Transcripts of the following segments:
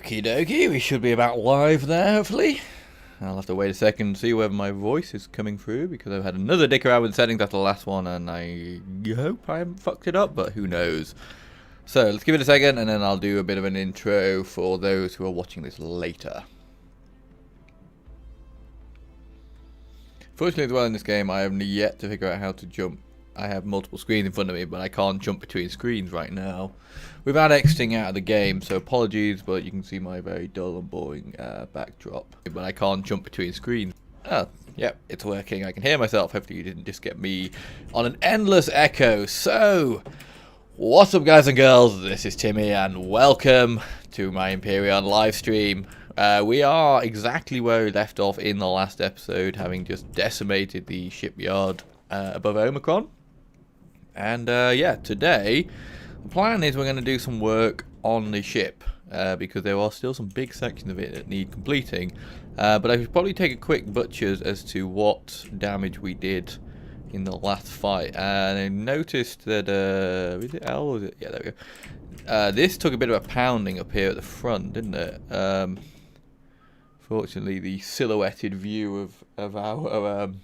Okie dokie, we should be about live there, hopefully. I'll have to wait a second and see whether my voice is coming through, because I've had another dick around with settings after the last one, and I hope I haven't fucked it up, but who knows. So, let's give it a second, and then I'll do a bit of an intro for those who are watching this later. Fortunately as well in this game, I have yet to figure out how to jump. I have multiple screens in front of me, but I can't jump between screens right now without exiting out of the game, so apologies, but you can see my very dull and boring backdrop. But I can't jump between screens. Oh, yep, it's working. I can hear myself. Hopefully you didn't just get me on an endless echo. So, what's up guys and girls? This is Timmy and welcome to my Empyrion live stream. We are exactly where we left off in the last episode, having just decimated the shipyard above Omicron. And yeah, today the plan is we're going to do some work on the ship because there are still some big sections of it that need completing. But I should probably take a quick butchers as to what damage we did in the last fight. And I noticed that is it L? Was it? Yeah, there we go. This took a bit of a pounding up here at the front, didn't it? Fortunately, the silhouetted view of our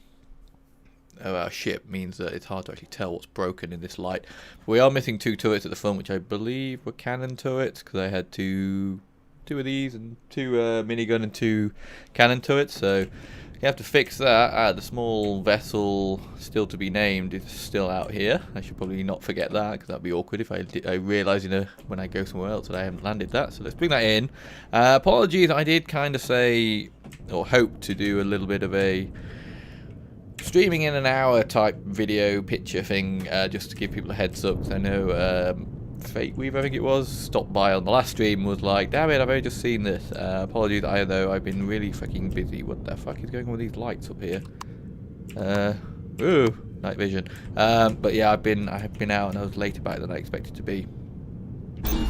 ship means that it's hard to actually tell what's broken in this light. We are missing two turrets at the front, which I believe were cannon turrets, because I had two of these and two minigun and two cannon turrets. So you have to fix that. The small vessel still to be named is still out here. I should probably not forget that, because that'd be awkward if I realise when I go somewhere else that I haven't landed that. So let's bring that in. Apologies, I did kind of say or hope to do a little bit of a streaming in an hour type video picture thing, just to give people a heads up, because I know Fake Weave, I think it was, stopped by on the last stream, was like, damn it, I've only just seen this. Apologies, I know I've been really fucking busy. What the fuck is going on with these lights up here? Ooh, night vision. But yeah, I have been out and I was later back than I expected to be.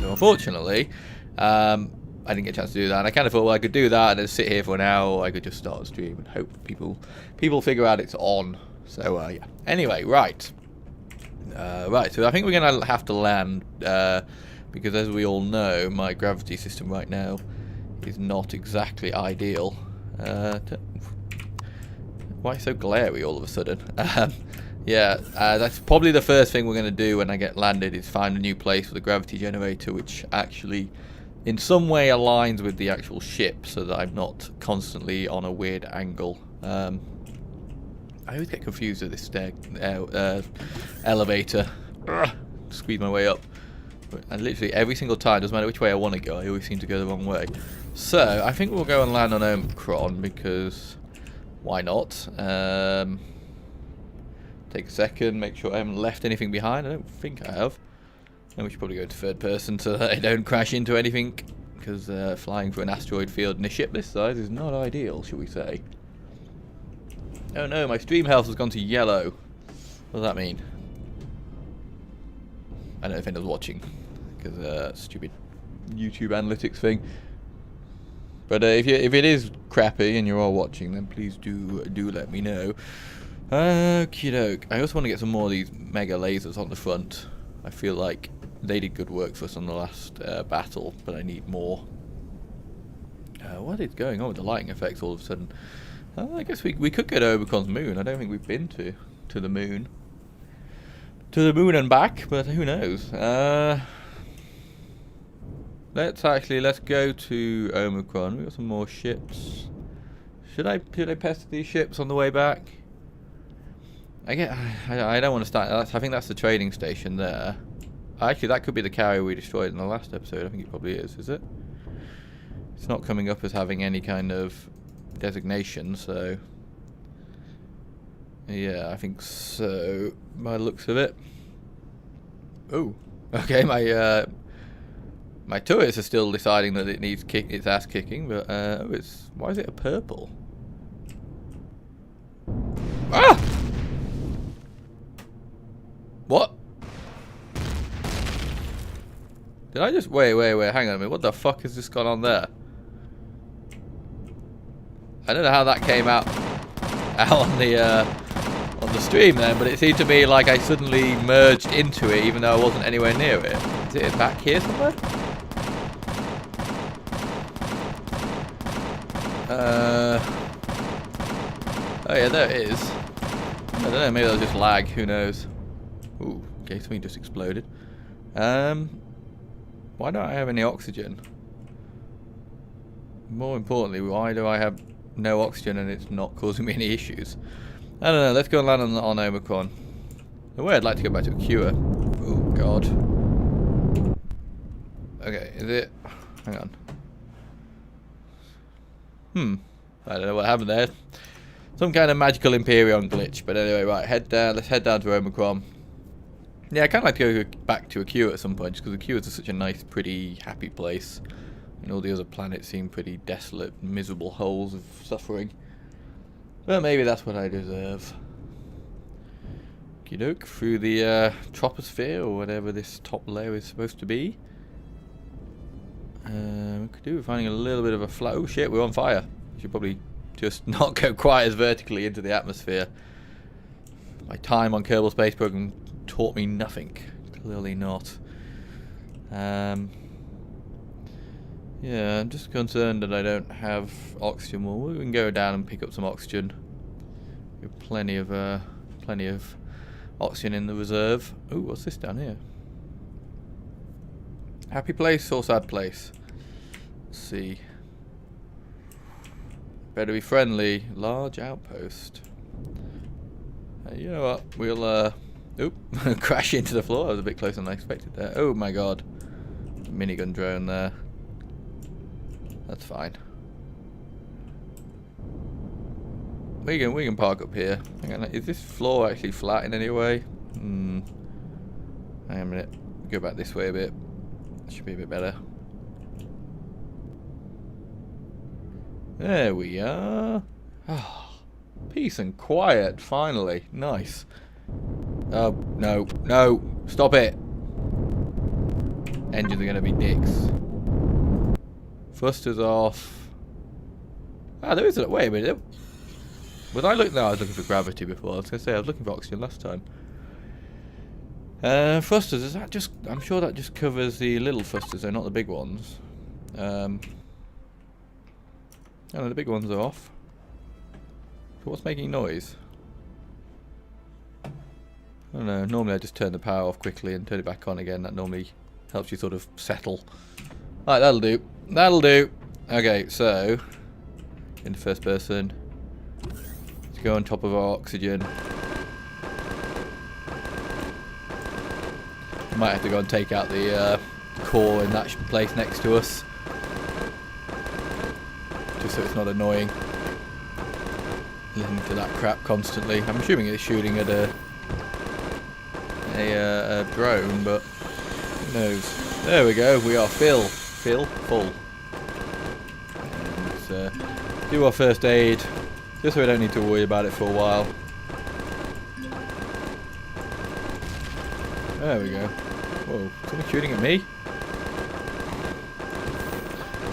So unfortunately, I didn't get a chance to do that, and I kind of thought, well, I could do that and then sit here for an hour, or I could just start a stream and hope people figure out it's on. So yeah. Anyway, right. So I think we're gonna have to land because, as we all know, my gravity system right now is not exactly ideal. Why so glary all of a sudden? Yeah, that's probably the first thing we're gonna do when I get landed, is find a new place for the gravity generator, which actually in some way aligns with the actual ship, so that I'm not constantly on a weird angle. I always get confused with this elevator. Squeeze my way up, and literally every single time, doesn't matter which way I want to go, I always seem to go the wrong way. So I think we'll go and land on Omicron, because why not? Take a second, make sure I haven't left anything behind. I don't think I have. And we should probably go to third person so that I don't crash into anything, because flying through an asteroid field in a ship this size is not ideal, shall we say. Oh no, my stream health has gone to yellow. What does that mean? I don't know if anyone's watching, because stupid YouTube analytics thing. But if it is crappy and you're all watching, then please do let me know. Okie doke. I also want to get some more of these mega lasers on the front. I feel like they did good work for us on the last battle, but I need more. What is going on with the lighting effects all of a sudden? I guess we could go to Omicron's moon. I don't think we've been to the moon. To the moon and back, but who knows? Let's go to Omicron. We've got some more ships. Should I pester these ships on the way back? I don't want to start. I think that's the trading station there. Actually, that could be the carrier we destroyed in the last episode. I think it probably is it? It's not coming up as having any kind of designation, so yeah, I think so by the looks of it. Oh, okay, my turrets are still deciding that it needs its ass kicking, but why is it a purple? Ah! What? Did I just wait, hang on a minute, what the fuck has just gone on there? I don't know how that came out on the stream then, but it seemed to me like I suddenly merged into it even though I wasn't anywhere near it. Is it back here somewhere? Oh yeah, there it is. I don't know, maybe that'll just lag, who knows. Ooh, okay, something just exploded. Why don't I have any oxygen? More importantly, why do I have no oxygen and it's not causing me any issues? I don't know, let's go and land on Omicron. The way I'd like to go back to a cure. Oh god. Okay, is it... Hang on. I don't know what happened there. Some kind of magical Empyrion glitch. But anyway, right, head down. Let's head down to Omicron. Yeah, I kind of like to go back to a Q at some point, just because the Q is such a nice, pretty, happy place. And all the other planets seem pretty desolate, miserable holes of suffering. But maybe that's what I deserve. Okey-doke, through the troposphere, or whatever this top layer is supposed to be. We could do with finding a little bit of a flow. Oh shit, we're on fire. We should probably just not go quite as vertically into the atmosphere. My time on Kerbal Space Program taught me nothing. Clearly not. Yeah, I'm just concerned that I don't have oxygen. Well, we can go down and pick up some oxygen. We have plenty of oxygen in the reserve. Ooh, what's this down here? Happy place or sad place? Let's see. Better be friendly. Large outpost. You know what? We'll oop, crash into the floor. I was a bit closer than I expected there. Oh my god. Minigun drone there. That's fine. We can park up here. Hang on, is this floor actually flat in any way? Hang on a minute. Go back this way a bit. Should be a bit better. There we are. Oh, peace and quiet, finally. Nice. Oh, no, no, stop it. Engines are going to be dicks. Thrusters off. Ah, there is a... Wait a minute. Was I looking... No, I was looking for gravity before. I was going to say, I was looking for oxygen last time. Thrusters, is that just... I'm sure that just covers the little thrusters, though, not the big ones. Oh, no, the big ones are off. So what's making noise? I don't know. Normally I just turn the power off quickly and turn it back on again. That normally helps you sort of settle. Alright, that'll do. That'll do. Okay, so... into first person. Let's go on top of our oxygen. Might have to go and take out the core in that place next to us. Just so it's not annoying. Listening to that crap constantly. I'm assuming it's shooting at a drone, but who knows. There we go, we are full. And let's do our first aid, just so we don't need to worry about it for a while. There we go. Whoa, someone shooting at me?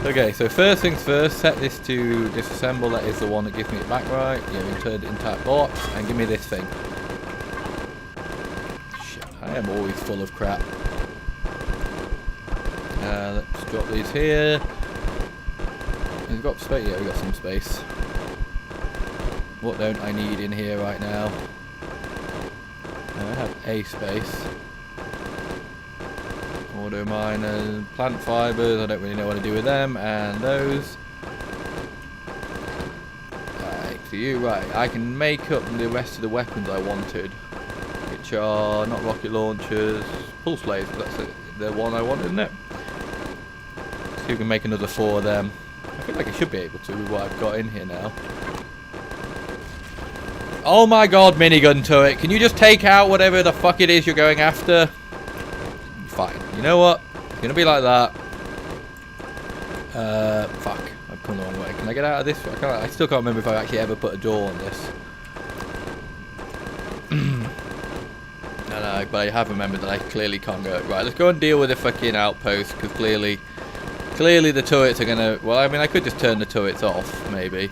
Okay, so first things first, set this to disassemble. That is the one that gives me it back right. Yeah, insert it into that box and give me this thing. Shit, I am always full of crap. Let's drop these here. We've got space. Yeah, we've got some space. What don't I need in here right now? I have a space. Auto miners, plant fibers, I don't really know what to do with them, and those. Right, so you, right, I can make up the rest of the weapons I wanted, which are not rocket launchers, pulse lasers, that's it, the one I want, isn't it? So you can make another 4 of them. I feel like I should be able to with what I've got in here now. Oh my god, minigun turret, can you just take out whatever the fuck it is you're going after? Fine. You know what? It's gonna be like that. Fuck. I've come the wrong way. Can I get out of this? I still can't remember if I actually ever put a door on this. No, but I have remembered that I clearly can't go. Right, let's go and deal with the fucking outpost, because clearly the turrets are gonna... Well, I mean, I could just turn the turrets off, maybe.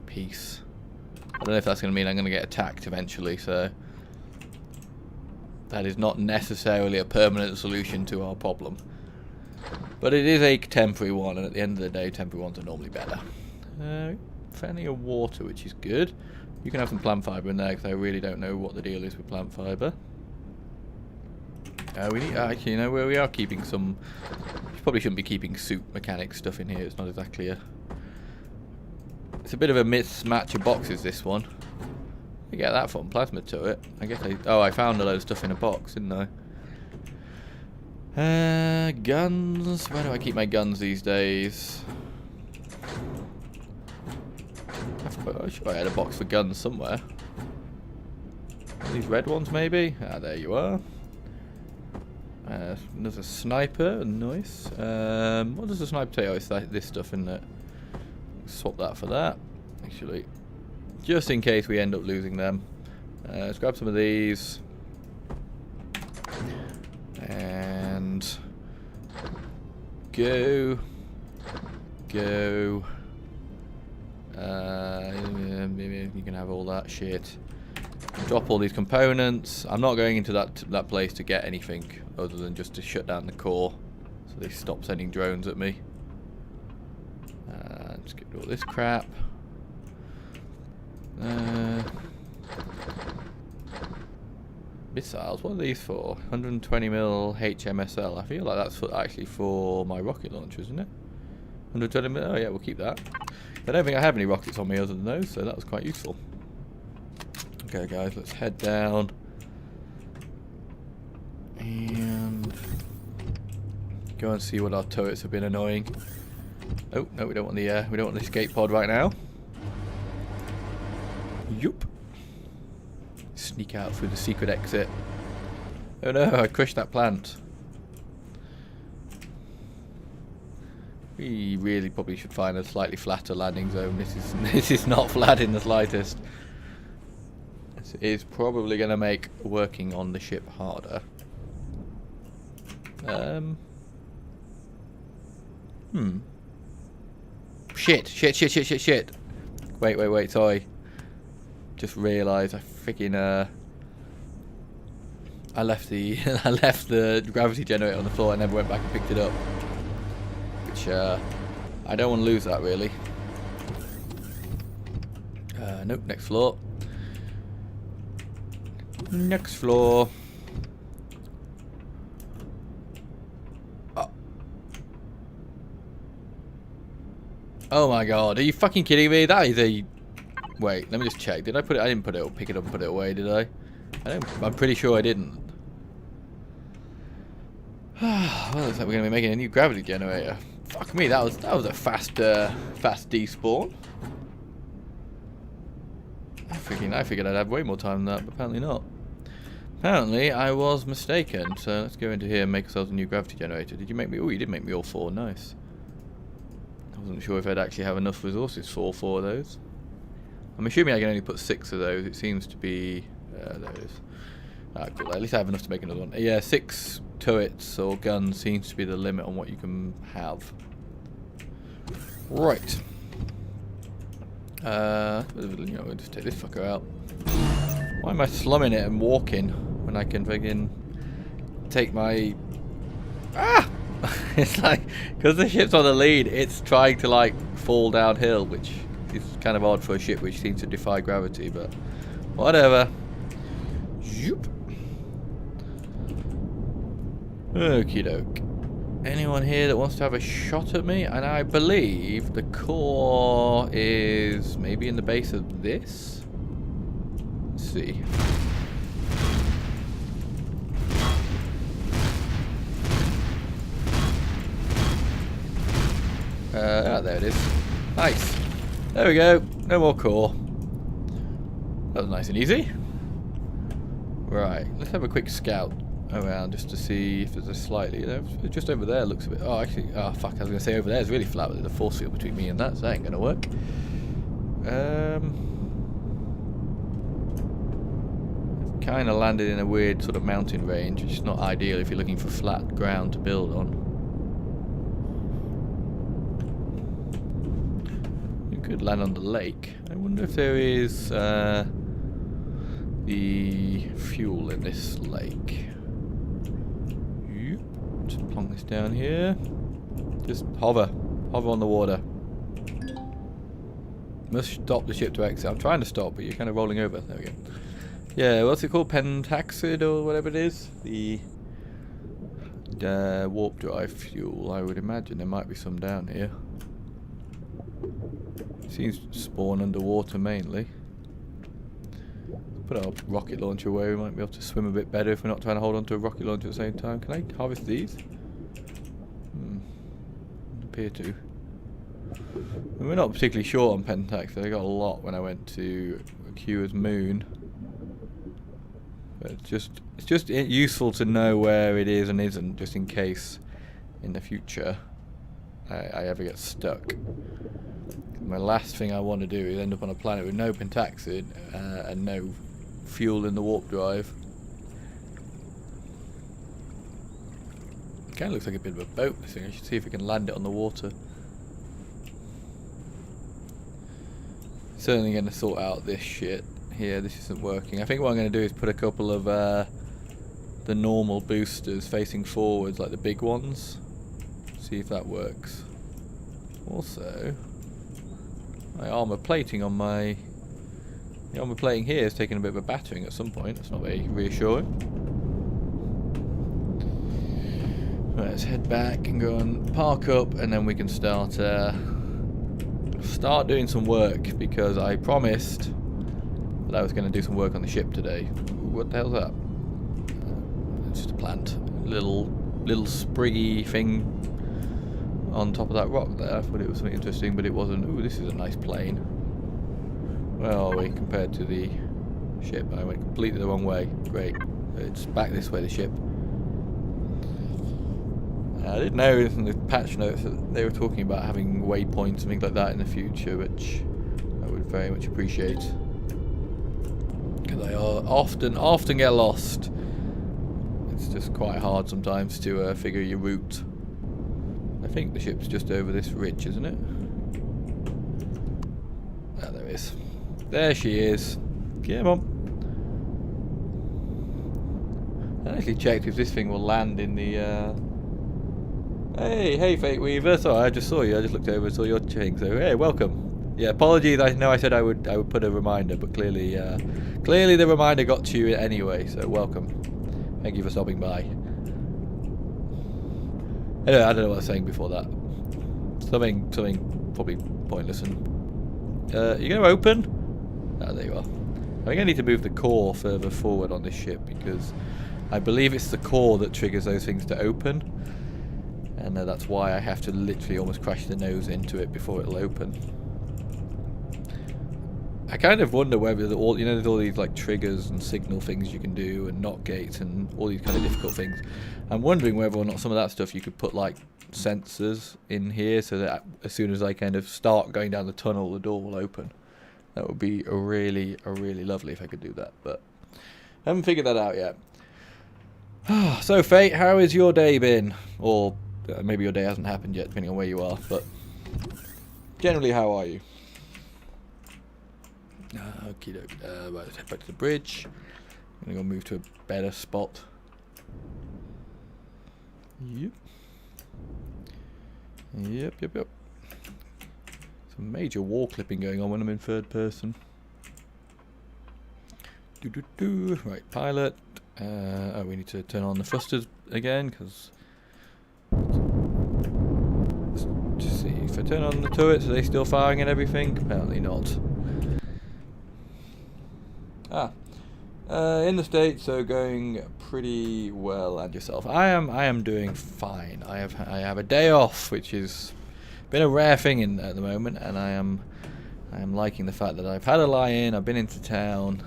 Peace. I don't know if that's gonna mean I'm gonna get attacked eventually, so... That is not necessarily a permanent solution to our problem. But it is a temporary one, and at the end of the day, temporary ones are normally better. Plenty of water, which is good. You can have some plant fibre in there, because I really don't know what the deal is with plant fibre. We need, actually, you know where we are keeping some... You probably shouldn't be keeping suit mechanic stuff in here. It's not exactly a... It's a bit of a mismatch of boxes, this one. You get that from plasma turret. I guess I found a load of stuff in a box, didn't I? Guns. Where do I keep my guns these days? I'm sure I had a box for guns somewhere. These red ones, maybe? Ah, there you are. There's a sniper. Nice. What does the sniper take? Oh, it's this stuff, isn't it? Swap that for that. Actually, just in case we end up losing them. Let's grab some of these. And go. You can have all that shit. Drop all these components. I'm not going into that place to get anything other than just to shut down the core, so they stop sending drones at me. Let's get all this crap. Missiles. What are these for? 120mm HMSL. I feel like that's actually for my rocket launcher, isn't it? 120mm. Oh yeah, we'll keep that. I don't think I have any rockets on me other than those, so that was quite useful. Okay, guys, let's head down and go and see what our turrets have been annoying. Oh no, we don't want the escape pod right now. Yup. Sneak out through the secret exit. Oh no, I crushed that plant. We really probably should find a slightly flatter landing zone. This is not flat in the slightest. This is probably going to make working on the ship harder. Shit. Wait, sorry. Just realised I freaking I left the gravity generator on the floor. I never went back and picked it up. Which I don't want to lose that really. Nope, next floor. Next floor. Oh my god, are you fucking kidding me? That is a... Wait, let me just check. Did I put it? I didn't put it up, pick it up and put it away, did I? I'm pretty sure I didn't. Well, looks like we're going to be making a new gravity generator. Fuck me, that was a fast despawn. I figured I'd have way more time than that, but apparently not. Apparently, I was mistaken. So let's go into here and make ourselves a new gravity generator. Did you make me? Oh, you did make me all 4. Nice. I wasn't sure if I'd actually have enough resources for all 4 of those. I'm assuming I can only put 6 of those. It seems to be... there it is. Ah, cool. At least I have enough to make another one. Yeah, 6 turrets or guns seems to be the limit on what you can have. Right. We'll just take this fucker out. Why am I slumming it and walking when I can friggin' take my... Ah! It's like, because the ship's on the lead, it's trying to like fall downhill, which is kind of odd for a ship which seems to defy gravity, but whatever. Zoop. Okie doke. Anyone here that wants to have a shot at me? And I believe the core is maybe in the base of this. Let's see. There it is. Nice. There we go. No more core. That was nice and easy. Right. Let's have a quick scout around just to see if there's a slightly... just over there looks a bit... Oh, actually... Oh, fuck. I was going to say over there is really flat, but there's a force field between me and that, so that ain't going to work. Kind of landed in a weird sort of mountain range, which is not ideal if you're looking for flat ground to build on. You could land on the lake. I wonder if there is the fuel in this lake. Just plonk this down here. Just hover. Hover on the water. Must stop the ship to exit. I'm trying to stop, but you're kind of rolling over. There we go. Yeah, what's it called? Pentaxid or whatever it is? The warp drive fuel, I would imagine. There might be some down here. Seems to spawn underwater mainly. Put our rocket launcher away. We might be able to swim a bit better if we're not trying to hold on to a rocket launcher at the same time. Can I harvest these? Appear to. And we're not particularly short on Pentax. I got a lot when I went to Cua's moon. But it's just useful to know where it is and isn't, just in case in the future I ever get stuck. My last thing I want to do is end up on a planet with no Pentaxid and no fuel in the warp drive. It kind of looks like a bit of a boat, this thing. I should see if we can land it on the water. Certainly going to sort out this shit here. This isn't working. I think what I'm going to do is put a couple of the normal boosters facing forwards, like the big ones. See if that works. Also, my armor plating on my... The armor plating here is taking a bit of a battering at some point. That's not very reassuring. Right, let's head back and go and park up, and then we can start doing some work, because I promised that I was going to do some work on the ship today. Ooh, what the hell's that? It's just a plant. Little spriggy thing on top of that rock there. I thought it was something interesting, but it wasn't. Ooh, this is a nice plane. Where are we compared to the ship? I went completely the wrong way. Great. It's back this way, the ship. I didn't know in the patch notes that they were talking about having waypoints and things like that in the future, which I would very much appreciate. Because I often get lost. It's just quite hard sometimes to figure your route. I think the ship's just over this ridge, isn't it? Ah, there it is. There she is. Come on. I actually checked if this thing will land in the... Hey, Fate Weaver. Sorry, I just saw you. I just looked over and saw your thing. So, hey, welcome. Yeah, apologies. I know I said I would put a reminder, but clearly the reminder got to you anyway. So, welcome. Thank you for stopping by. Anyway, I don't know what I was saying before that. Something probably pointless. And you going to open? Ah, there you are. I think I need to move the core further forward on this ship, because I believe it's the core that triggers those things to open. And that's why I have to literally almost crash the nose into it before it'll open. I kind of wonder whether there's all these like triggers and signal things you can do, and knock gates and all these kind of difficult things. I'm wondering whether or not some of that stuff you could put like sensors in here, so that as soon as I kind of start going down the tunnel, the door will open. That would be really lovely if I could do that, but I haven't figured that out yet. So Fate, how has your day been? Or maybe your day hasn't happened yet, depending on where you are, but generally, how are you? Okie doke. Right, let's head back to the bridge. I'm gonna go move to a better spot. Yep. Some major wall clipping going on when I'm in third person. Right, pilot. Oh, we need to turn on the thrusters again, because... Let's see, if I turn on the turrets, are they still firing and everything? Apparently not. In the States, so going pretty well. And yourself? I am doing fine. I have a day off, which has been a rare thing at the moment, and I am liking the fact that I've had a lie-in, I've been into town,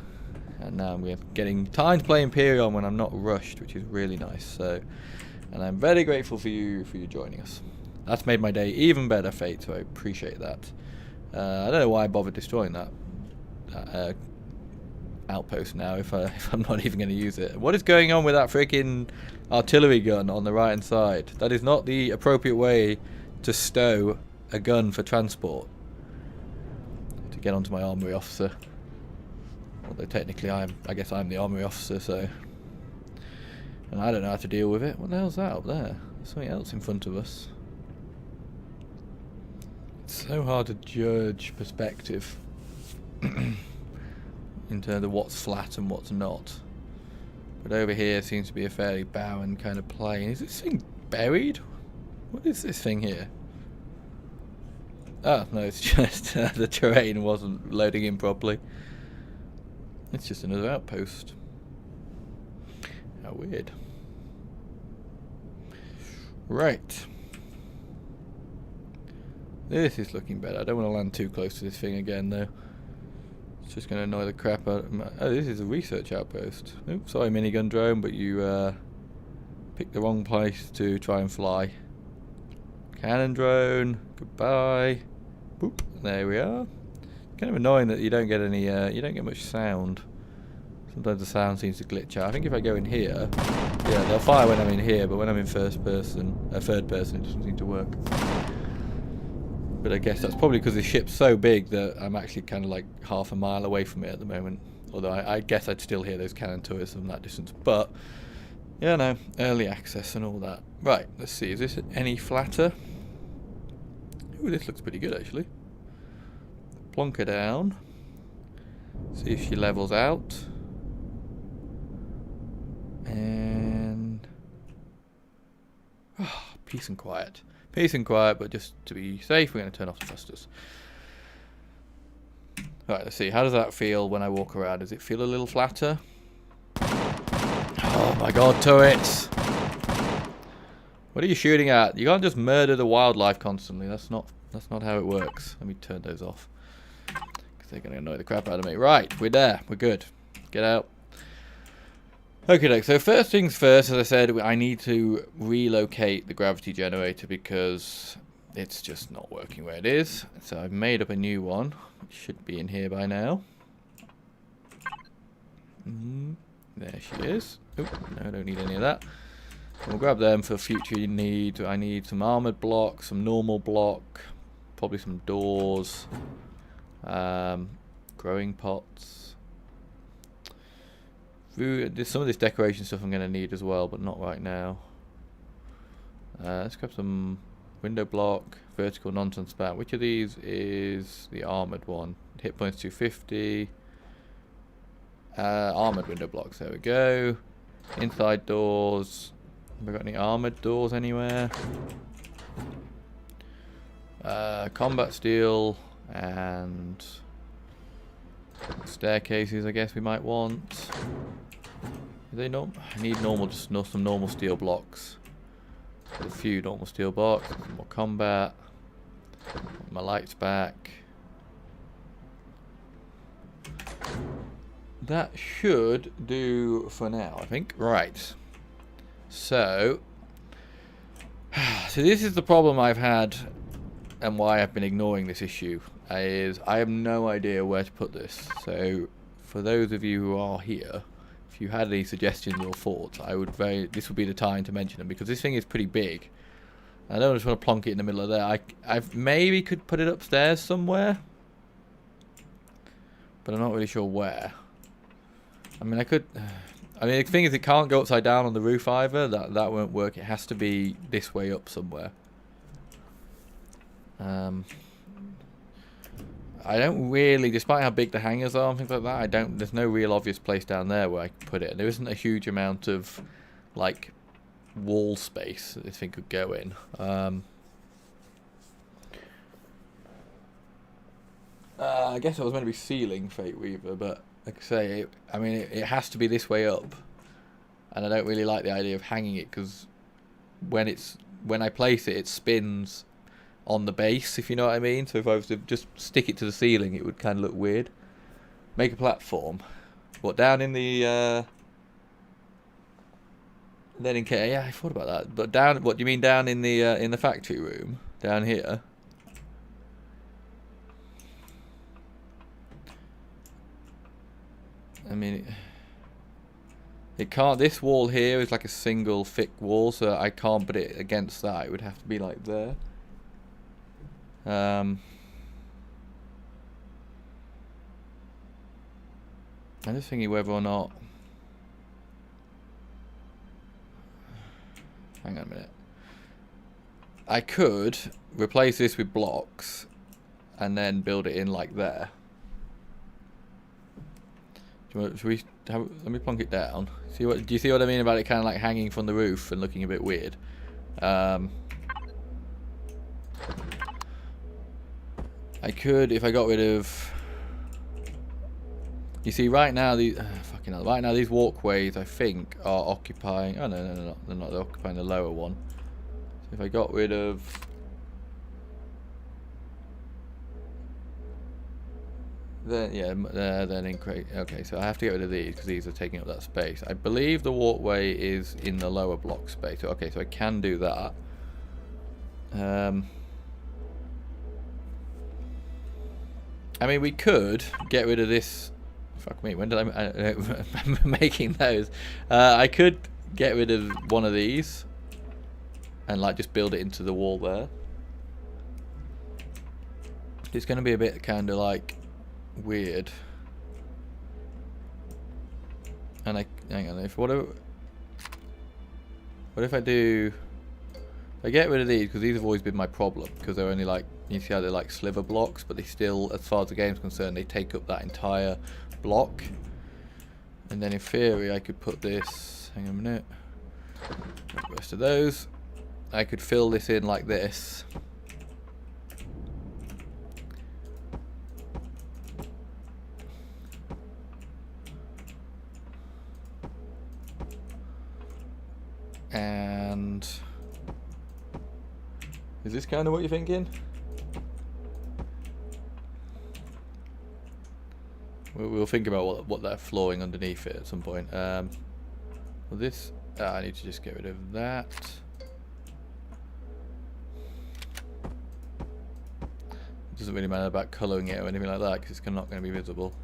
and now we're getting time to play Empyrion when I'm not rushed, which is really nice. So, and I'm very grateful for you joining us. That's made my day even better, Fate. So I appreciate that. I don't know why I bothered destroying that outpost now if I'm not even going to use it. What is going on with that freaking artillery gun on the right hand side? That is not the appropriate way to stow a gun for transport. To get onto my armory officer. Although technically I guess I'm the armory officer, so... And I don't know how to deal with it. What the hell's that up there? There's something else in front of us. So hard to judge perspective in terms of what's flat and what's not. But over here seems to be a fairly barren kind of plain. Is this thing buried? What is this thing here? Oh, no, it's just the terrain wasn't loading in properly. It's just another outpost. How weird. Right. This is looking better. I don't want to land too close to this thing again, though. It's just going to annoy the crap out of my... Oh, this is a research outpost. Oops, sorry, minigun drone, but you picked the wrong place to try and fly. Cannon drone, goodbye. Boop, there we are. Kind of annoying that you don't get any, you don't get much sound. Sometimes the sound seems to glitch out. I think if I go in here, yeah, they'll fire when I'm in here, but when I'm in third person, it doesn't seem to work. But I guess that's probably because the ship's so big that I'm actually kind of like half a mile away from it at the moment. Although I guess I'd still hear those cannon turrets from that distance. But, yeah, no, early access and all that. Right, let's see, is this any flatter? Ooh, this looks pretty good actually. Plonk her down. See if she levels out. And... oh, peace and quiet. Peace and quiet, but just to be safe, we're going to turn off the thrusters. Right, let's see. How does that feel when I walk around? Does it feel a little flatter? Oh my god, turrets! What are you shooting at? You can't just murder the wildlife constantly. That's not how it works. Let me turn those off, because they're going to annoy the crap out of me. Right, we're there. We're good. Get out. Okay, so first things first, as I said, I need to relocate the gravity generator because it's just not working where it is. So I've made up a new one, which should be in here by now. There she is. Oh, no, I don't need any of that. We'll grab them for future need. I need some armoured block, some normal block, probably some doors, growing pots. Some of this decoration stuff I'm going to need as well, but not right now. Let's grab some window block, vertical nonsense bat. Which of these is the armoured one? Hit points 250. Armoured window blocks, there we go. Inside doors. Have we got any armoured doors anywhere? Combat steel and staircases I guess we might want. Are they normal? I need normal, just some normal steel blocks. A few normal steel blocks, some more combat. My lights back. That should do for now, I think. Right. So this is the problem I've had and why I've been ignoring this issue. Is I have no idea where to put this. So for those of you who are here, if you had any suggestions or thoughts, this would be the time to mention them, because this thing is pretty big. I don't just want to plonk it in the middle of there. I maybe could put it upstairs somewhere, but I'm not really sure where. I mean, I could. I mean, the thing is, it can't go upside down on the roof either. That won't work. It has to be this way up somewhere. I don't really, despite how big the hangars are and things like that, there's no real obvious place down there where I can put it. There isn't a huge amount of, like, wall space that this thing could go in. I guess I was meant to be ceiling Fate Weaver, but like I say, it has to be this way up. And I don't really like the idea of hanging it, because when I place it, it spins on the base, if you know what I mean. So if I was to just stick it to the ceiling, it would kind of look weird. Make a platform. What, down in the then in case, yeah, I thought about that. But down, what do you mean down in the factory room? Down here? I mean, it can't. This wall here is like a single thick wall, so I can't put it against that. It would have to be like there. I'm just thinking whether or not. Hang on a minute. I could replace this with blocks and then build it in like there. Should we let me plonk it down. Do you see what I mean about it kind of like hanging from the roof and looking a bit weird? I could, if I got rid of. You see, right now these fucking hell, right now these walkways I think are occupying. Oh no, they're not. They're occupying the lower one. So if I got rid of. Then yeah, then increase. Okay, so I have to get rid of these because these are taking up that space. I believe the walkway is in the lower block space. So, okay, so I can do that. I mean, we could get rid of this. Fuck me. When did I making those? I could get rid of one of these and like just build it into the wall there. It's going to be a bit kind of like weird. And hang on, what if I do, I get rid of these because these have always been my problem because they're only like, you see how they're like sliver blocks, but they still, as far as the game's concerned, they take up that entire block. And then in theory I could put this, hang on a minute, the rest of those, I could fill this in like this. And is this kind of what you're thinking? We'll think about what they're flooring underneath it at some point. Well, this I need to just get rid of that. It doesn't really matter about colouring it or anything like that because it's not going to be visible.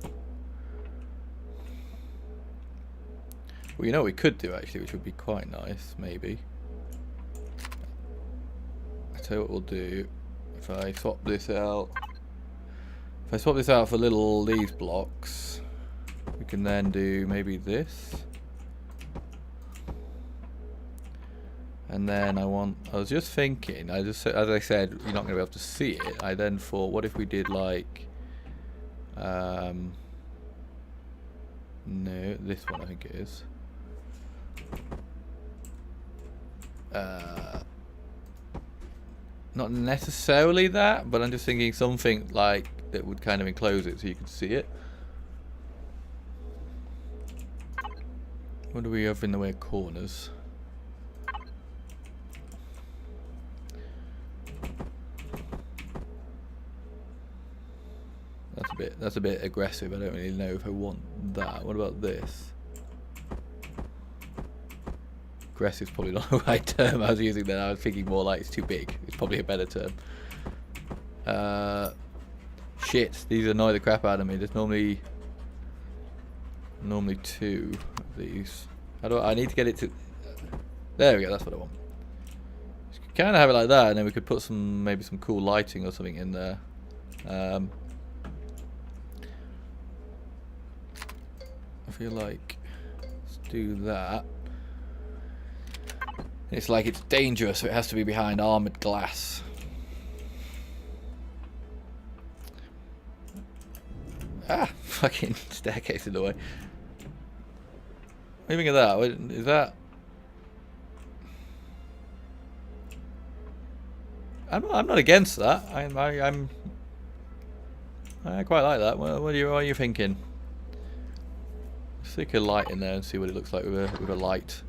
Well, you know what we could do actually, which would be quite nice, maybe. I tell you what we'll do. If I swap this out, if I swap this out for these blocks, we can then do maybe this. And then I was just thinking, as I said, you're not going to be able to see it. I then thought, what if we did like, no, this one I think it is. Not necessarily that, but I'm just thinking something like that would kind of enclose it so you could see it. What do we have in the way of corners? That's a bit aggressive. I don't really know if I want that. What about this? Aggressive is probably not the right term I was using there. I was thinking more like it's too big. It's probably a better term. Shit, these annoy the crap out of me. There's normally two of these. I need to get it to. There we go. That's what I want. Kind of have it like that, and then we could put maybe some cool lighting or something in there. I feel like let's do that. It's like it's dangerous, so it has to be behind armoured glass. Ah, fucking staircase in the way. What do you think of that? Is that? I'm not against that. I quite like that. What are you thinking? Stick a light in there and see what it looks like with a light.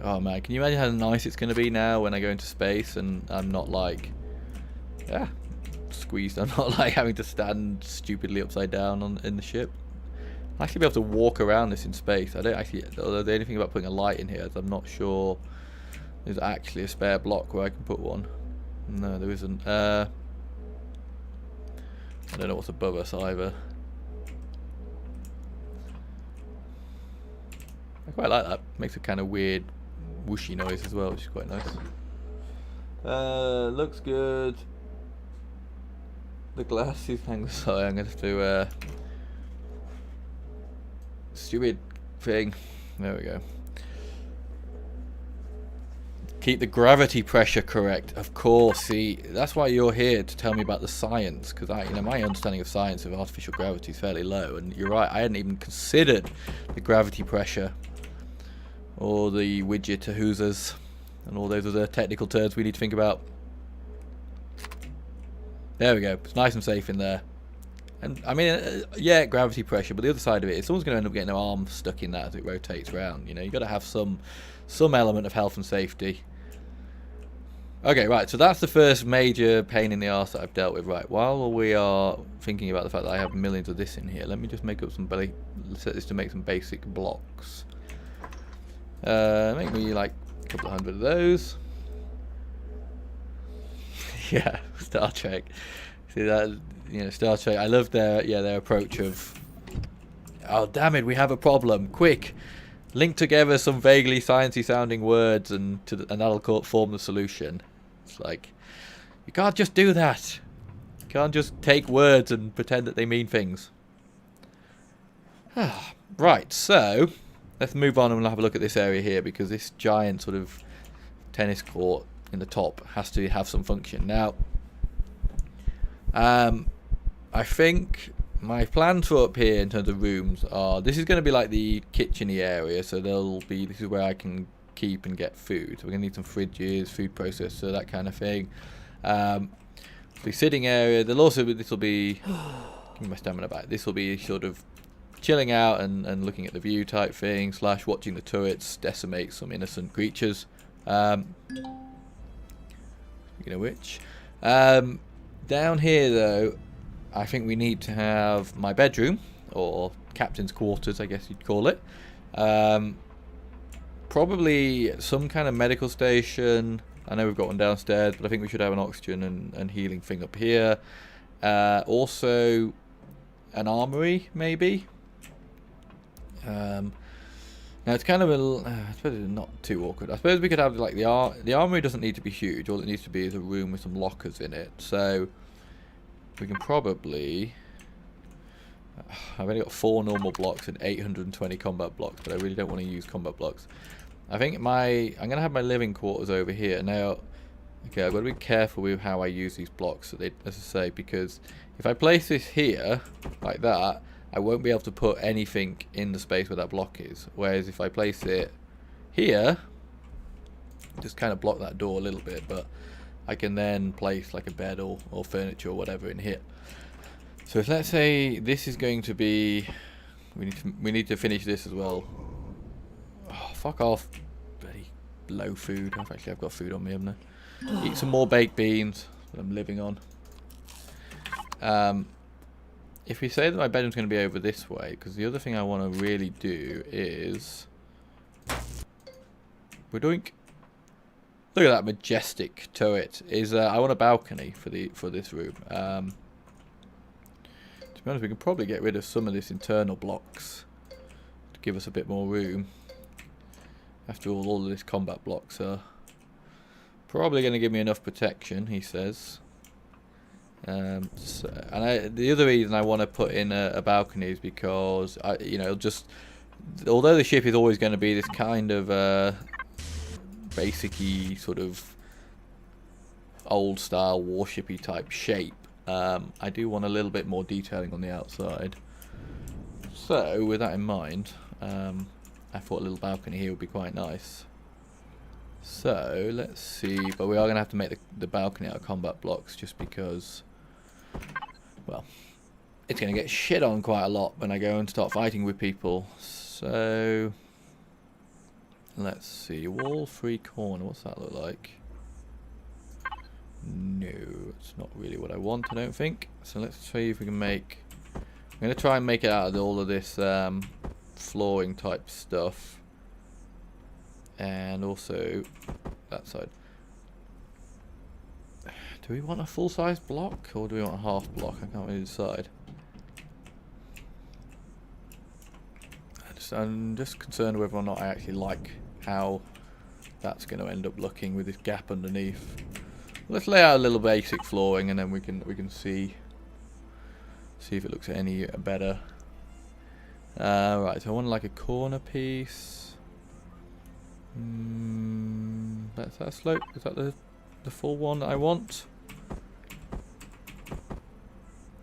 Oh man, can you imagine how nice it's going to be now when I go into space and I'm not like, squeezed. I'm not like having to stand stupidly upside down in the ship. I'll actually be able to walk around this in space. I don't actually, although the only thing about putting a light in here is I'm not sure there's actually a spare block where I can put one. No, there isn't. I don't know what's above us either. I quite like that. Makes a kind of weird whooshy noise as well, which is quite nice. Looks good. The glass is hanging. Sorry, I'm going to have to stupid thing. There we go. Keep the gravity pressure correct. Of course, see, that's why you're here to tell me about the science, because my understanding of science of artificial gravity is fairly low, and you're right, I hadn't even considered the gravity pressure or the widget hoosers and all those other technical terms we need to think about. There we go. It's nice and safe in there. And I mean, yeah, gravity pressure, but the other side of it is someone's going to end up getting their arm stuck in that as it rotates around. You know, you've got to have some element of health and safety. Okay, right, so that's the first major pain in the arse that I've dealt with. Right, while we are thinking about the fact that I have millions of this in here, let me just make up some, set this to make some basic blocks. Make me like a couple of hundred of those. Yeah, Star Trek. See that, you know, Star Trek, I love their approach of, oh damn it, we have a problem, quick! Link together some vaguely sciencey sounding words and that'll form the solution. It's like, you can't just do that. You can't just take words and pretend that they mean things. Right, so let's move on and we'll have a look at this area here, because this giant sort of tennis court in the top has to have some function. Now, I think my plans for up here in terms of rooms are, this is going to be like the kitcheny area, so this is where I can keep and get food. So we're going to need some fridges, food processor, that kind of thing. The sitting area, this will be, give me my stamina back, this will be sort of chilling out and looking at the view type thing, / watching the turrets decimate some innocent creatures. Speaking of which, down here though, I think we need to have my bedroom, or captain's quarters I guess you'd call it. Probably some kind of medical station. I know we've got one downstairs, but I think we should have an oxygen and healing thing up here. Also an armory maybe. Now it's kind of I suppose it's not too awkward. I suppose we could have like the armory doesn't need to be huge. All it needs to be is a room with some lockers in it. So we can probably, I've only got 4 normal blocks and 820 combat blocks, but I really don't want to use combat blocks. I think I'm going to have my living quarters over here. Now, okay, I've got to be careful with how I use these blocks, as I say, because if I place this here, like that, I won't be able to put anything in the space where that block is. Whereas if I place it here, just kind of block that door a little bit, but I can then place like a bed or furniture or whatever in here. So if, let's say this is going to be, we need to finish this as well. Oh, fuck off, bloody low food. I've got food on me, haven't I? Eat some more baked beans that I'm living on. If we say that my bedroom's going to be over this way, because the other thing I want to really do is, we're doing. Look at that majestic turret. I want a balcony for this room. To be honest, we can probably get rid of some of this internal blocks to give us a bit more room. After all of this combat blocks are probably going to give me enough protection, he says. The other reason I want to put in a balcony is because although the ship is always going to be this kind of basic-y sort of old style warshipy type shape, I do want a little bit more detailing on the outside. So with that in mind, I thought a little balcony here would be quite nice. So let's see, but we are going to have to make the balcony out of combat blocks, just because, well, it's going to get shit on quite a lot when I go and start fighting with people. So let's see, wall 3 corner, what's that look like? No, it's not really what I want, I don't think. So let's see if we can make, I'm going to try and make it out of all of this flooring type stuff, and also that side. Do we want a full-size block or do we want a half block? I can't really decide. I'm just concerned whether or not I actually like how that's going to end up looking with this gap underneath. Let's lay out a little basic flooring and then we can see if it looks any better. Right, so I want like a corner piece. That's that slope. Is that the full one that I want?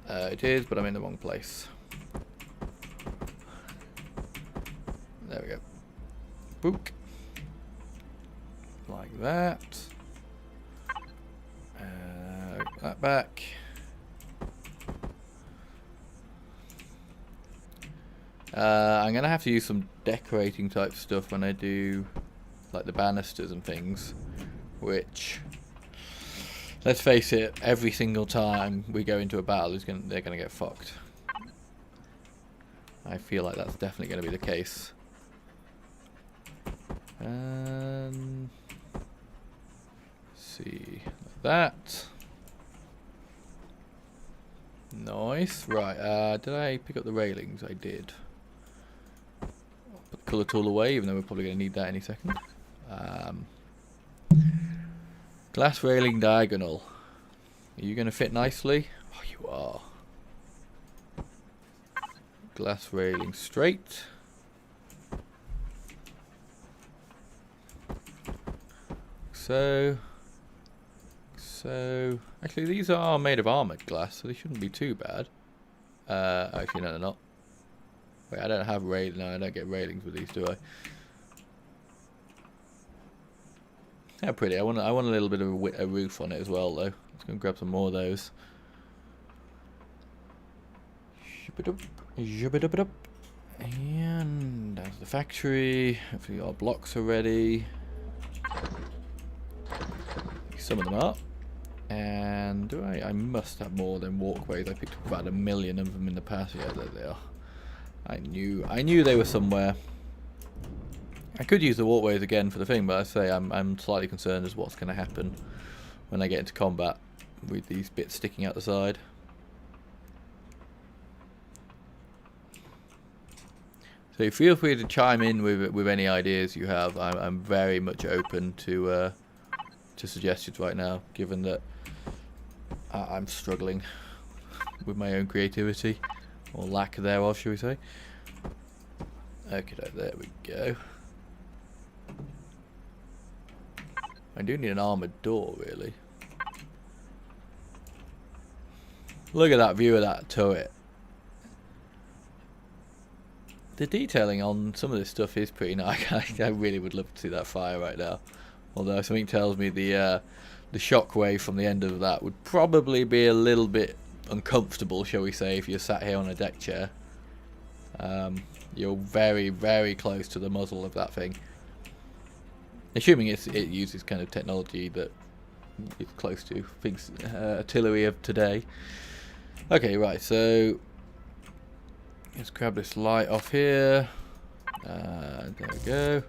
It is, but I'm in the wrong place. There we go. Book. Like that. That back. I'm gonna have to use some decorating type stuff when I do like the banisters and things, which, let's face it, every single time we go into a battle they're gonna get fucked. I feel like that's definitely gonna be the case. See, like that. Nice. Right, did I pick up the railings? I did. Put the colour tool away, even though we're probably going to need that any second. Glass railing diagonal. Are you going to fit nicely? Oh, you are. Glass railing straight. So, actually these are made of armoured glass, so they shouldn't be too bad. Actually no, they're not. Wait, I don't have railings. No, I don't get railings with these, do I? How pretty. I want a little bit of a roof on it as well, though. Let's go and grab some more of those. And that's the factory. Hopefully our blocks are ready. Some of them are. And do I must have more than walkways. I picked up about 1 million of them in the past. Yeah, there they are. I knew they were somewhere. I could use the walkways again for the thing, but I say I'm slightly concerned as what's going to happen when I get into combat with these bits sticking out the side. So feel free to chime in with any ideas you have. I'm very much open to suggestions right now, given that I'm struggling with my own creativity, or lack thereof, shall we say. Okay, there we go. I do need an armoured door, really. Look at that view of that turret. The detailing on some of this stuff is pretty nice. I really would love to see that fire right now. Although something tells me the shockwave from the end of that would probably be a little bit uncomfortable, shall we say, if you're sat here on a deck chair. You're very, very close to the muzzle of that thing. Assuming it uses kind of technology that is close to things, artillery of today. Okay, right, so let's grab this light off here. There we go.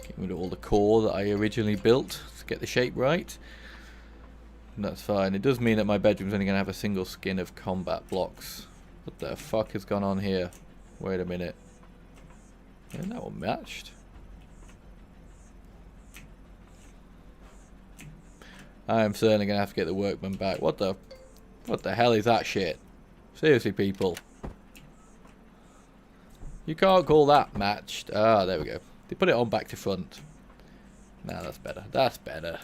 Get rid of all the core that I originally built to get the shape right. And that's fine. It does mean that my bedroom's only going to have a single skin of combat blocks. What the fuck has gone on here? Wait a minute. Isn't that one matched? I'm certainly going to have to get the workman back. What the hell is that shit? Seriously, people. You can't call that matched. Ah, there we go. They put it on back to front. Nah, that's better. That's better.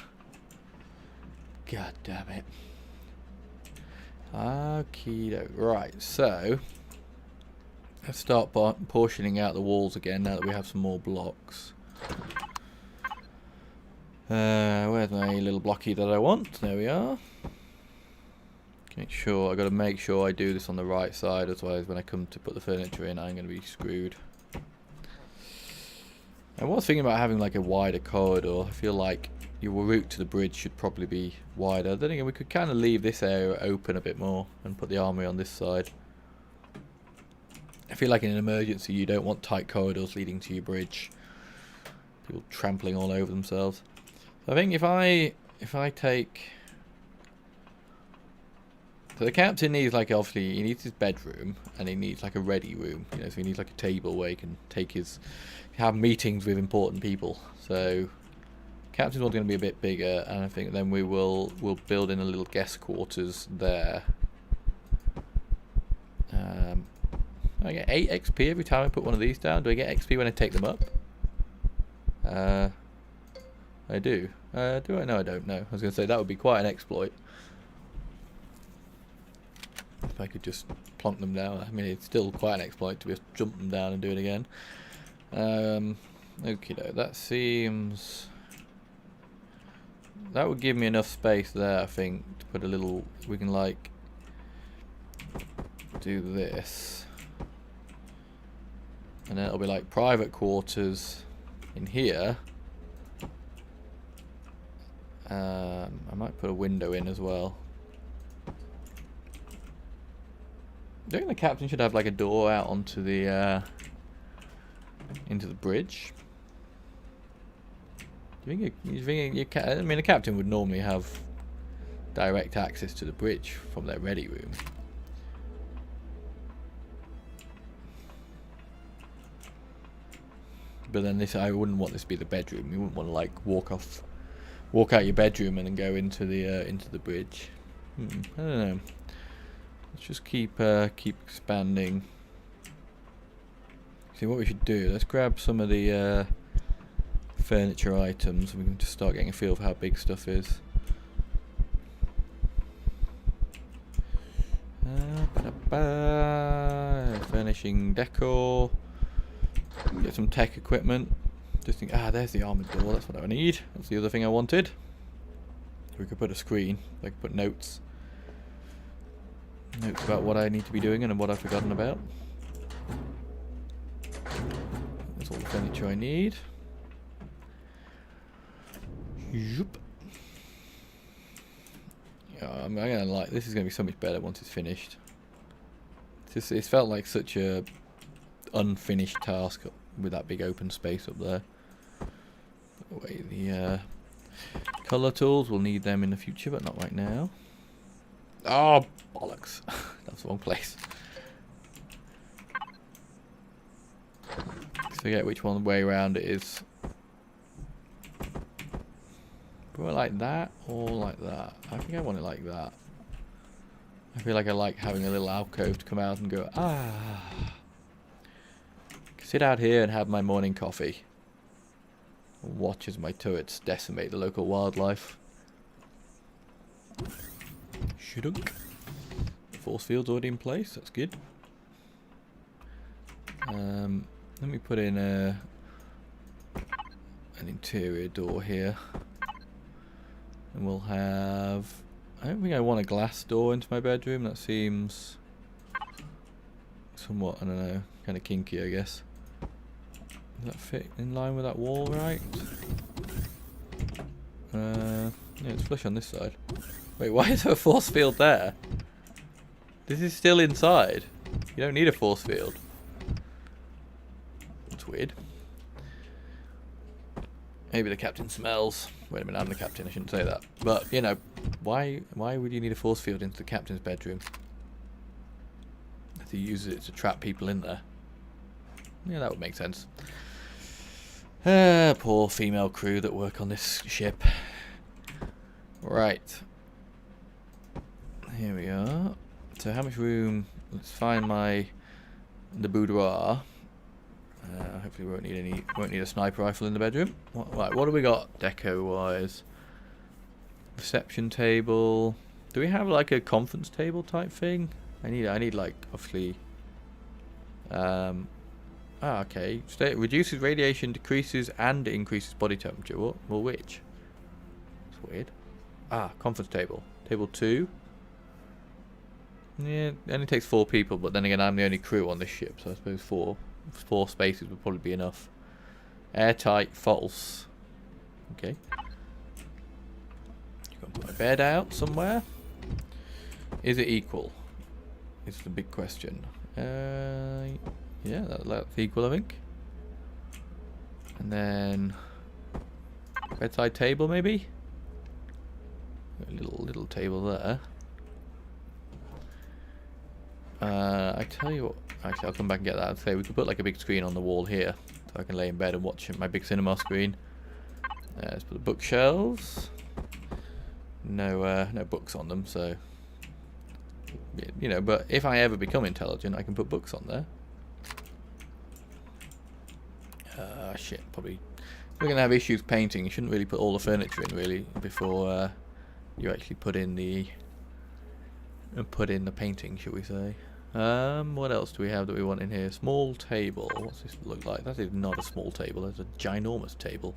God damn it. Okie-doke. Right, so let's start portioning out the walls again now that we have some more blocks. Where's my little blocky that I want? There we are. I got to make sure I do this on the right side, otherwise when I come to put the furniture in I'm going to be screwed. I was thinking about having like a wider corridor. I feel like your route to the bridge should probably be wider. Then again, we could kind of leave this area open a bit more and put the armory on this side. I feel like in an emergency you don't want tight corridors leading to your bridge. People trampling all over themselves. So I think if I take... So the captain needs, like, obviously he needs his bedroom and he needs like a ready room, you know, so he needs like a table where he can have meetings with important people. So captain's one's going to be a bit bigger, and I think then we'll build in a little guest quarters there. I get 8 XP every time I put one of these down. Do I get XP when I take them up? I do. Do I? No, I don't know. I was going to say that would be quite an exploit. If I could just plonk them down. I mean, it's still quite an exploit to just jump them down and do it again. Okay, that seems... That would give me enough space there, I think, to put a little... We can, like, do this. And then it'll be, like, private quarters in here. I might put a window in as well. I think the captain should have, like, a door out onto the, into the bridge. Do you think I mean, a captain would normally have direct access to the bridge from their ready room. But then this, I wouldn't want this to be the bedroom. You wouldn't want to like walk out your bedroom and then go into the bridge. I don't know. Let's just keep expanding. See what we should do. Let's grab some of the furniture items. We can just start getting a feel for how big stuff is. Furnishing decor. Get some tech equipment. Just think, there's the armored door. That's what I need. That's the other thing I wanted. We could put a screen. I could put notes. Notes about what I need to be doing and what I've forgotten about. That's all the furniture I need. Yoop. Yeah, I'm gonna like this is gonna be so much better once it's finished. It's felt like such a unfinished task with that big open space up there. Put away the colour tools. We'll need them in the future, but not right now. Oh bollocks! That's the wrong place. Forget which one way around it is. Do I like that or like that? I think I want it like that. I feel like I like having a little alcove to come out and go, sit out here and have my morning coffee. And watch as my turrets decimate the local wildlife. Shudunk. The force field's already in place, that's good. Let me put in an interior door here. And we'll have... I don't think I want a glass door into my bedroom. That seems somewhat, I don't know, kind of kinky, I guess. Does that fit in line with that wall, right? Yeah, it's flush on this side. Wait, why is there a force field there? This is still inside. You don't need a force field. That's weird. Maybe the captain smells. Wait a minute, I'm the captain, I shouldn't say that. But, you know, why would you need a force field into the captain's bedroom? If he uses it to trap people in there. Yeah, that would make sense. Poor female crew that work on this ship. Right. Here we are. So how much room? Let's find the boudoir. Hopefully we won't need a sniper rifle in the bedroom. Right, what do we got deco wise? Reception table. Do we have like a conference table type thing? I need like obviously okay. Reduces radiation, decreases and increases body temperature. What? Well, which? It's weird. Conference table. Table 2. Yeah, it only takes 4 people, but then again I'm the only crew on this ship, so I suppose 4 spaces would probably be enough. Airtight, false. Okay. Got to put my bed out somewhere. Is it equal? Is the big question. Yeah, that's equal, I think. And then bedside table, maybe. A little table there. I tell you what. Actually, I'll come back and get that. I'd say we could put like a big screen on the wall here, so I can lay in bed and watch my big cinema screen. Let's put the bookshelves. No books on them, so you know. But if I ever become intelligent, I can put books on there. Shit, probably we're going to have issues painting. You shouldn't really put all the furniture in, really, before you actually put in the painting, shall we say. What else do we have that we want in here? Small table. What's this look like? That is not a small table. That's a ginormous table.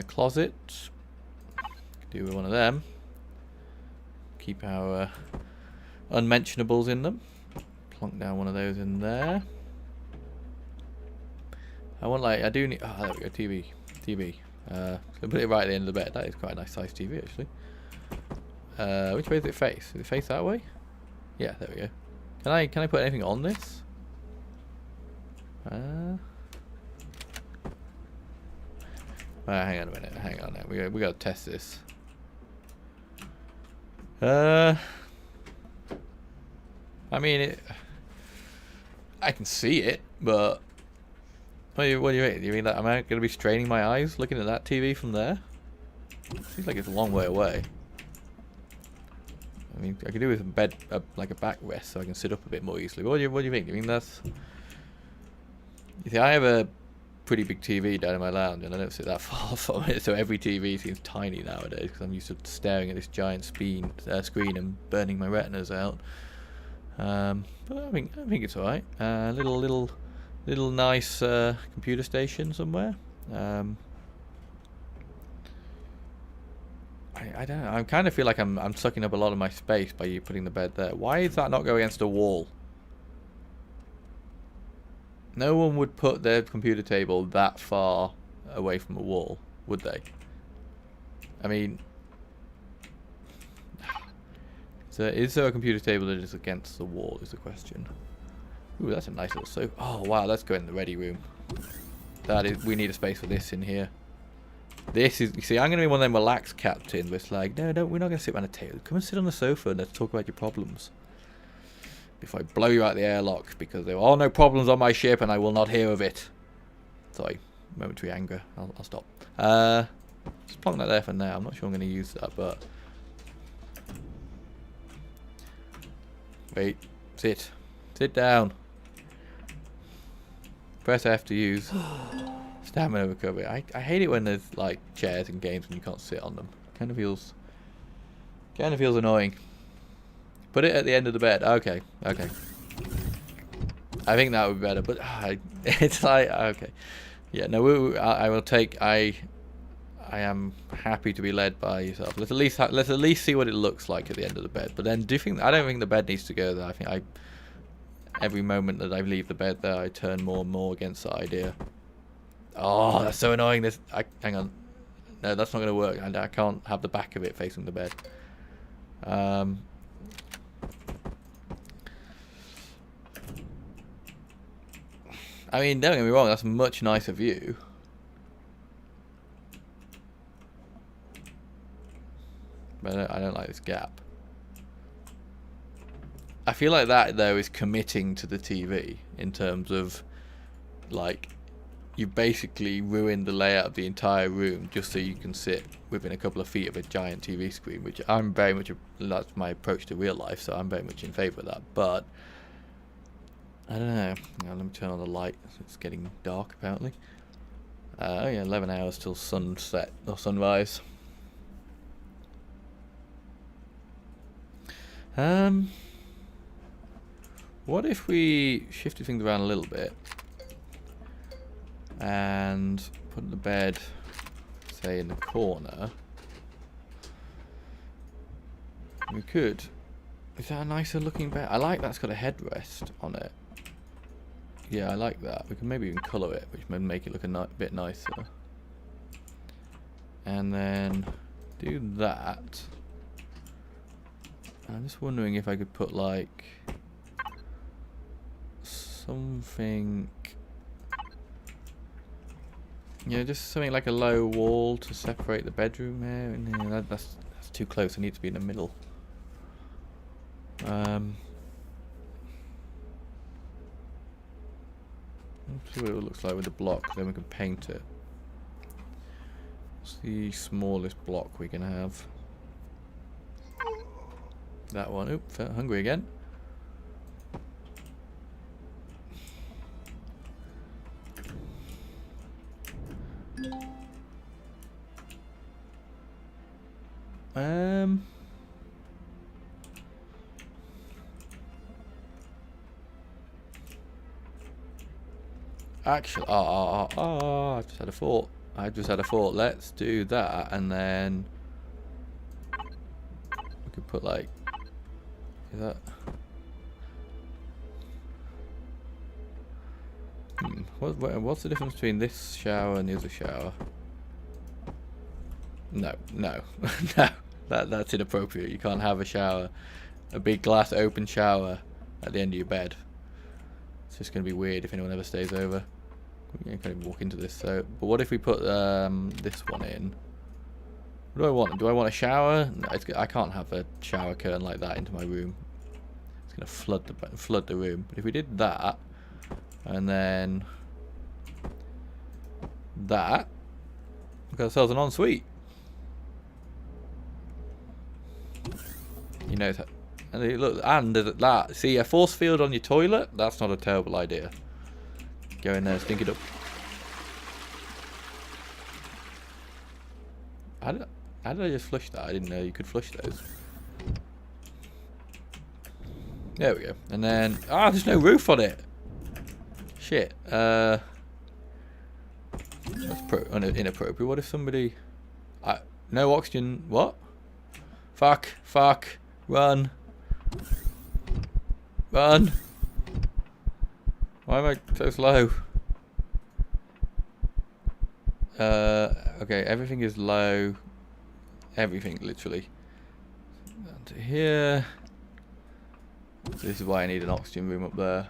Closet. Do one of them. Keep our unmentionables in them. Plonk down one of those in there. I do need, there we go, TV. So put it right at the end of the bed. That is quite a nice size TV, actually. Which way does it face? Does it face that way? Yeah, there we go. Can I put anything on this? Hang on a minute. Hang on now. We gotta test this. I mean, I can see it, but what do you mean? Do you mean that am I gonna be straining my eyes looking at that TV from there? Seems like it's a long way away. I mean, I could do with a bed, like a backrest, so I can sit up a bit more easily. What do you think? Do you mean that's? You see, I have a pretty big TV down in my lounge, and I don't sit that far from it, so every TV seems tiny nowadays because I'm used to staring at this giant screen and burning my retinas out. But I think it's all right. Little nice computer station somewhere. I don't know. I kind of feel like I'm sucking up a lot of my space by you putting the bed there. Why does that not go against a wall? No one would put their computer table that far away from a wall, would they? I mean, so is there a computer table that is against the wall is the question. Ooh, that's a nice little sofa. Oh wow, let's go in the ready room. We need a space for this in here. This is, you see, I'm going to be one of them relaxed captains, but it's like, no, we're not going to sit around a table. Come and sit on the sofa and let's talk about your problems. Before I blow you out the airlock, because there are no problems on my ship and I will not hear of it. Sorry, momentary anger. I'll stop. Just plonk that there for now. I'm not sure I'm going to use that, but... Wait, sit. Sit down. Press F to use. Stamina recovery. I hate it when there's like chairs in games and you can't sit on them. Kind of feels annoying. Put it at the end of the bed. Okay. I think that would be better, but it's like okay. Yeah, no, I will take. I am happy to be led by yourself. Let's at least see what it looks like at the end of the bed. But then, I don't think the bed needs to go there. I think every moment that I leave the bed there, I turn more and more against that idea. Oh, that's so annoying. Hang on. No, that's not going to work. I can't have the back of it facing the bed. I mean, don't get me wrong, that's a much nicer view. But I don't like this gap. I feel like that, though, is committing to the TV in terms of, like, you basically ruined the layout of the entire room just so you can sit within a couple of feet of a giant TV screen, which I'm very much, that's my approach to real life, so I'm very much in favour of that. But, I don't know. Now, let me turn on the light. It's getting dark, apparently. Oh yeah, 11 hours till sunset, or sunrise. What if we shifted things around a little bit and put the bed, say, in the corner? We could. Is that a nicer looking bed? I like that's got a headrest on it. Yeah, I like that. We can maybe even colour it, which may make it look a bit nicer. And then do that. I'm just wondering if I could put like something, yeah, just something like a low wall to separate the bedroom there. And yeah, that's too close. I need to be in the middle. Let's see what it looks like with the block. Then we can paint it. What's the smallest block we can have? That one. Oop, felt hungry again. Actually, I just had a thought. Let's do that, and then we could put like, is that? What's the difference between this shower and the other shower? No, no, no. That's inappropriate. You can't have a shower, a big glass open shower at the end of your bed. It's just going to be weird if anyone ever stays over. You can't even walk into this. So, but what if we put this one in? What do I want? Do I want a shower? No, I can't have a shower curtain like that into my room. It's going to flood the room. But if we did that, and then that, we've got ourselves an ensuite. You know, and look, and that. See, a force field on your toilet? That's not a terrible idea. Go in there, stink it up. How did I just flush that? I didn't know you could flush those. There we go. And then, there's no roof on it. Shit. That's inappropriate. What if somebody... no oxygen... What? Fuck. Run. Run. Why am I so slow? Okay, everything is low. Everything, literally. Down to here. So this is why I need an oxygen room up there.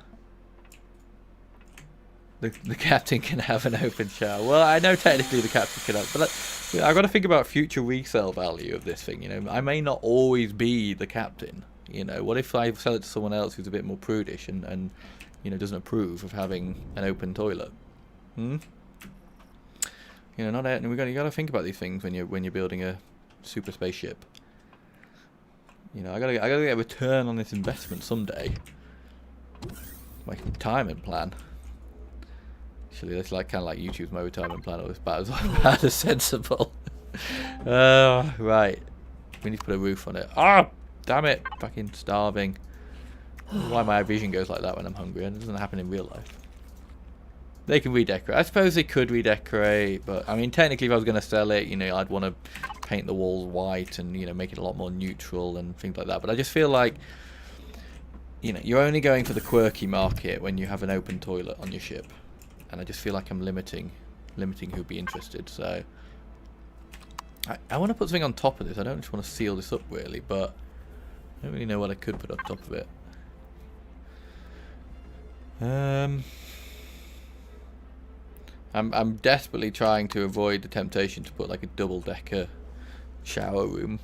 The captain can have an open shower. Well, I know technically the captain can have, but I've got to think about future resale value of this thing. You know, I may not always be the captain. You know, what if I sell it to someone else who's a bit more prudish and you know, doesn't approve of having an open toilet? You know, you got to think about these things when you're building a super spaceship. You know, I gotta get a return on this investment someday. My retirement plan. Actually, that's like kind of like YouTube's my retirement plan. It was about as sensible. Right. We need to put a roof on it. Damn it! Fucking starving. Why my vision goes like that when I'm hungry, and it doesn't happen in real life. They can redecorate. I suppose they could redecorate, but I mean, technically, if I was going to sell it, you know, I'd want to paint the walls white and, you know, make it a lot more neutral and things like that. But I just feel like, you know, you're only going for the quirky market when you have an open toilet on your ship, and I just feel like I'm limiting who'd be interested. So I want to put something on top of this. I don't just want to seal this up really, but I don't really know what I could put on top of it. I'm desperately trying to avoid the temptation to put like a double-decker shower room.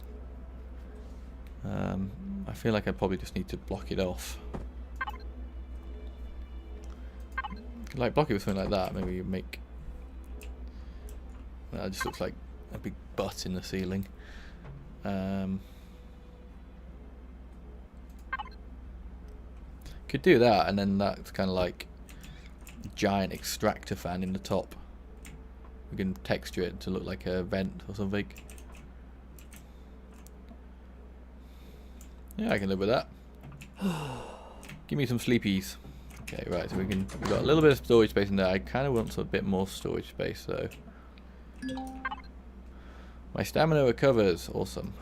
I feel like I probably just need to block it off. Like block it with something like that. Maybe you make that just looks like a big butt in the ceiling. Could do that, and then that's kind of like giant extractor fan in the top. We can texture it to look like a vent or something. Yeah, I can live with that. Give me some sleepies. Okay, right, so we've got a little bit of storage space in there. I kind of want a bit more storage space, though. My stamina recovers. Awesome.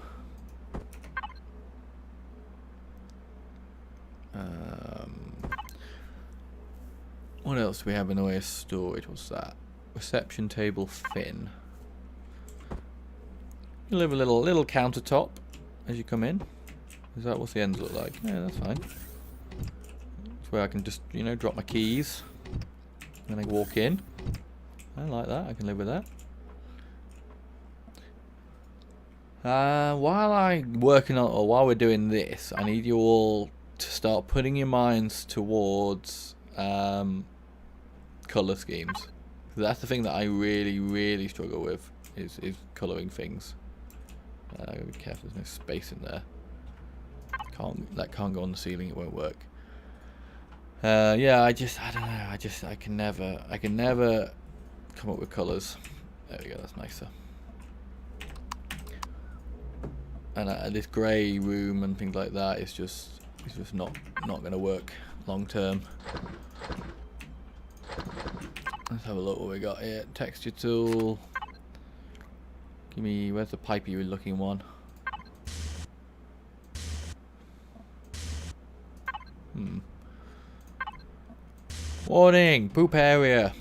What else do we have in the way of storage? What's that? Reception table fin. You leave a little countertop as you come in. Is that what's the ends look like? Yeah, that's fine. It's where I can just, you know, drop my keys when I walk in. I like that. I can live with that. While we're doing this, I need you all to start putting your minds towards colour schemes. That's the thing that I really struggle with is colouring things. I gotta be careful. There's no space in there. That can't go on the ceiling. It won't work. Yeah, I don't know. I can never come up with colours. There we go, that's nicer. And this grey room and things like that is just not going to work long term. Let's have a look what we got here. Texture tool. Give me, where's the pipey looking one? Warning! Poop area!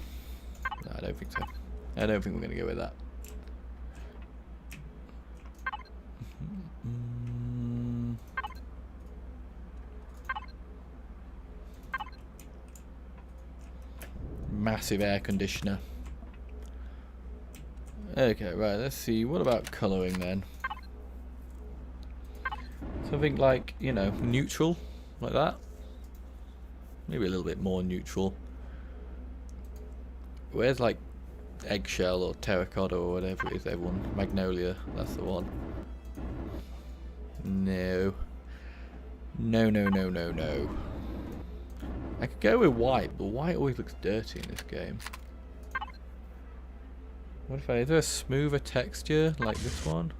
No, I don't think so. I don't think we're going to go with that. Massive air conditioner. Okay, right, let's see. What about colouring then? Something like, you know, neutral, like that. Maybe a little bit more neutral. Where's like eggshell or terracotta or whatever it is, everyone? Magnolia, that's the one. No. No, no, no, no, no. I could go with white, but white always looks dirty in this game. What if is there a smoother texture like this one?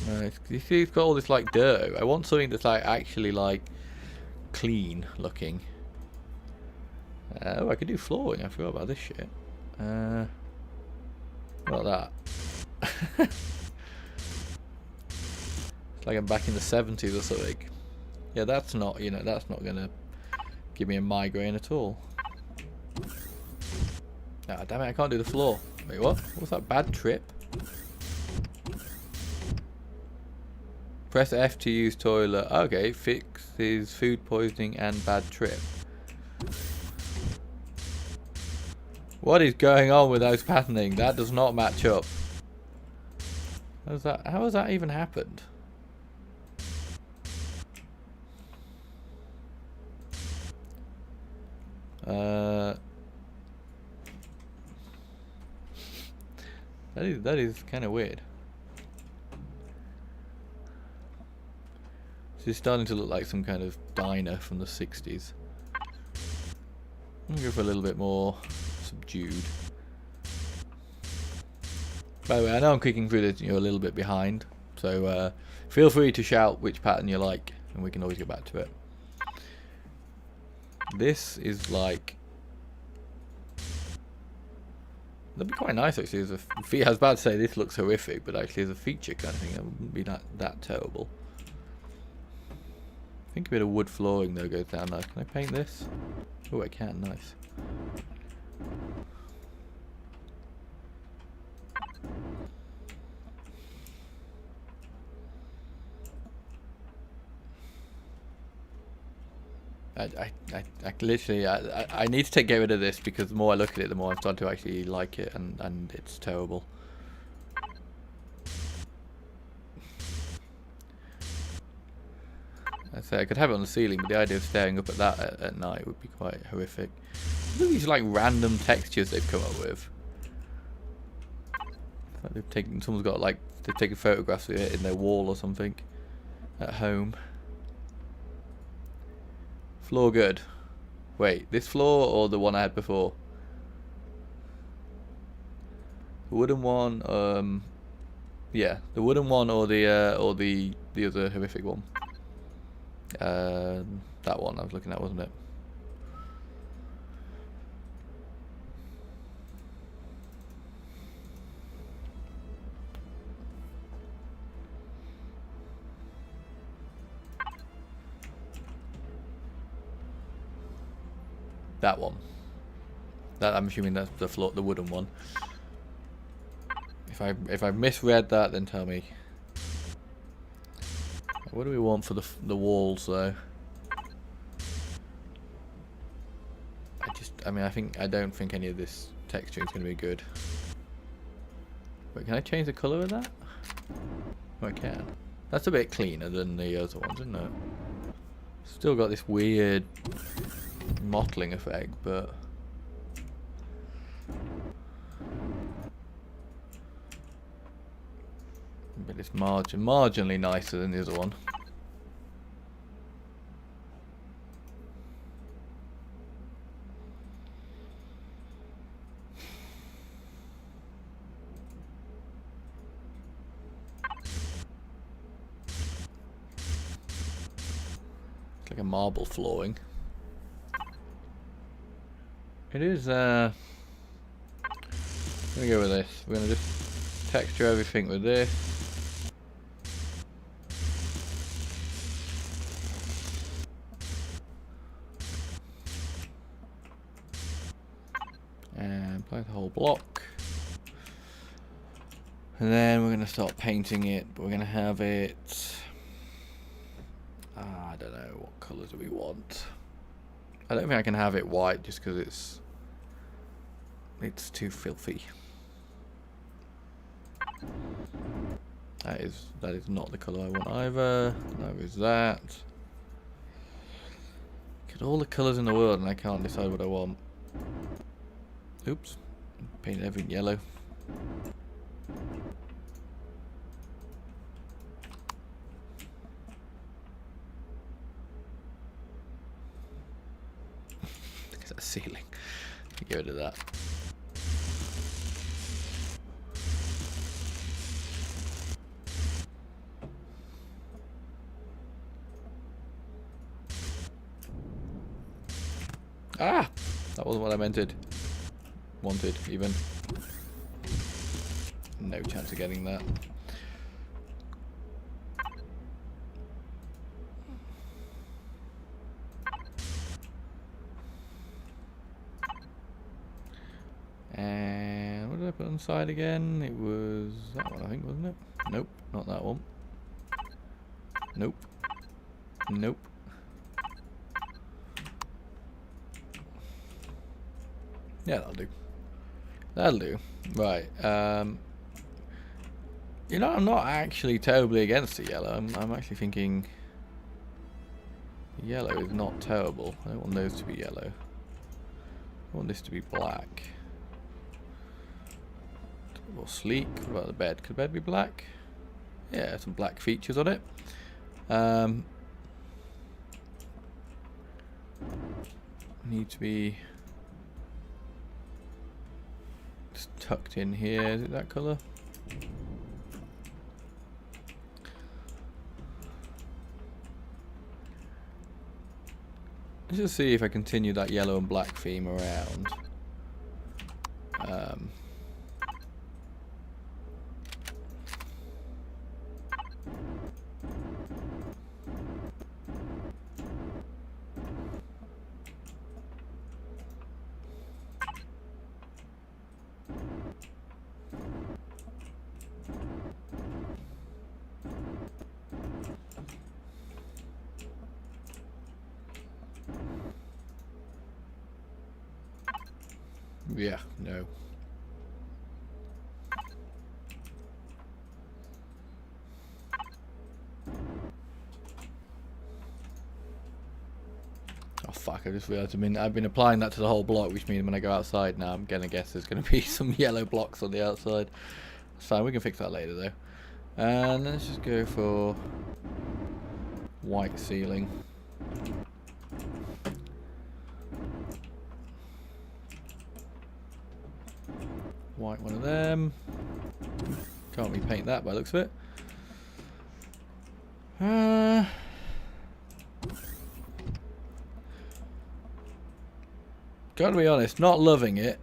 No, you see it's got all this like dirt. I want something that's like actually like clean looking. Oh, I could do flooring. I forgot about this shit. What about that? It's like I'm back in the 70s or something. Yeah, that's not, you know, that's not gonna give me a migraine at all. Ah, damn it, I can't do the floor. Wait, what? What's that? Bad trip? Press F to use toilet. Okay, fixes food poisoning and bad trip. What is going on with those patterning? That does not match up. How has that even happened? That is kind of weird. This is starting to look like some kind of diner from the 60s. I'm gonna go for a little bit more subdued. By the way, I know I'm clicking through this, you're a little bit behind, so feel free to shout which pattern you like, and we can always get back to it. This is like, that'd be quite nice actually. As a I was about to say this looks horrific, but actually as a feature kind of thing, it wouldn't be that terrible. I think a bit of wood flooring though goes down nice. Can I paint this? Oh, I can. Nice. I literally I need to get rid of this because the more I look at it, the more I'm starting to actually like it, and it's terrible. I say I could have it on the ceiling, but the idea of staring up at that at night would be quite horrific. Look at these like random textures they've come up with. Like they've taken, someone's got like they've taken photographs of it in their wall or something at home. Floor good. Wait, this floor or the one I had before? The wooden one, yeah, the wooden one or the other horrific one. That one I was looking at, wasn't it? That one. That I'm assuming that's the floor, the wooden one. If I misread that, then tell me. What do we want for the walls though? I don't think any of this texture is going to be good. Wait, can I change the colour of that? Oh, I can. That's a bit cleaner than the other ones, isn't it? Still got this weird mottling effect, but it's marginally nicer than the other one. like a marble flooring. It is, I'm gonna go with this. We're gonna just texture everything with this. And apply the whole block. And then we're gonna start painting it, but we're gonna have it, I don't know, what colours do we want? I don't think I can have it white just because it's too filthy. That is not the colour I want either. Neither is that. Get all the colours in the world and I can't decide what I want. Oops. Painted everything yellow. Look at that ceiling. Get rid of that. Ah! That wasn't what I wanted, even. No chance of getting that. And what did I put on the side again? It was that one, I think, wasn't it? Nope, not that one. Nope. Nope. Yeah, that'll do. That'll do. Right. You know, I'm not actually terribly against the yellow. I'm actually thinking yellow is not terrible. I don't want those to be yellow. I want this to be black. More sleek. What about the bed? Could the bed be black? Yeah, some black features on it. Need to be tucked in here. Is it that colour? Let's just see if I continue that yellow and black theme around. Yeah, no. Oh fuck, I just realised I've been applying that to the whole block, which means when I go outside now I'm gonna guess there's gonna be some yellow blocks on the outside. It's fine, we can fix that later though. And let's just go for white ceiling. White one of them. Can't repaint that by the looks of it. Gotta be honest, not loving it,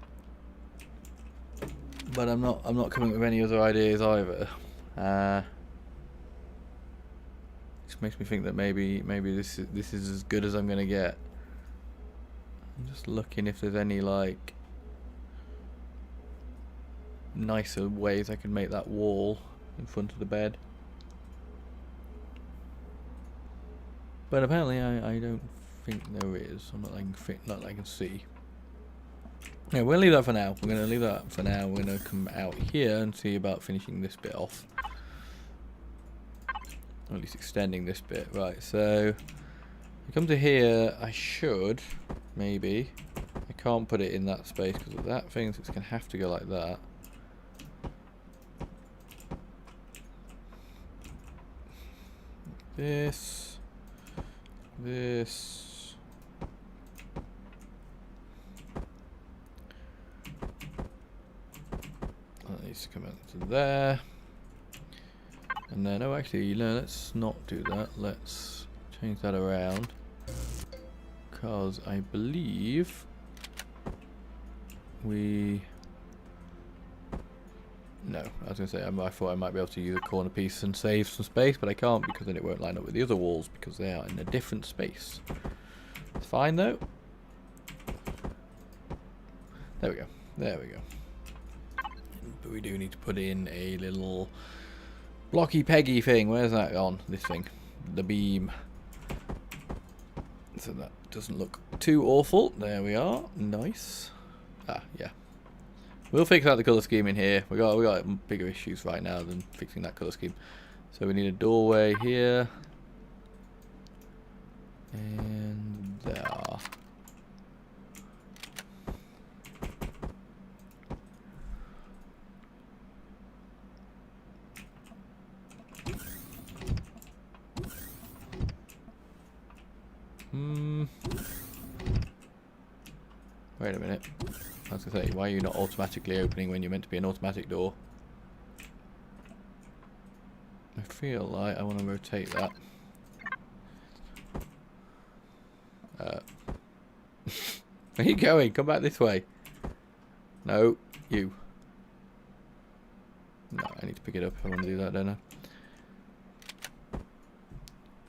but I'm not coming up with any other ideas either. Which makes me think that maybe this is as good as I'm gonna get. I'm just looking if there's any like nicer ways I can make that wall in front of the bed. But apparently I don't think there is. Not that I can see. Yeah, we'll leave that for now. We're going to leave that for now. We're going to come out here and see about finishing this bit off. Or at least extending this bit. Right, so I come to here, I should, maybe. I can't put it in that space because of that thing, so it's going to have to go like that. This. That needs to come into there. And then, oh actually, no, let's not do that. Let's change that around. because I believe we... No, I was going to say, I thought I might be able to use a corner piece and save some space, but I can't because then it won't line up with the other walls because they are in a different space. It's fine though. There we go. There we go. But we do need to put in a little blocky peggy thing. Where's that gone? This thing. The beam. So that doesn't look too awful. There we are. Nice. Ah, yeah. We'll fix out the colour scheme in here. We got bigger issues right now than fixing that colour scheme. So we need a doorway here. And there. Wait a minute. I was going to say, why are you not automatically opening when you're meant to be an automatic door? I feel like I want to rotate that. Where are you going? Come back this way. No, you. No, I need to pick it up if I want to do that, don't I?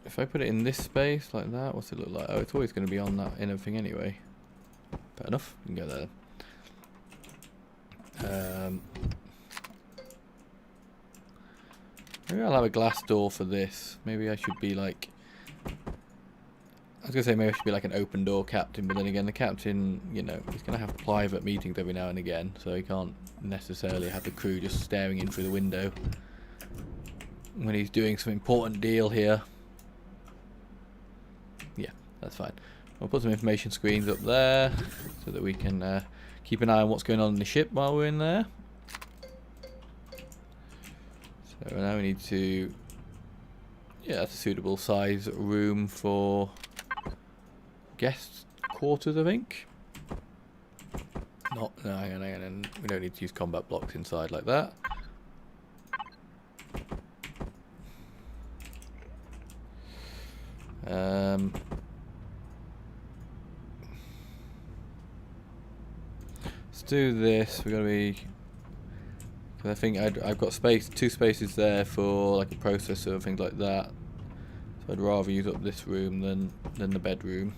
If I put it in this space like that, what's it look like? Oh, it's always going to be on that in everything anyway. Fair enough, we can go there. Maybe I'll have a glass door for this. Maybe I should be like... I was going to say maybe I should be like an open door captain, but then again the captain, you know, he's going to have private meetings every now and again, so he can't necessarily have the crew just staring in through the window when he's doing some important deal here. Yeah, that's fine. We'll put some information screens up there so that we can keep an eye on what's going on in the ship while we're in there. So now we need to... Yeah, that's a suitable size room for guest quarters, I think. No, hang on. We don't need to use combat blocks inside like that. Let's do this. We're gonna be. Cause I think I've got two spaces there for like a processor and things like that. So I'd rather use up this room than the bedroom.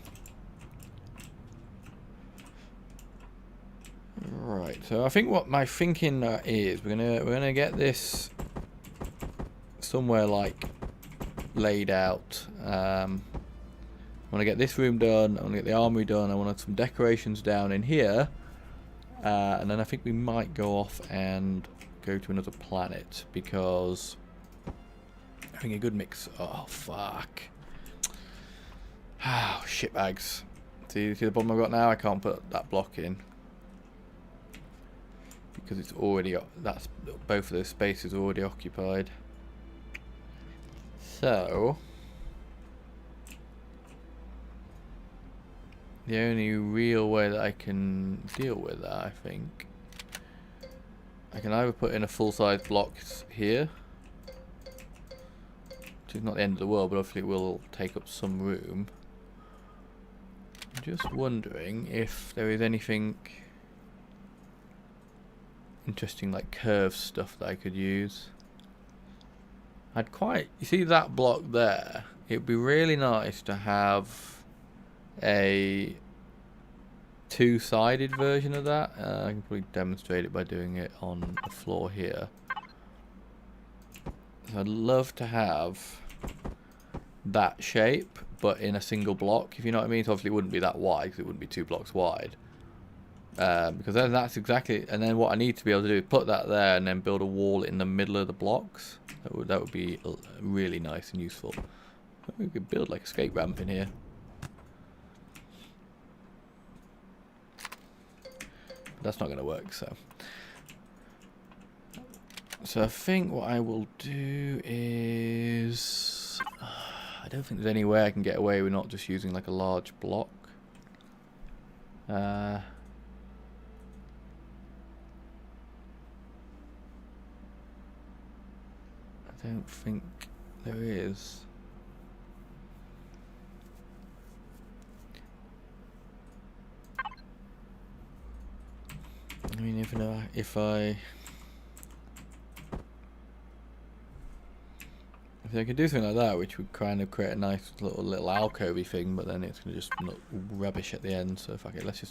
Right. So I think what my thinking is, we're gonna get this somewhere like laid out. I want to get this room done. I want to get the armory done. I want some decorations down in here, and then I think we might go off and go to another planet because I think a good mix. Oh fuck! Oh shitbags. See the problem I've got now? I can't put that block in because it's already that's both of those spaces are already occupied. So the only real way that I can deal with that, I think, I can either put in a full-size block here, which is not the end of the world, but obviously it will take up some room. I'm just wondering if there is anything interesting like curved stuff that I could use. You see that block there? It'd be really nice to have a two-sided version of that. I can probably demonstrate it by doing it on the floor here. So I'd love to have that shape, but in a single block, if you know what I mean. So obviously it wouldn't be that wide, because it wouldn't be 2 blocks wide. Because then that's exactly, and then what I need to be able to do is put that there and then build a wall in the middle of the blocks. That would be really nice and useful. We could build like a escape ramp in here. But that's not going to work, so I think what I will do is I don't think there's any way I can get away with not just using like a large block. I don't think there is. even know if I could do something like that, which would kind of create a nice little alcovey thing, but then it's gonna just look rubbish at the end. So fuck it, let's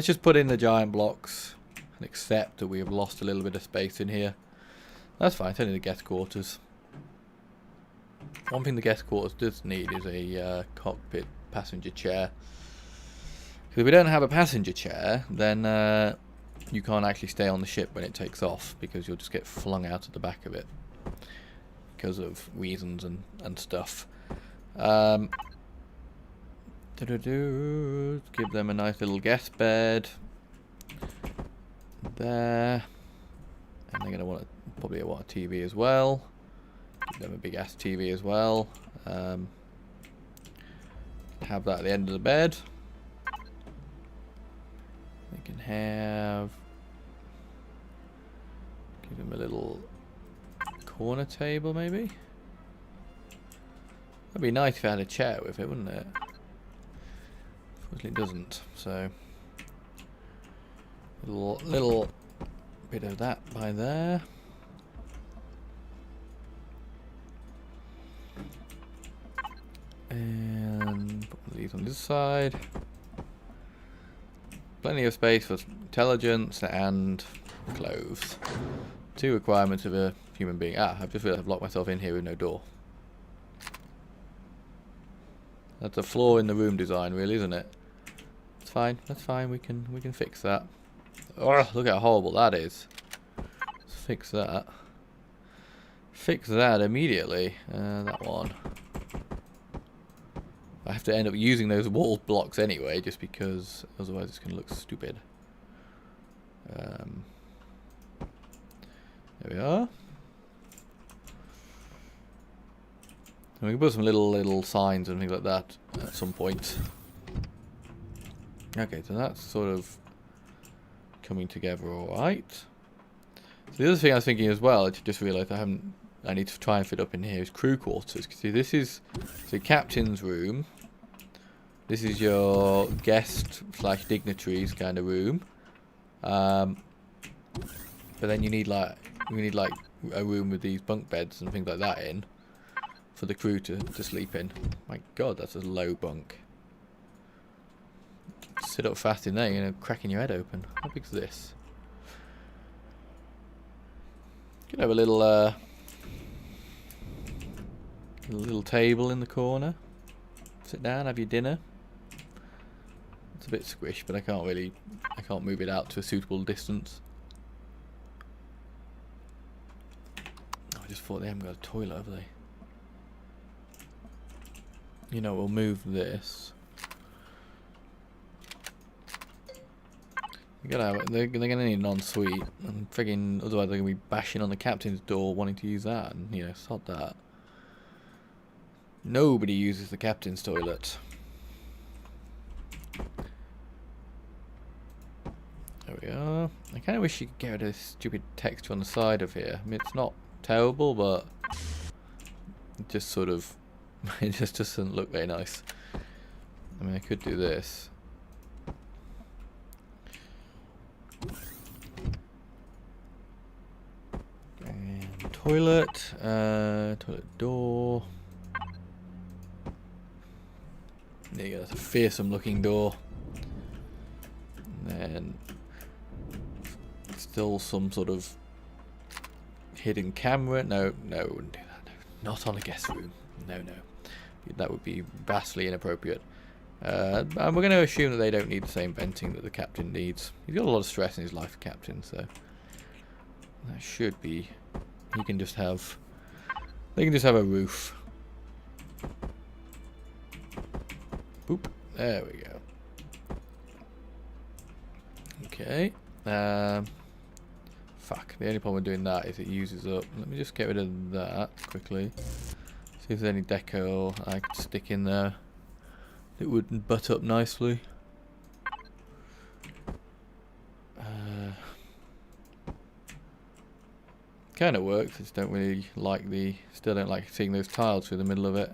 just put in the giant blocks and accept that we have lost a little bit of space in here. That's fine. It's only the guest quarters. One thing the guest quarters does need is a cockpit passenger chair. Because if we don't have a passenger chair, then you can't actually stay on the ship when it takes off, because you'll just get flung out of the back of it because of reasons and stuff. Give them a nice little guest bed there, and they're gonna probably want a TV as well. Give them a big ass TV as well. Have that at the end of the bed. They can have, give them a little corner table maybe. That'd be nice if I had a chair with it, wouldn't it? Unfortunately it doesn't, so little bit of that by there. And put these on this side. Plenty of space for intelligence and clothes. 2 requirements of a human being. I've just realised I've locked myself in here with no door. That's a flaw in the room design, really, isn't it? It's fine. That's fine. We can fix that. Oh, look how horrible that is. Let's fix that. Fix that immediately. That one. I have to end up using those wall blocks anyway, just because otherwise it's going to look stupid. There we are. And we can put some little signs and things like that at some point. Okay, so that's sort of coming together alright. So the other thing I was thinking as well, I just realised I need to try and fit up in here, is crew quarters. See, this is the captain's room. This is your guest / dignitaries kind of room. But then you need like a room with these bunk beds and things like that in for the crew to sleep in. My God, that's a low bunk. Sit up fast in there, you're gonna cracking your head open. How big's this? You could have a little table in the corner. Sit down, have your dinner. It's a bit squish, but I can't move it out to a suitable distance. Oh, I just thought they haven't got a toilet, have they? You know, we'll move this. They're gonna need an ensuite, and friggin' otherwise they're gonna be bashing on the captain's door wanting to use that, and you know, sod that. Nobody uses the captain's toilet. There we are. I kind of wish you could get rid of this stupid texture on the side of here. I mean, it's not terrible, but it just sort of, it just doesn't look very nice. I mean, I could do this. And toilet door. There you go, that's a fearsome looking door. And then still some sort of hidden camera. No, we wouldn't do that. No. Not on a guest room. No. That would be vastly inappropriate. And we're going to assume that they don't need the same venting that the captain needs. He's got a lot of stress in his life, captain, so that should be. They can just have a roof. Boop. There we go. Okay. Fuck. The only problem with doing that is it uses up. Let me just get rid of that quickly. See if there's any deco I could stick in there that would butt up nicely. Kind of works. I just don't really like still don't like seeing those tiles through the middle of it.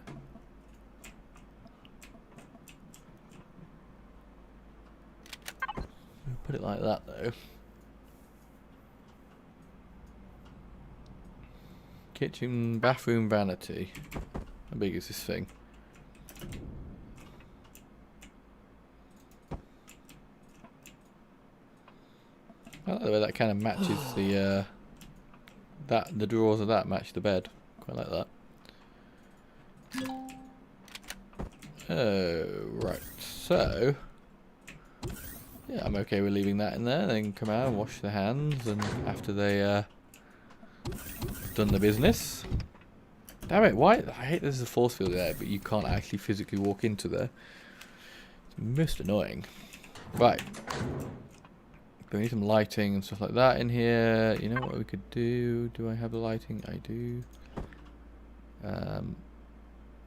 Put it like that though. Kitchen, bathroom, vanity. How big is this thing? I like the way that kind of matches the the drawers of that match the bed. Quite like that. Oh, right. So, yeah, I'm okay with leaving that in there. Then come out and wash their hands, and after they done the business. Damn it! Why? I hate there's a force field there, but you can't actually physically walk into there. It's most annoying. Right. We need some lighting and stuff like that in here. You know what we could do? Do I have the lighting? I do.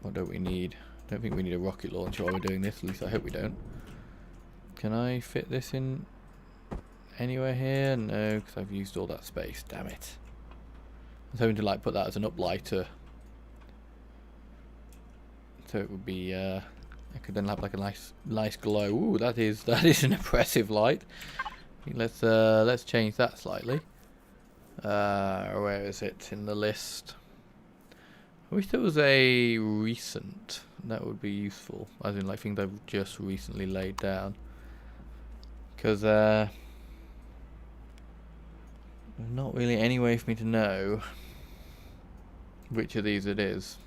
What don't we need? I don't think we need a rocket launcher while we're doing this. At least I hope we don't. Can I fit this in anywhere here? No, because I've used all that space. Damn it. I was hoping to like put that as an uplighter. So it would be, I could then have like a nice glow. Ooh, that is an impressive light. Let's change that slightly. Where is it in the list? I wish there was a recent. That would be useful. As in like things I've just recently laid down. Because there's not really any way for me to know which of these it is.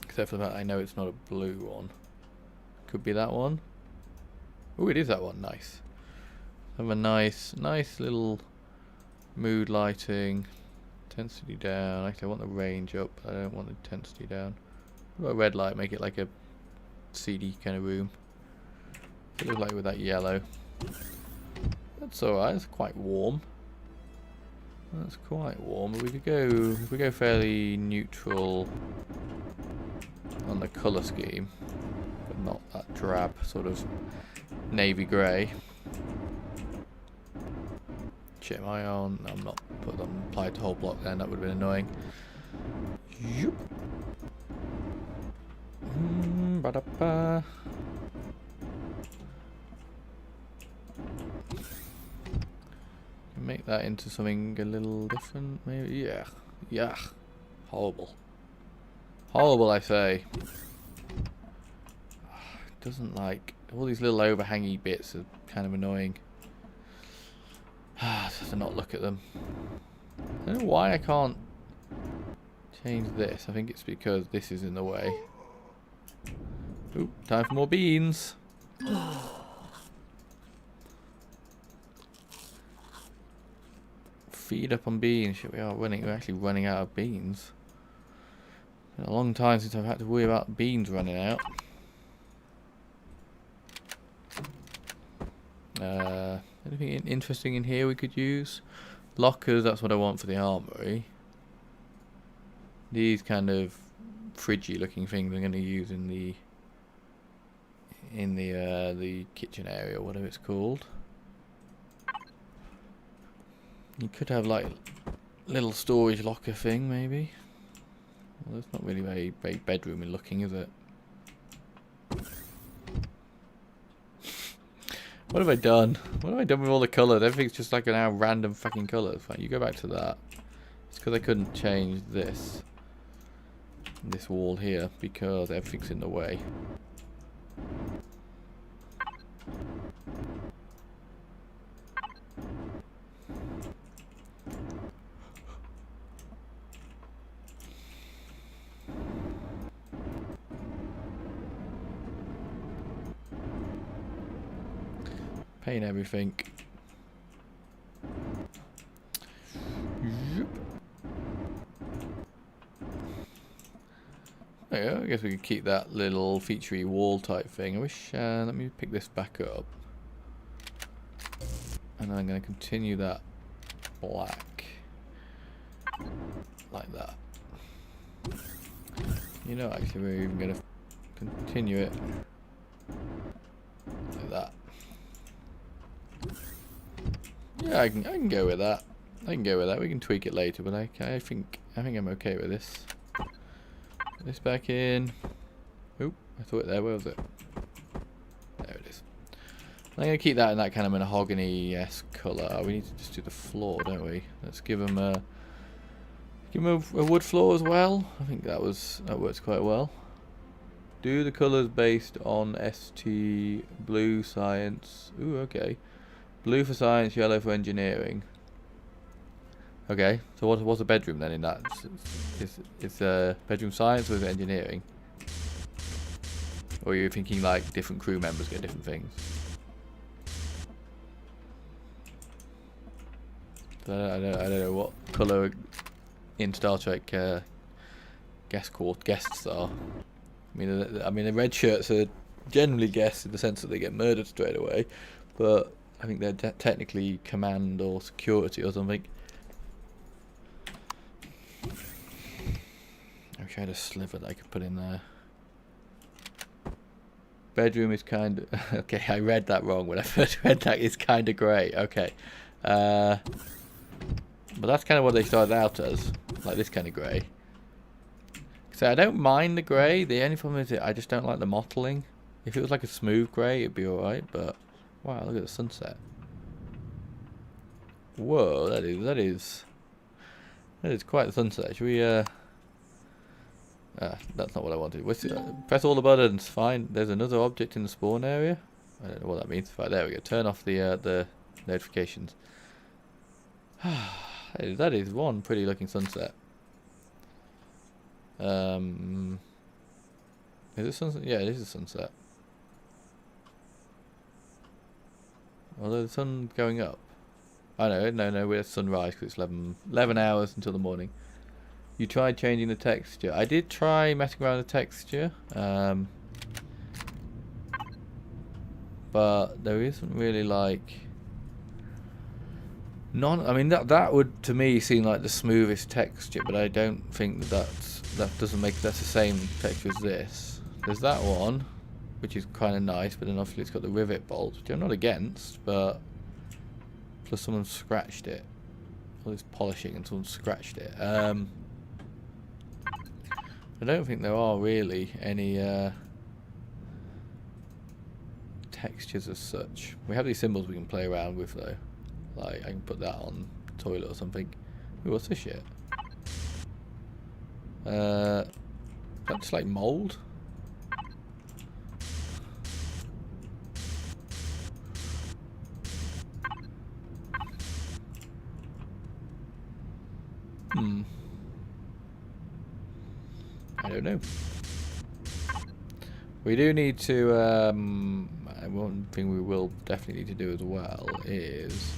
Except for that I know it's not a blue one. Could be that one. Oh, it is that one. Nice. Have a nice little mood lighting. Intensity down. Actually, I want the range up. I don't want the intensity down. What about a red light? Make it like a CD kind of room. It looks like with that yellow. That's alright. It's quite warm. That's quite warm. But we could go. If we go fairly neutral on the colour scheme, but not that drab sort of navy grey. Shit, am I on? No, I'm not. Put them applied to whole block then. That would have been annoying. Yoop. Ba-da-ba. Make that into something a little different, maybe. Yeah. Yeah. Horrible. Horrible, I say. It doesn't like all these little overhangy bits are kind of annoying. Just to not look at them. I don't know why I can't change this. I think it's because this is in the way. Oop, time for more beans. Feed up on beans. Shit, we're actually running out of beans. Been a long time since I've had to worry about beans running out. Anything interesting in here we could use? Lockers, that's what I want for the armory. These kind of fridgy looking things I'm going to use in the kitchen area, whatever it's called. You could have like little storage locker thing maybe. Well, that's not really very bedroomy looking, is it? What have I done? What have I done with all the colours? Everything's just like now random fucking colours. Right, you go back to that. It's because I couldn't change this wall here because everything's in the way. Paint everything. Yep. There you go. I guess we could keep that little featurey wall type thing. I wish. Let me pick this back up, and I'm going to continue that black like that. You know, actually, we're even going to continue it like that. Yeah, I can go with that. I can go with that. We can tweak it later, but I think I'm okay with this. Put this back in. Oop, I thought it there. Where was it? There it is. I'm gonna keep that in that kind of mahogany-esque colour. We need to just do the floor, don't we? Let's give them Give him a wood floor as well. I think that works quite well. Do the colours based on ST blue science. Ooh, okay. Blue for science, yellow for engineering. Okay, so what's a bedroom then in that? It's bedroom science or is it engineering? Or are you thinking like different crew members get different things? I don't know what colour in Star Trek guests are. I mean the red shirts are generally guests in the sense that they get murdered straight away, but I think they're technically command or security or something. I wish I had a sliver that I could put in there. Bedroom is kind of... okay, I read that wrong when I first read that. It's kind of grey. Okay. But that's kind of what they started out as. Like this kind of grey. So I don't mind the grey. The only problem is I just don't like the mottling. If it was like a smooth grey, it'd be alright. But, wow, look at the sunset. Whoa, that is quite the sunset. Should we... that's not what I wanted. Press all the buttons. Fine. There's another object in the spawn area. I don't know what that means. Right, there we go. Turn off the notifications. That is one pretty looking sunset. Is it sunset? Yeah, it is a sunset. Although the sun's going up. Oh no, we're at sunrise because it's 11 hours until the morning. You tried changing the texture. I did try messing around with the texture, but there isn't really like I mean that would to me seem like the smoothest texture, but I don't think that that's the same texture as this. There's that one, which is kind of nice, but then obviously it's got the rivet bolts, which I'm not against, but plus someone scratched it. All this polishing and someone scratched it. I don't think there are really any textures as such. We have these symbols we can play around with though. Like I can put that on the toilet or something. Ooh, what's this shit? That's just like mold. I don't know. We do need to, one thing we will definitely need to do as well is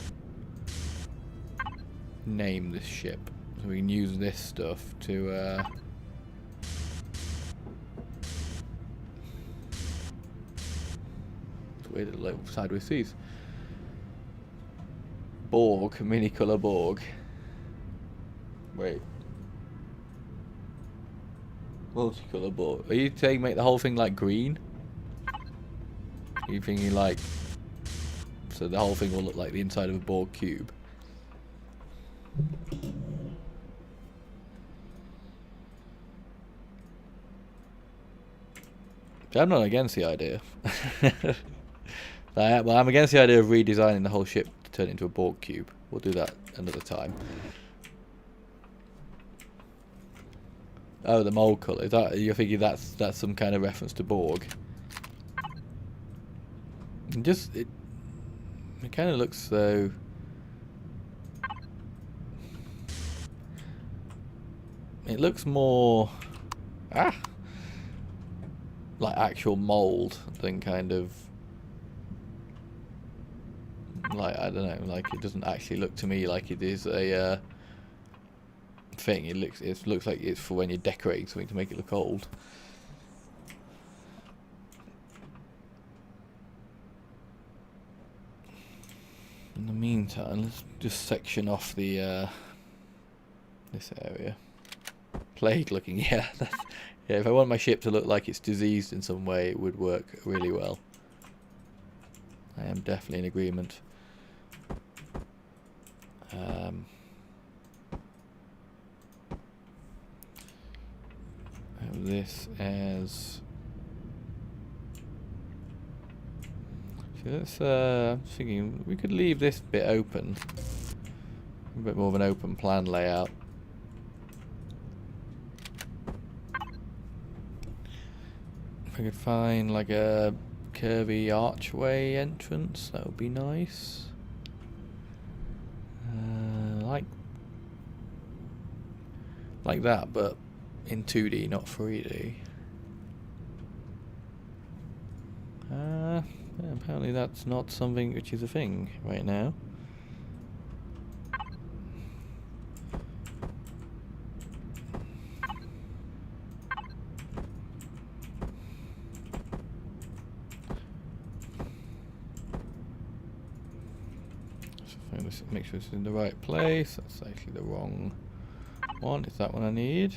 name this ship. So we can use this stuff to, weird little sideways seas. Borg, mini-colour Borg. Wait. Multicolour Borg. Are you saying make the whole thing like green? Are you thinking like so the whole thing will look like the inside of a Borg cube? I'm not against the idea. Well, I'm against the idea of redesigning the whole ship to turn it into a Borg cube. We'll do that another time. Oh, the mold colour. Is that you're thinking that's some kind of reference to Borg? And just it kind of looks so. It looks more like actual mold than kind of like I don't know. Like it doesn't actually look to me like it is a. Thing. It looks like it's for when you're decorating something to make it look old. In the meantime, let's just section off the this area. Plague looking, yeah. Yeah, if I want my ship to look like it's diseased in some way, it would work really well. I am definitely in agreement. This as so let's I'm thinking we could leave this bit open, a bit more of an open plan layout. I could find like a curvy archway entrance, that would be nice. Like that, but in 2D, not 3D. Yeah, apparently that's not something which is a thing right now. Let's make sure it's in the right place. That's actually the wrong one. Is that one I need?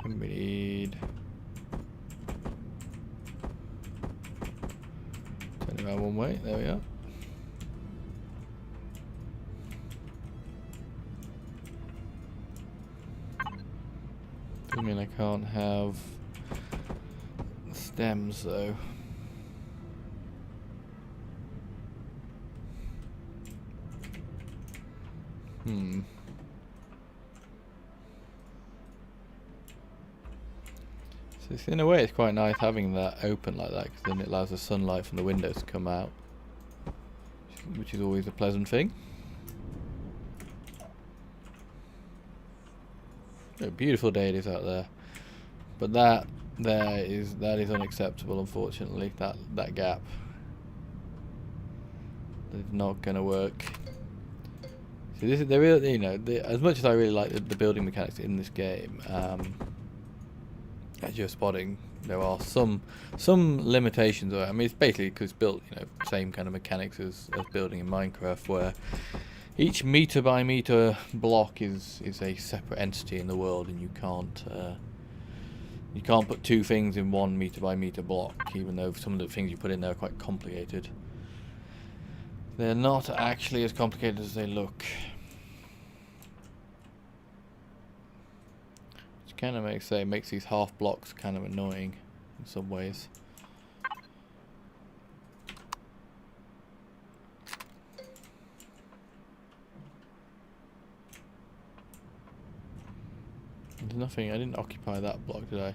And we need... turn it around one way. There we are. Doesn't mean I can't have stems though. So in a way it's quite nice having that open like that, because then it allows the sunlight from the windows to come out, which is always a pleasant thing. A beautiful day it is out there, but that is unacceptable, unfortunately. That gap is not going to work. So this is you know, as much as I really like the building mechanics in this game, as you're spotting, there are some limitations. I mean, it's basically because it's built, you know, same kind of mechanics as building in Minecraft, where each meter by meter block is a separate entity in the world, and you can't put two things in one meter by meter block, even though some of the things you put in there are quite complicated. They're not actually as complicated as they look. Which kind of makes these half blocks kind of annoying in some ways. There's nothing. I didn't occupy that block, did I?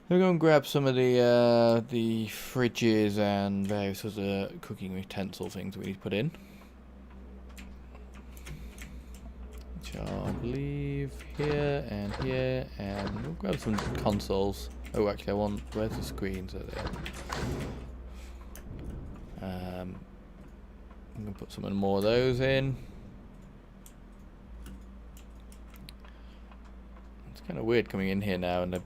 We'll go and grab some of the fridges and various other cooking utensil things we need to put in. Which are, I believe, here, and we'll grab some consoles. Oh, actually, where's the screens? Are there? I'm going to put some more of those in. It's kind of weird coming in here now and there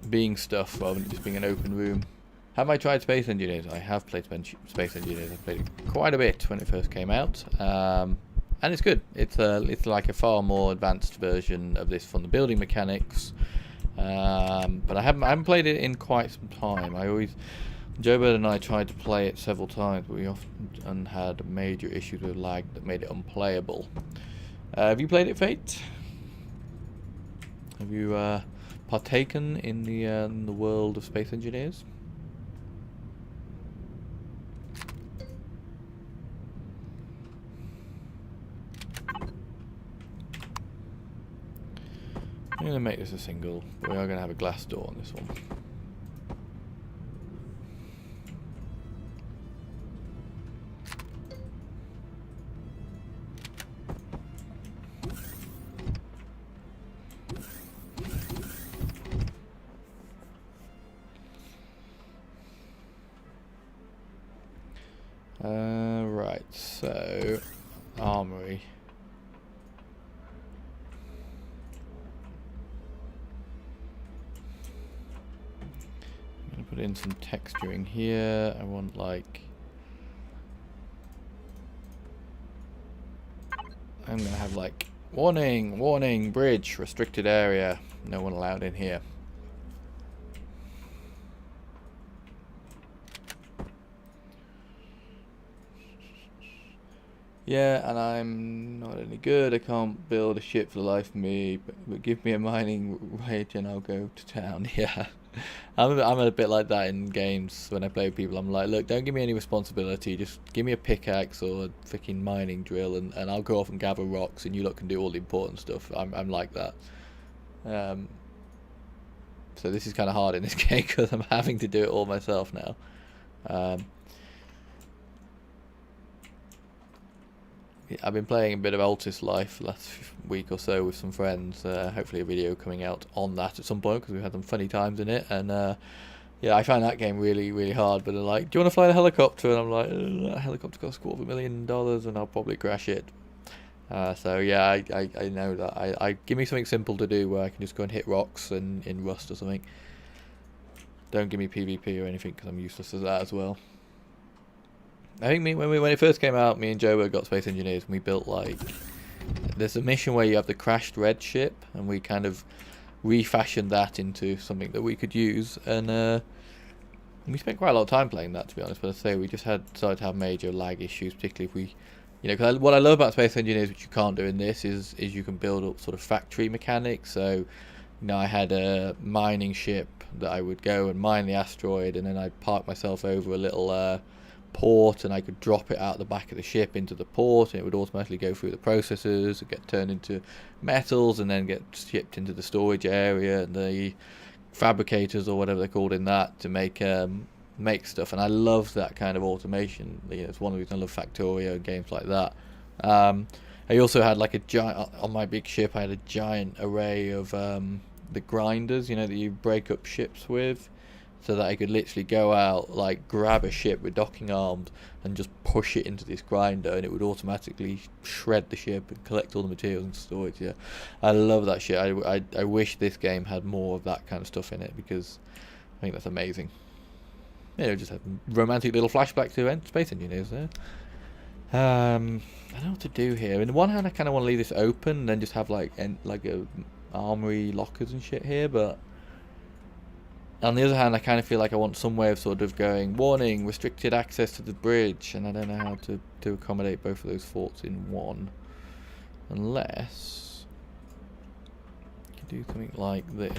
being stuff rather than just being an open room. Have I tried Space Engineers? I have played Space Engineers. I played it quite a bit when it first came out, and it's good. It's like a far more advanced version of this from the building mechanics, but I haven't played it in quite some time. Joe Bird and I tried to play it several times, but we often had major issues with lag that made it unplayable. Have you played it, Fate? Have you partaken in the world of Space Engineers? I'm going to make this a single, but we are going to have a glass door on this one. Right, so armory. I'm going to put in some texturing here. I want like... I'm going to have like warning, bridge, restricted area, no one allowed in here. Yeah, and I'm not any good. I can't build a ship for the life of me, but give me a mining wage and I'll go to town. Yeah. I'm a bit like that in games when I play with people. I'm like, look, don't give me any responsibility. Just give me a pickaxe or a freaking mining drill, and I'll go off and gather rocks, and you lot can do all the important stuff. I'm like that. So this is kind of hard in this game because I'm having to do it all myself now. Yeah, I've been playing a bit of Altis Life last week or so with some friends. Hopefully a video coming out on that at some point because we had some funny times in it. And yeah, I found that game really, really hard. But they're like, do you want to fly the helicopter? And I'm like, that helicopter costs $250,000 and I'll probably crash it. So yeah, I know that. I give me something simple to do where I can just go and hit rocks and in Rust or something. Don't give me PvP or anything because I'm useless as that as well. I think when it first came out, me and Joe got Space Engineers and we built like, there's a mission where you have the crashed red ship and we kind of refashioned that into something that we could use, and we spent quite a lot of time playing that, to be honest. But I say we just started to have major lag issues, particularly if we, you know, because what I love about Space Engineers, which you can't do in this, is you can build up sort of factory mechanics. So, you know, I had a mining ship that I would go and mine the asteroid, and then I'd park myself over a little port, and I could drop it out the back of the ship into the port, and it would automatically go through the processors and get turned into metals, and then get shipped into the storage area and the fabricators or whatever they're called in that to make stuff. And I love that kind of automation. You know, it's one of the reasons I love Factorio and games like that. I also had like a giant, on my big ship I had a giant array of the grinders, you know, that you break up ships with, so that I could literally go out, like grab a ship with docking arms and just push it into this grinder, and it would automatically shred the ship and collect all the materials and storage. Yeah, I love that shit. I wish this game had more of that kind of stuff in it, because I think that's amazing. You know, just have romantic little flashback to Space Engineers there. I don't know what to do here. On the one hand, I kind of want to leave this open and then just have like a armory lockers and shit here, but on the other hand, I kind of feel like I want some way of sort of going, warning, restricted access to the bridge, and I don't know how to accommodate both of those thoughts in one, unless you can do something like this.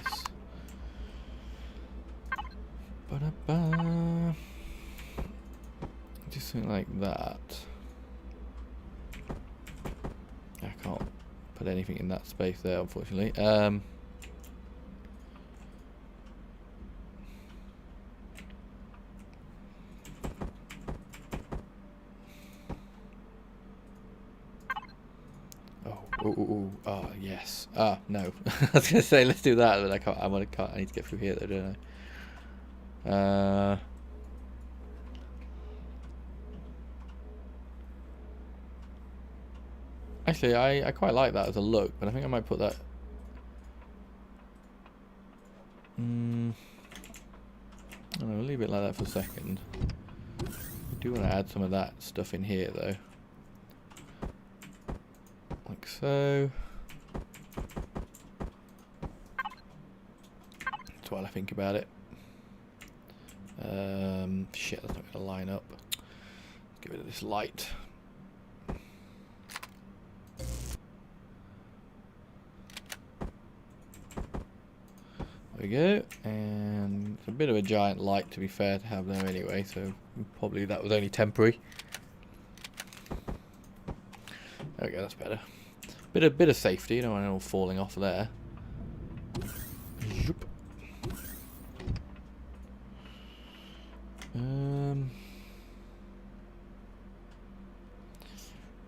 Ba-da-ba. Do something like that. I can't put anything in that space there, unfortunately. Oh, yes. Ah, no. I was going to say, let's do that, but I can't. I need to get through here, though, don't I? Actually, I quite like that as a look, but I think I might put that. I don't know, we'll leave it like that for a second. I do want to add some of that stuff in here, though. Like so. That's while I think about it. Shit, that's not going to line up. Let's get rid of this light. There we go, and it's a bit of a giant light, to be fair, to have there anyway, so probably that was only temporary. There we go, that's better. Bit of safety, you don't want it all falling off there. Zoop.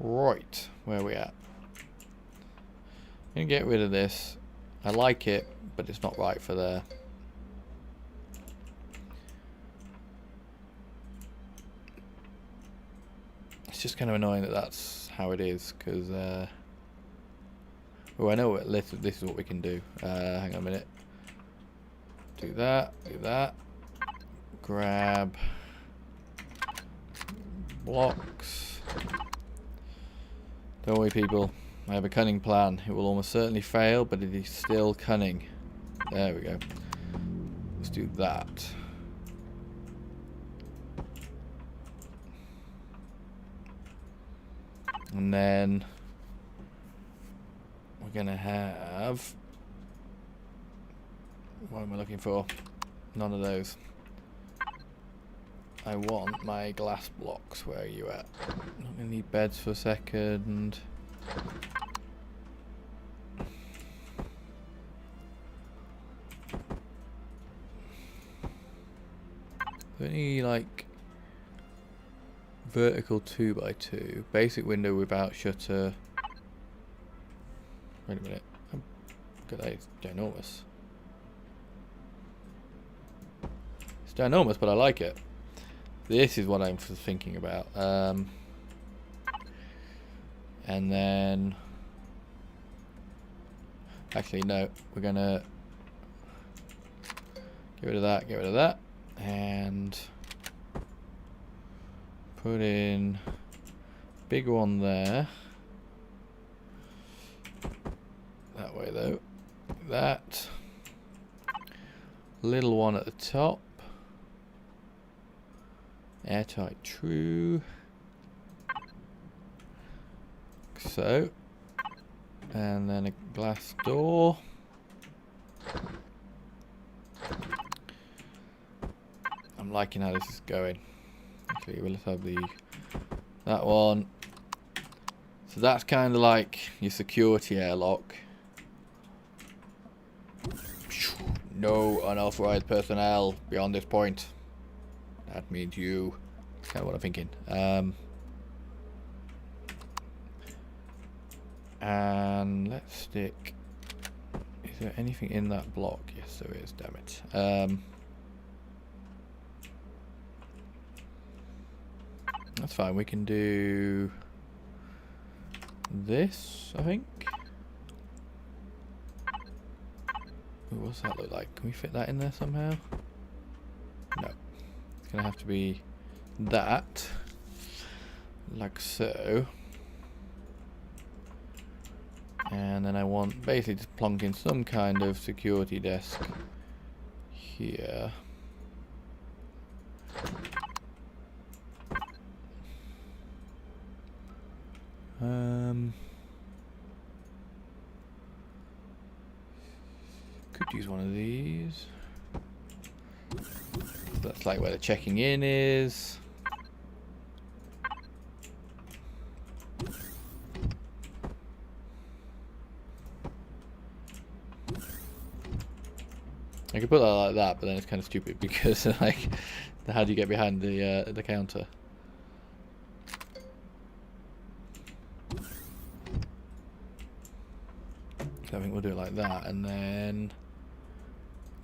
Right, where are we at? I'm gonna get rid of this. I like it, but it's not right for there. It's just kind of annoying that that's how it is, because oh, I know what this is what we can do. Hang on a minute. Do that, grab blocks. Don't worry, people, I have a cunning plan. It will almost certainly fail, but it is still cunning. There we go. Let's do that. And then we're gonna have, what am I looking for? none of those. I want my glass blocks. Where are you at? I'm gonna need beds for a second. Any like vertical 2x2 basic window without shutter. Wait a minute. Look at that, it's ginormous. It's ginormous, but I like it. This is what I'm thinking about. And then actually no, we're gonna get rid of that, and put in bigger one there. That way though. That little one at the top. Airtight true. So, and then a glass door. I'm liking how this is going. Actually, we'll have that one. So that's kind of like your security airlock. No unauthorized personnel beyond this point. That means you. That's kind of what I'm thinking. And let's stick. Is there anything in that block? Yes, there is. Damn it. That's fine. We can do this, I think. Ooh, what's that look like? Can we fit that in there somehow? No. It's gonna have to be that, like so. And then I want basically just plonk in some kind of security desk here. Could use one of these. That's like where the checking in is. I could put that like that, but then it's kind of stupid because like, how do you get behind the counter? So I think we'll do it like that, and then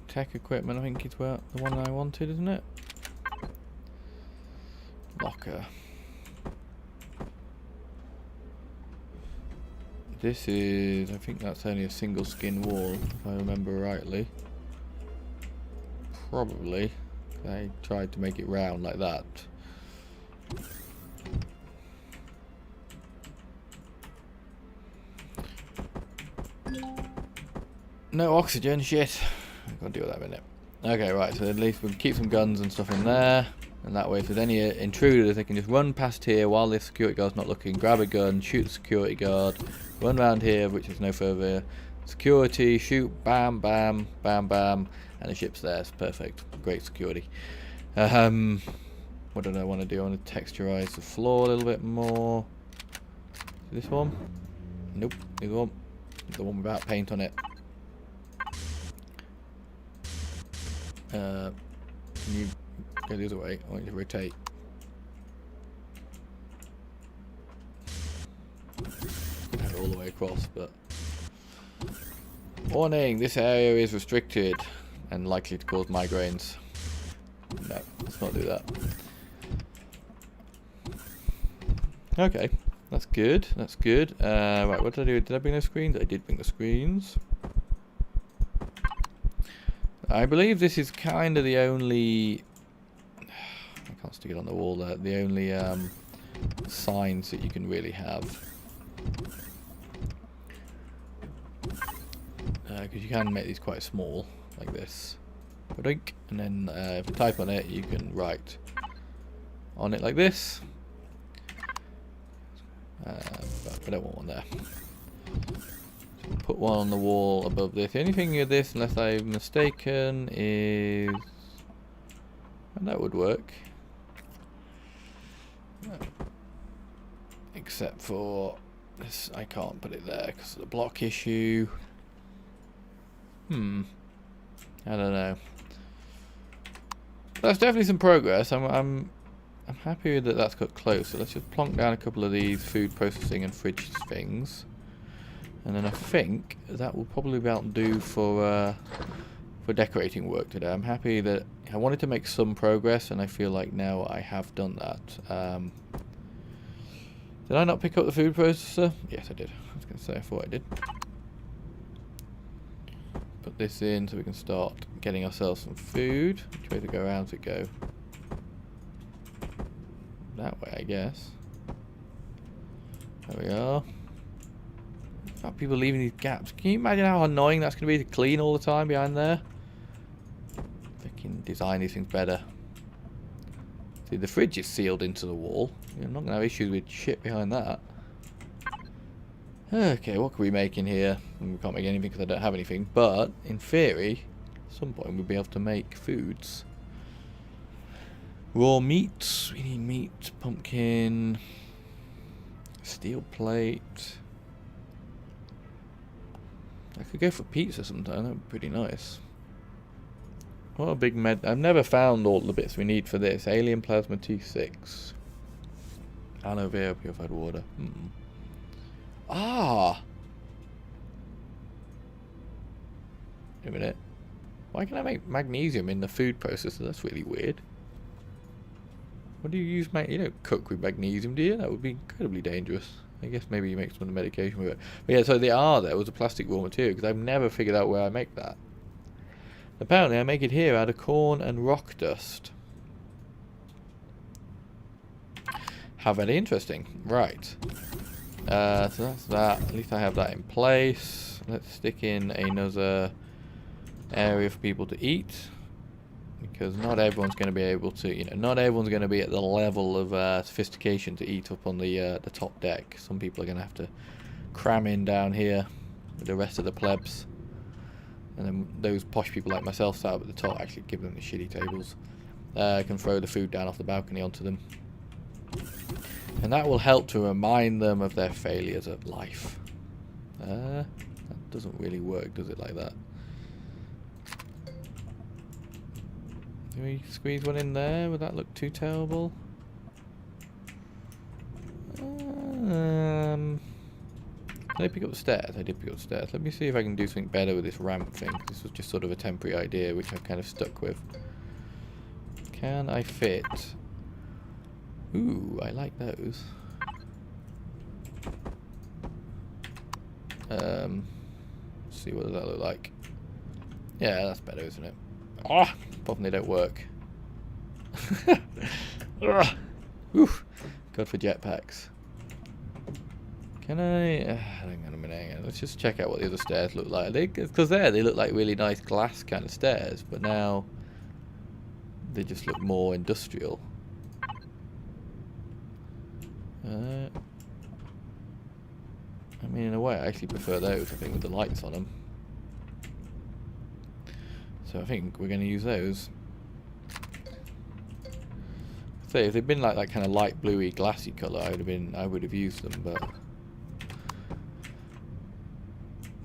tech equipment. I think it's the one I wanted, isn't it? Locker. This is, I think that's only a single skin wall, if I remember rightly. Probably. I tried to make it round like that. No oxygen, shit. I've got to deal with that in a minute. Okay, right, so at least we can keep some guns and stuff in there. And that way, if there's any intruders, they can just run past here while the security guard's not looking, grab a gun, shoot the security guard, run around here, which is no further. Security, shoot, bam, bam, bam, bam, and the ship's there. It's perfect. Great security. What did I want to do? I want to texturize the floor a little bit more. This one? Nope. This one. The one without paint on it. Can you go the other way? I want you to rotate. Have it all the way across, but warning, this area is restricted and likely to cause migraines. No, let's not do that. Okay, that's good, that's good. Right, what did I do? Did I bring the screens? I did bring the screens. I believe this is kind of the only... I can't stick it on the wall there. The only signs that you can really have. Because you can make these quite small, like this. And then if you type on it, you can write on it like this. But I don't want one there. So put one on the wall above this. The only thing with this, unless I'm mistaken, is And that would work. Except for this, I can't put it there because of the block issue. I don't know. That's definitely some progress. I'm happy that that's got close. So let's just plonk down a couple of these food processing and fridge things, and then I think that will probably be able to do for decorating work today. I'm happy that I wanted to make some progress, and I feel like now I have done that. Did I not pick up the food processor? Yes, I did. I was going to say I thought I did. Put this in so we can start getting ourselves some food. Which way to go around to go? That way, I guess. There we are. Got people leaving these gaps. Can you imagine how annoying that's going to be to clean all the time behind there? They can design these things better. See, the fridge is sealed into the wall. You're not going to have issues with shit behind that. Okay, what can we make in here? We can't make anything because I don't have anything. But, in theory, at some point we'll be able to make foods. Raw meats. We need meat, pumpkin, steel plate. I could go for pizza sometime. That would be pretty nice. What a big med. I've never found all the bits we need for this. Alien plasma T6. Aloe vera purified water. Ah! Wait a minute. Why can I make magnesium in the food processor? That's really weird. What do you use? You don't cook with magnesium, do you? That would be incredibly dangerous. I guess maybe you make some of the medication with it. But yeah, so there was a plastic raw material, because I've never figured out where I make that. Apparently I make it here out of corn and rock dust. How very interesting. Right. So that's that. At least I have that in place. Let's stick in another area for people to eat. Because not everyone's going to be able to, not everyone's going to be at the level of sophistication to eat up on the top deck. Some people are going to have to cram in down here with the rest of the plebs. And then those posh people like myself sat up at the top, actually give them the shitty tables, can throw the food down off the balcony onto them. And that will help to remind them of their failures at life. That doesn't really work, does it, like that? Do we squeeze one in there? Would that look too terrible? Did I pick up the stairs? I did pick up the stairs. Let me see if I can do something better with this ramp thing. This was just sort of a temporary idea, which I've kind of stuck with. Can I fit? Ooh, I like those. Let's see, what does that look like? Yeah, that's better, isn't it? Oh, problem they don't work. Oof. God for jetpacks. Can I? Hang on a minute. Let's just check out what the other stairs look like. Because they look like really nice glass kind of stairs, but now they just look more industrial. I mean, in a way, I actually prefer those. I think with the lights on them. So I think we're going to use those. So if they'd been like that kind of light bluey, glassy colour, I would have used them, but.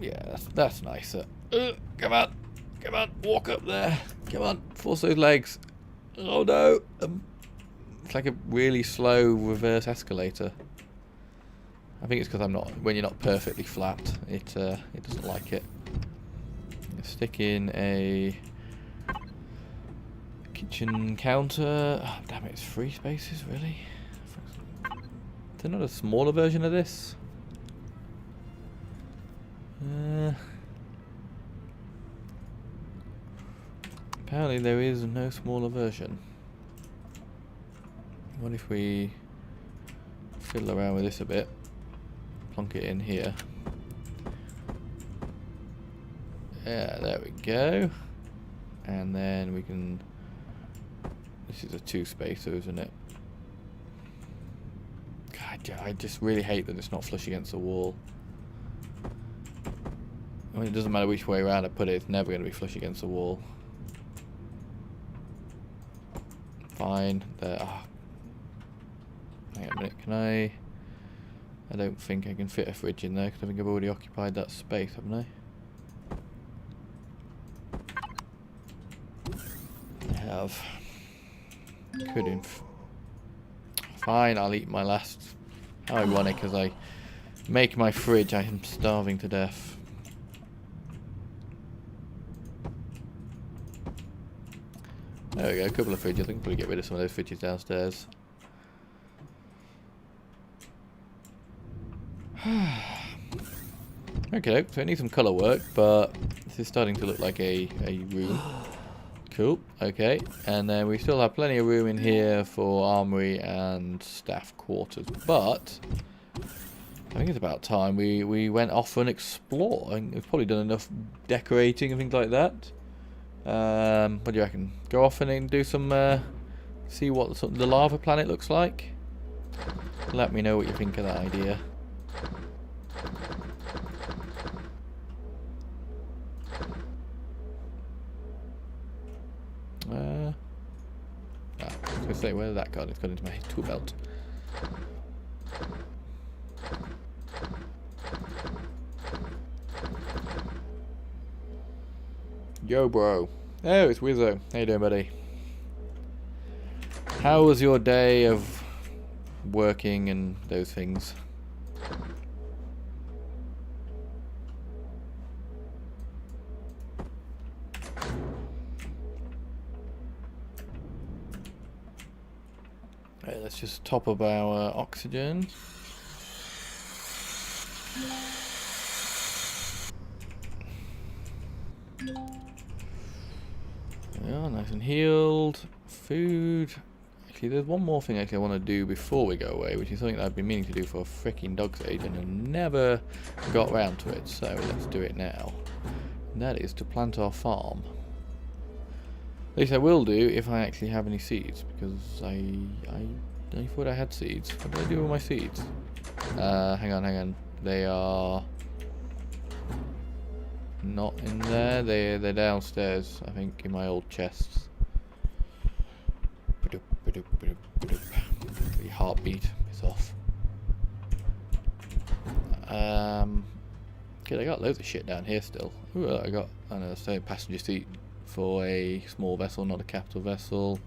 Yeah, that's nicer. Come on, walk up there. Come on, force those legs. Oh no! It's like a really slow reverse escalator. I think it's because when you're not perfectly flat, it doesn't like it. Stick in a kitchen counter. Oh, damn it! It's 3 spaces, really. Is there not a smaller version of this? Apparently there is no smaller version. What if we fiddle around with this a bit? Plonk it in here. Yeah, there we go. And then we can... This is a 2-spacer, isn't it? God, I just really hate that it's not flush against the wall. I mean, it doesn't matter which way around I put it, it's never going to be flush against the wall. fine. There. Oh. Hang on a minute. Can I? I don't think I can fit a fridge in there because I think I've already occupied that space, haven't I? I have. Couldn't. Fine, I'll eat my last. How ironic as I make my fridge, I am starving to death. There we go, a couple of fridges. I can probably get rid of some of those fridges downstairs. Okay, so it needs some colour work, but this is starting to look like a room. Cool, okay. And then we still have plenty of room in here for armory and staff quarters. But I think it's about time we went off and explore. I think we've probably done enough decorating and things like that. What do you reckon? Go off and do some, see what the lava planet looks like? Let me know what you think of that idea. I was going to say, where did that go? It's gone into my tool belt. Yo, bro. Oh, it's Wizzo. How you doing, buddy? How was your day of working and those things? Right, let's just top up our oxygen. Yeah, nice and healed. Food. Actually, there's one more thing I want to do before we go away, which is something that I've been meaning to do for a freaking dog's age and I never got round to it. So let's do it now. And that is to plant our farm. At least I will do if I actually have any seeds, because I thought I had seeds. What did I do with my seeds? Hang on. They are not in there. They're downstairs, I think, in my old chests. The heartbeat is off. Good, I got loads of shit down here still. Ooh, I got a passenger seat for a small vessel, not a capital vessel.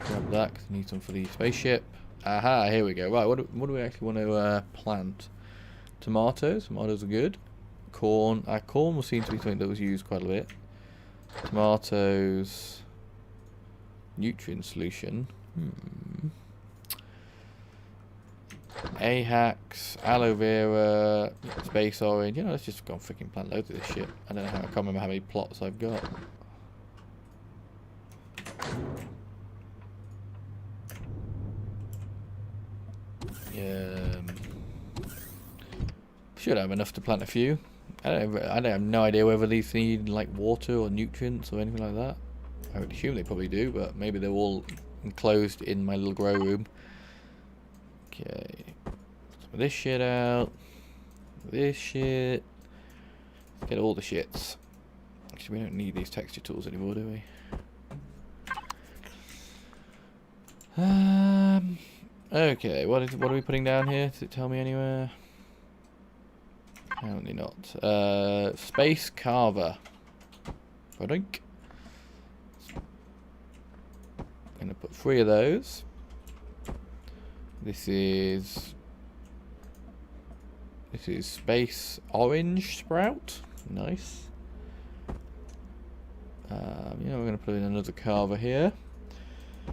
Grab that, 'cause I need some for the spaceship. Aha, here we go. Right, what do we actually want to plant? Tomatoes. Tomatoes are good. Corn. Corn will seem to be something that was used quite a bit. Tomatoes. Nutrient solution. Ahax, aloe vera, space orange. You know, let's just go and freaking plant loads of this shit. I don't know how. I can't remember how many plots I've got. Should have enough to plant a few. I have no idea whether these need like water or nutrients or anything like that. I would assume they probably do, but maybe they're all enclosed in my little grow room. Okay, some of this shit out. This shit. Let's get all the shits. Actually, we don't need these texture tools anymore, do we? Okay, what are we putting down here? Does it tell me anywhere? Apparently not. Space carver. I think. I'm gonna put 3 of those. This is space orange sprout. Nice. Yeah, we're gonna put in another carver here.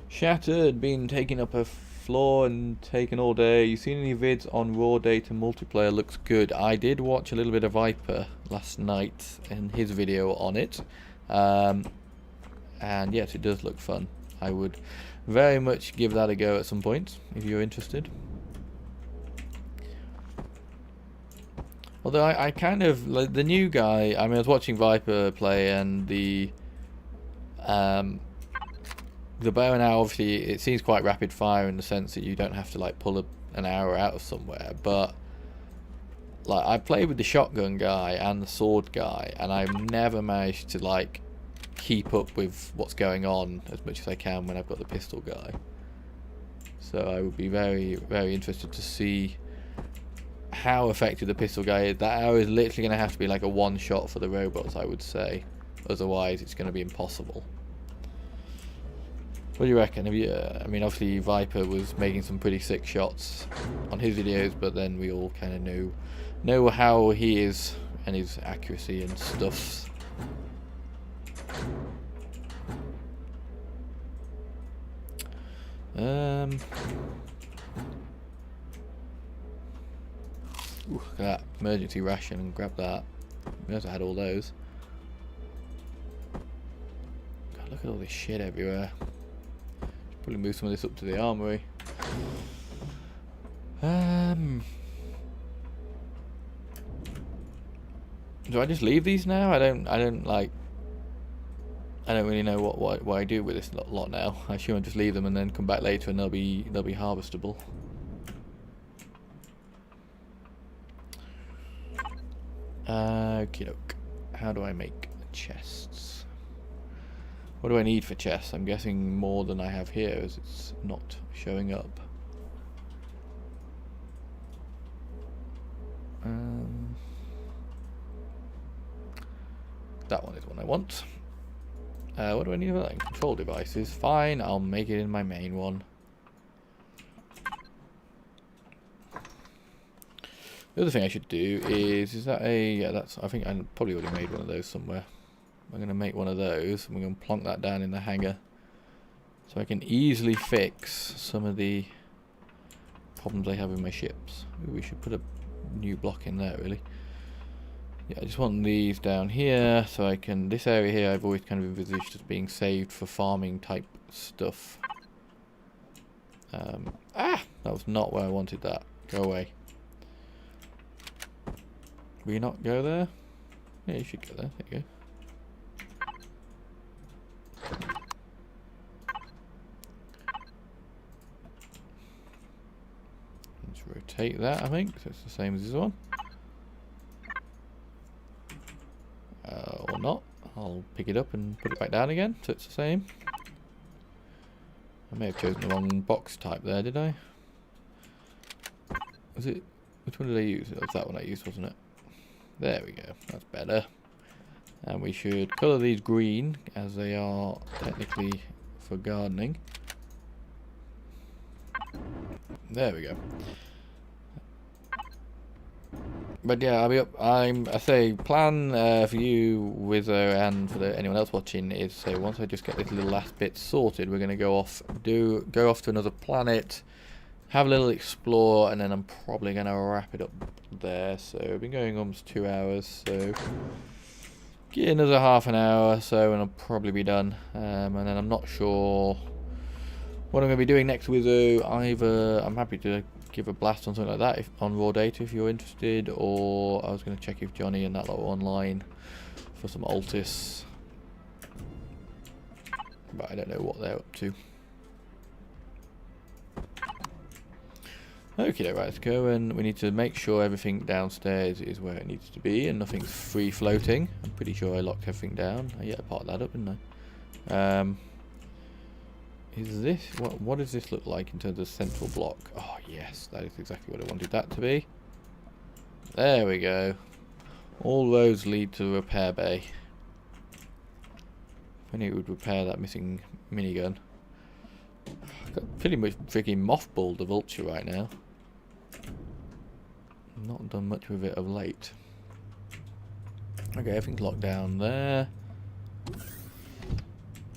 Shattered, been taking up a floor and taken all day. You seen any vids on raw data multiplayer? Looks good. I did watch a little bit of Viper last night and his video on it. And yes, it does look fun. I would very much give that a go at some point if you're interested. Although I kind of like the new guy. I mean, I was watching Viper play, and the bow and arrow, obviously it seems quite rapid fire in the sense that you don't have to like pull an arrow out of somewhere, but like I played with the shotgun guy and the sword guy and I've never managed to like keep up with what's going on as much as I can when I've got the pistol guy. So I would be very, very interested to see how effective the pistol guy is. That arrow is literally going to have to be like a one shot for the robots, I would say. Otherwise, it's going to be impossible. What do you reckon? Have you, I mean, obviously Viper was making some pretty sick shots on his videos, but then we all kind of know how he is and his accuracy and stuff. Ooh, look at that emergency ration and grab that. We also had all those. God, look at all this shit everywhere. Should probably move some of this up to the armory. Do I just leave these now? I don't really know what I do with this lot now. I assume I just leave them and then come back later and they'll be harvestable. Okie doke. How do I make chests? What do I need for chests? I'm guessing more than I have here, as it's not showing up. That one is what I want. What do I need for that? Control devices. Fine, I'll make it in my main one. The other thing I should do is that a... yeah, that's... I think I probably already made one of those somewhere. I'm going to make one of those, and we're going to plonk that down in the hangar. So I can easily fix some of the problems I have with my ships. Ooh, we should put a new block in there, really. Yeah, I just want these down here, so I can... this area here I've always kind of envisaged as being saved for farming type stuff. That was not where I wanted that. Go away. Will you not go there? Yeah, you should go there. There you go. Let's rotate that, I think, so it's the same as this one. Or not. I'll pick it up and put it back down again, so it's the same. I may have chosen the wrong box type there, did I? Was it... which one did I use? It was that one I used, wasn't it? There we go. That's better. And we should colour these green, as they are technically for gardening. There we go. But yeah, I'll be up. I say plan for you, Wizzo, and for anyone else watching is, so once I just get this little last bit sorted, we're going to go off to another planet, have a little explore, and then I'm probably going to wrap it up there. So I've been going almost 2 hours, so get another half an hour or so and I'll probably be done. And then I'm not sure what I'm going to be doing next with either. I'm happy to give a blast on something like that on raw data if you're interested, or I was going to check if Johnny and that lot were online for some Altis, but I don't know what they're up to. Okay, right, let's go, and we need to make sure everything downstairs is where it needs to be and nothing's free floating. I'm pretty sure I locked everything down. I part that up, didn't I? Is this... what does this look like in terms of central block? Oh yes, that is exactly what I wanted that to be. There we go. All roads lead to the repair bay. If only it would repair that missing minigun. I've got pretty much freaking mothballed the Vulture right now. Not done much with it of late. Okay, everything's locked down there.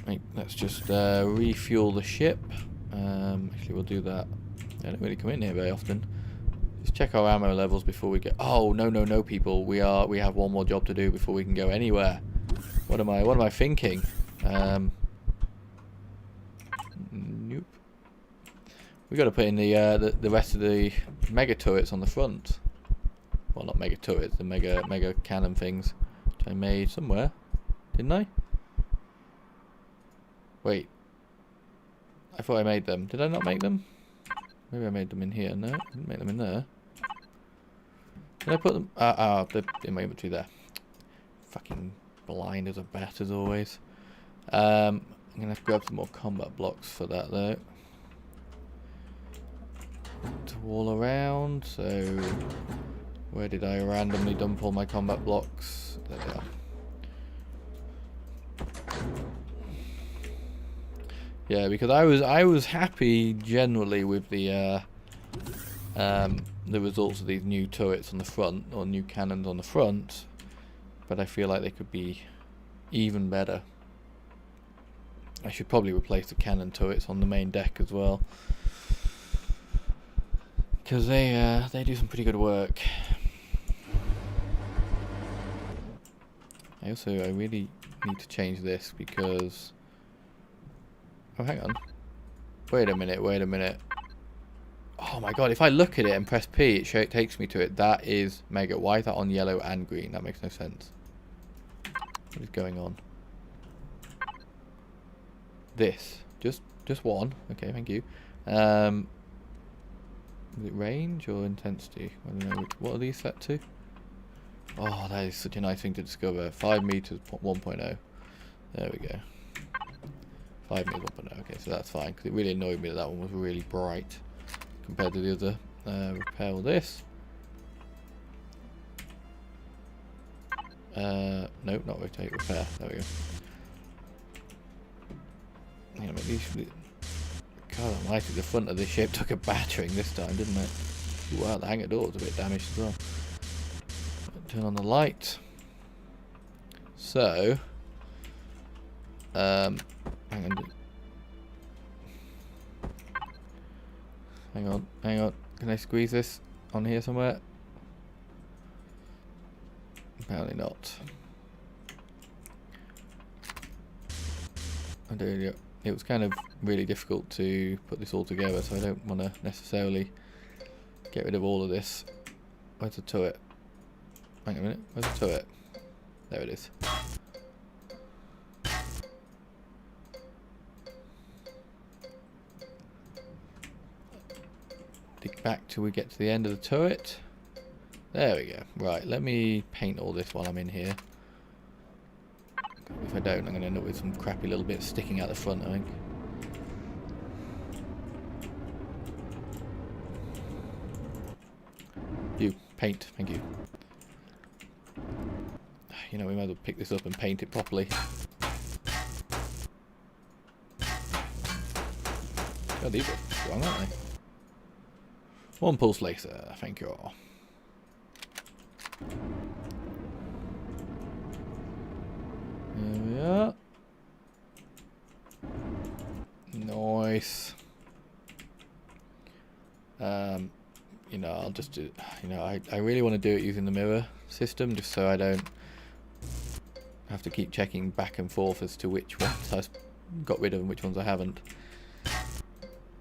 Right, let's just refuel the ship. Actually, we'll do that. I don't really come in here very often. Just check our ammo levels before we get... oh, no, people. We have one more job to do before we can go anywhere. What am I thinking? Nope. We got to put in the rest of the mega turrets on the front. Well, not mega turrets, the mega cannon things, which I made somewhere, didn't I? Wait, I thought I made them. Did I not make them? Maybe I made them in here. No, I didn't make them in there. Did I put them? They're in my inventory there. Fucking blind as a bat as always. I'm going to have to grab some more combat blocks for that though. To wall around, so where did I randomly dump all my combat blocks? There they are. Yeah, because I was happy generally with the results of these new turrets on the front, or new cannons on the front, but I feel like they could be even better. I should probably replace the cannon turrets on the main deck as well, because they do some pretty good work. I really need to change this because... Oh, hang on. Wait a minute. Oh my god, if I look at it and press P, it takes me to it. That is mega. Why is that on yellow and green? That makes no sense. What is going on? This. Just one. Okay, thank you. Is it range or intensity? I don't know. What are these set to? Oh, that is such a nice thing to discover. 5 meters 1.0. There we go. 5 meters 1.0. Okay, so that's fine, because it really annoyed me that that one was really bright compared to the other. Repair all this. No, not rotate, repair. There we go. Hang on a minute, God almighty, the front of this ship took a battering this time, didn't it? Wow, the hangar door was a bit damaged as well. Turn on the light. So, hang on. Can I squeeze this on here somewhere? Apparently not. It was kind of really difficult to put this all together, so I don't want to necessarily get rid of all of this. Where's the turret? Hang on a minute, where's the turret? There it is. Dig back till we get to the end of the turret. There we go. Right, let me paint all this while I'm in here. If I don't, I'm going to end up with some crappy little bits sticking out the front, I think. You, paint, thank you. You know, we might as well pick this up and paint it properly. Oh, these are strong, aren't they? One pulse laser, thank you all. There we are. Nice. You know, I'll just do, you know, I really want to do it using the mirror system, just so I don't have to keep checking back and forth as to which ones I've got rid of and which ones I haven't.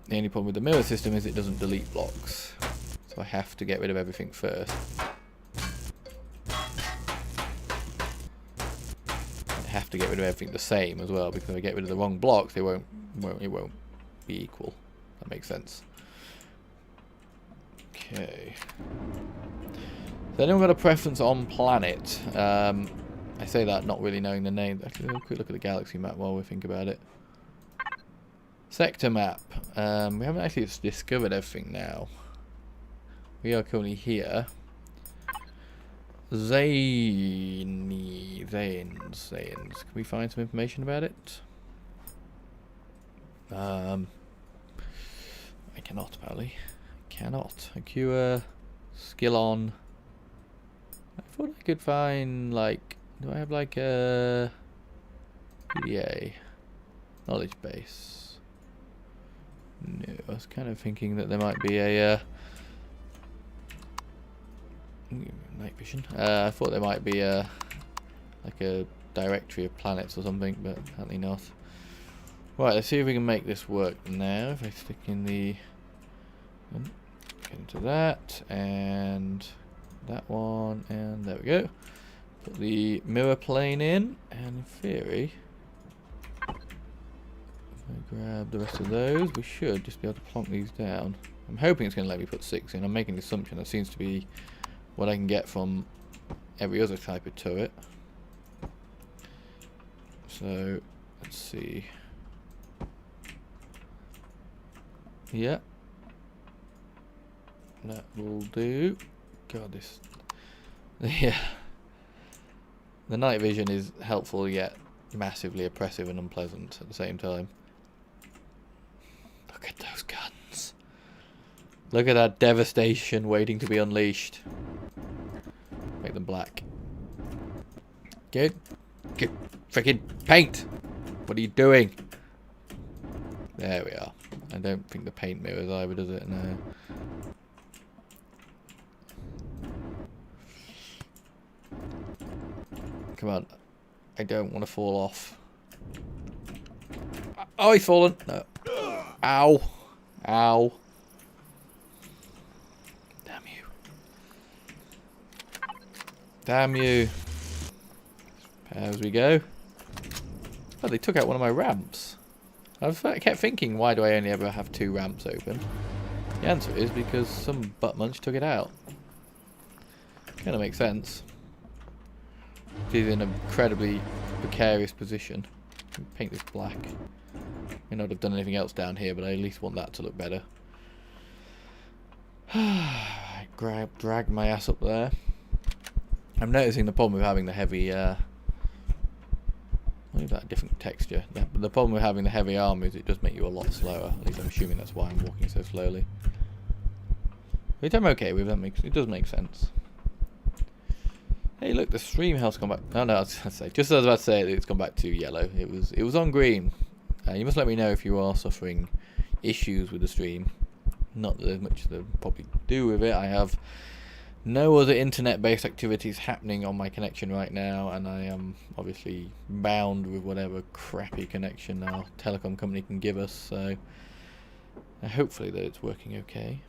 The only problem with the mirror system is it doesn't delete blocks, so I have to get rid of everything first. I have to get rid of everything the same as well, because if I get rid of the wrong blocks, it won't be equal. That makes sense. Okay. Has anyone got a preference on planet? I say that not really knowing the name. Actually, have a quick look at the galaxy map while we think about it. Sector map. We haven't actually discovered everything now. We are currently here. Zanes. Can we find some information about it? I cannot, apparently. Cannot. Acura, skill on. I thought I could find, like, do I have like a PDA? Knowledge base. No, I was kind of thinking that there might be a night vision. I thought there might be a like a directory of planets or something, but apparently not. Right, let's see if we can make this work now. If I stick in the get into that and that one, and there we go. Put the mirror plane in, and in theory, if I grab the rest of those, we should just be able to plonk these down. I'm hoping it's going to let me put 6 in. I'm making the assumption that seems to be what I can get from every other type of turret. So Let's see. Yeah. That will do. God, this... Yeah. The night vision is helpful yet massively oppressive and unpleasant at the same time. Look at those guns. Look at that devastation waiting to be unleashed. Make them black. Get freaking paint! What are you doing? There we are. I don't think the paint mirrors either, does it? No. Come on. I don't want to fall off. Oh, he's fallen. No. Ow. Ow. Damn you. Damn you. As we go. Oh, they took out one of my ramps. I kept thinking, why do I only ever have 2 ramps open? The answer is because some butt munch took it out. Kind of makes sense. He's in an incredibly precarious position. Paint this black. May not have done anything else down here, but I at least want that to look better. Drag my ass up there. I'm noticing the problem with having the heavy... What is that? Different texture. The problem with having the heavy armor is it does make you a lot slower. At least I'm assuming that's why I'm walking so slowly. Which I'm okay with. It does make sense. Hey, look, the stream health's gone back. Oh no, I was about to say it's gone back to yellow. It was on green. You must let me know if you are suffering issues with the stream. Not that there's much to probably do with it. I have no other internet-based activities happening on my connection right now, and I am obviously bound with whatever crappy connection our telecom company can give us. So hopefully that it's working okay.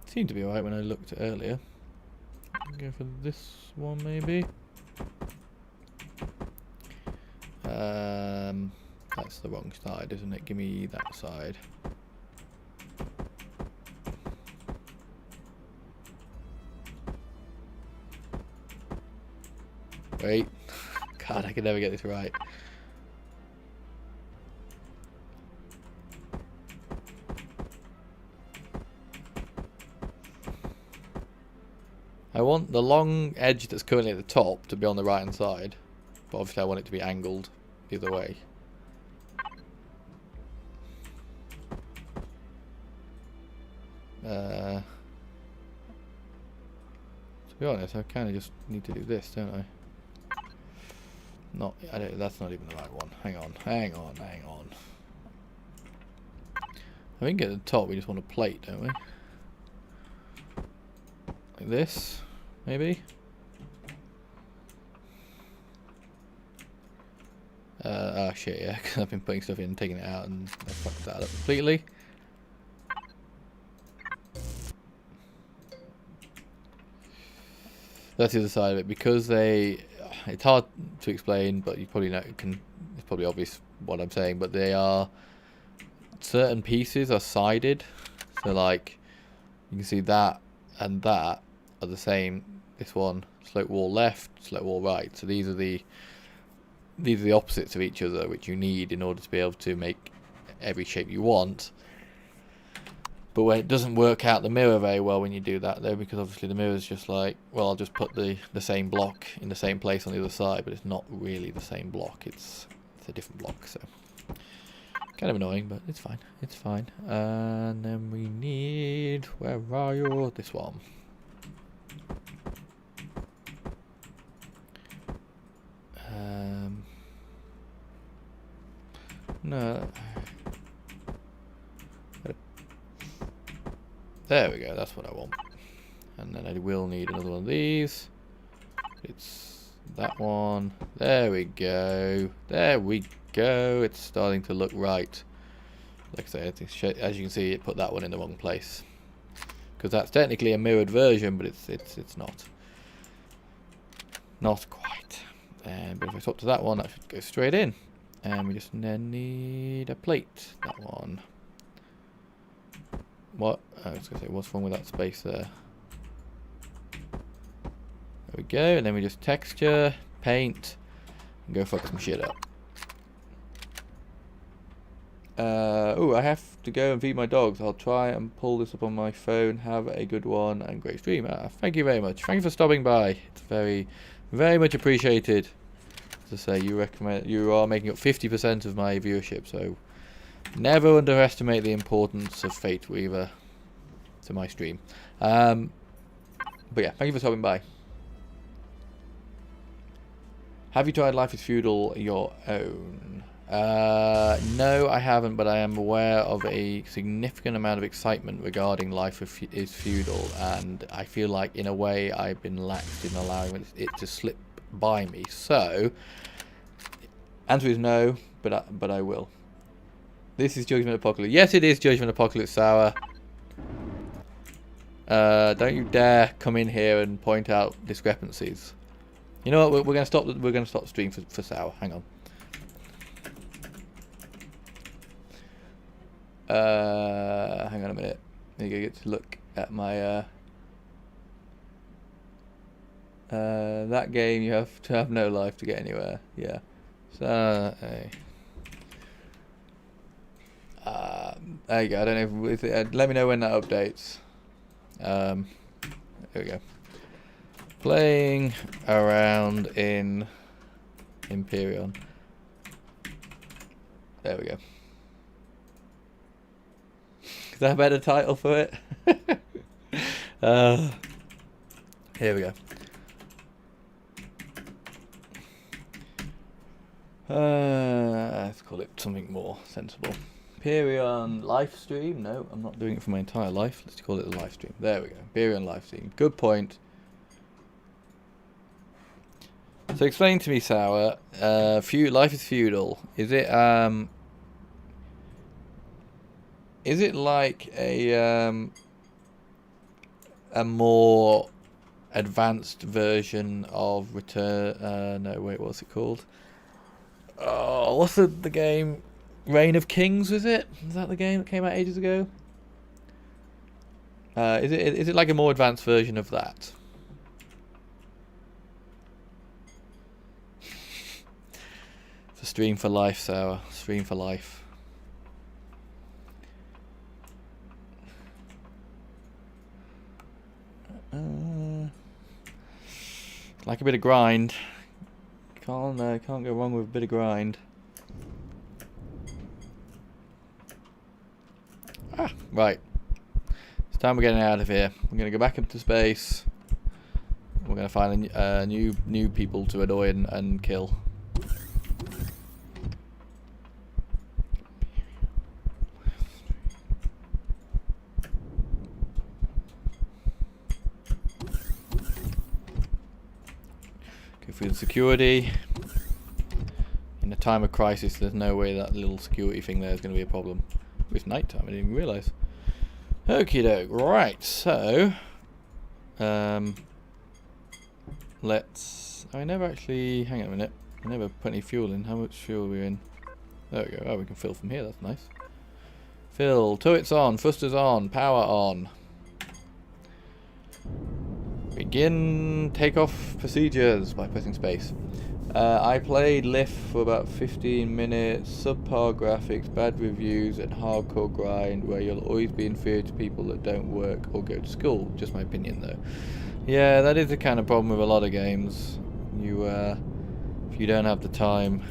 It seemed to be alright when I looked earlier. Go for this one maybe. That's the wrong side, isn't it? Give me that side. Wait. God, I can never get this right. I want the long edge that's currently at the top to be on the right hand side, but obviously I want it to be angled the other way. To be honest, I kind of just need to do this, don't I? That's not even the right one. Hang on. I think at the top we just want a plate, don't we? Like this, maybe? Oh shit, yeah, because I've been putting stuff in and taking it out and I fucked that up completely. That's the other side of it, because it's hard to explain, but you probably know, it's probably obvious what I'm saying, but they are, certain pieces are sided, so like, you can see that and that are the same. This one, slope wall left, slope wall right, so these are the opposites of each other, which you need in order to be able to make every shape you want. But when it doesn't work out the mirror very well when you do that though, because obviously the mirror is just like, well, I'll just put the same block in the same place on the other side, but it's not really the same block, it's a different block, so kind of annoying, but it's fine, it's fine. And then we need, where are you? This one. No. There we go, that's what I want. And then I will need another one of these. It's that one. There we go. There we go. It's starting to look right. Like I say, as you can see, it put that one in the wrong place. Because that's technically a mirrored version, but it's not. Not quite. But if I swap to that one, that should go straight in. And we just then need a plate. That one. What? I was going to say, what's wrong with that space there? There we go, and then we just texture, paint, and go fuck some shit up. Oh, I have to go and feed my dogs. I'll try and pull this up on my phone. Have a good one and great stream. Thank you very much. Thank you for stopping by. It's very, very much appreciated. As I say, you are making up 50% of my viewership, so never underestimate the importance of Fate Weaver to my stream. But yeah, thank you for stopping by. Have you tried Life is Feudal your own? No, I haven't, but I am aware of a significant amount of excitement regarding Life is Feudal, and I feel like, in a way, I've been lax in allowing it to slip by me. So, answer is no, but I will. This is Judgment Apocalypse. Yes, it is Judgment Apocalypse, Sour. Don't you dare come in here and point out discrepancies. You know what? We're gonna stop. We're gonna stop the stream for Sour. Hang on. Hang on a minute. I get to look at my that game. You have to have no life to get anywhere. Yeah. So there you go. I don't know if let me know when that updates. There we go. Playing around in Empyrion. There we go. Is that a better title for it? Here we go. Let's call it something more sensible. Empyrion live stream. No, I'm not doing it for my entire life. Let's call it the live stream. There we go. Empyrion live stream. Good point. So explain to me, Sour. Life is Feudal. Is it like a more advanced version of Return? No, wait, what's it called? Oh, what's the game? Reign of Kings, was it? Is that the game that came out ages ago? Is it like a more advanced version of that? It's a stream for life, Sour. Stream for life. Like a bit of grind. Can't go wrong with a bit of grind. Right. It's time we're getting out of here. We're gonna go back up to space. We're gonna find new people to annoy and kill. Go through the security. In a time of crisis, there's no way that little security thing there is going to be a problem. It's night time, I didn't even realise. Okie doke, right, so let's I never actually hang on a minute. I never put any fuel in. How much fuel are we in? There we go. Oh, we can fill from here, that's nice. Fill, turrets on, thrusters on, power on. Begin takeoff procedures by pressing space. I played Lift for about 15 minutes, subpar graphics, bad reviews, and hardcore grind where you'll always be inferior to people that don't work or go to school. Just my opinion though. Yeah, that is the kind of problem with a lot of games. If you don't have the time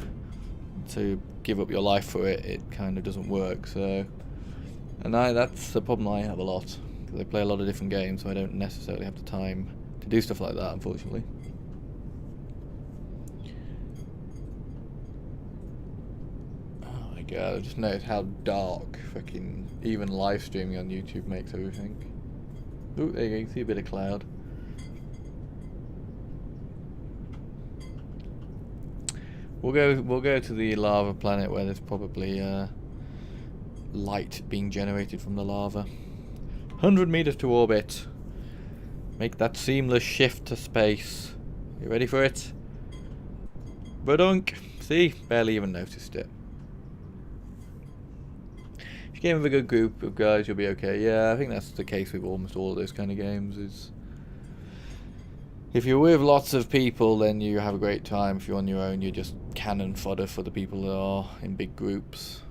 to give up your life for it, it kind of doesn't work. So, and that's the problem I have a lot. Because I play a lot of different games, so I don't necessarily have the time to do stuff like that, unfortunately. I just noticed how dark fucking even live streaming on YouTube makes everything. Ooh, there you go, you can see a bit of cloud. We'll go to the lava planet where there's probably light being generated from the lava. 100 meters to orbit. Make that seamless shift to space. You ready for it? Badunk. See, barely even noticed it. If you game with a good group of guys, you'll be okay. Yeah, I think that's the case with almost all of those kind of games. Is if you're with lots of people, then you have a great time. If you're on your own, you're just cannon fodder for the people that are in big groups.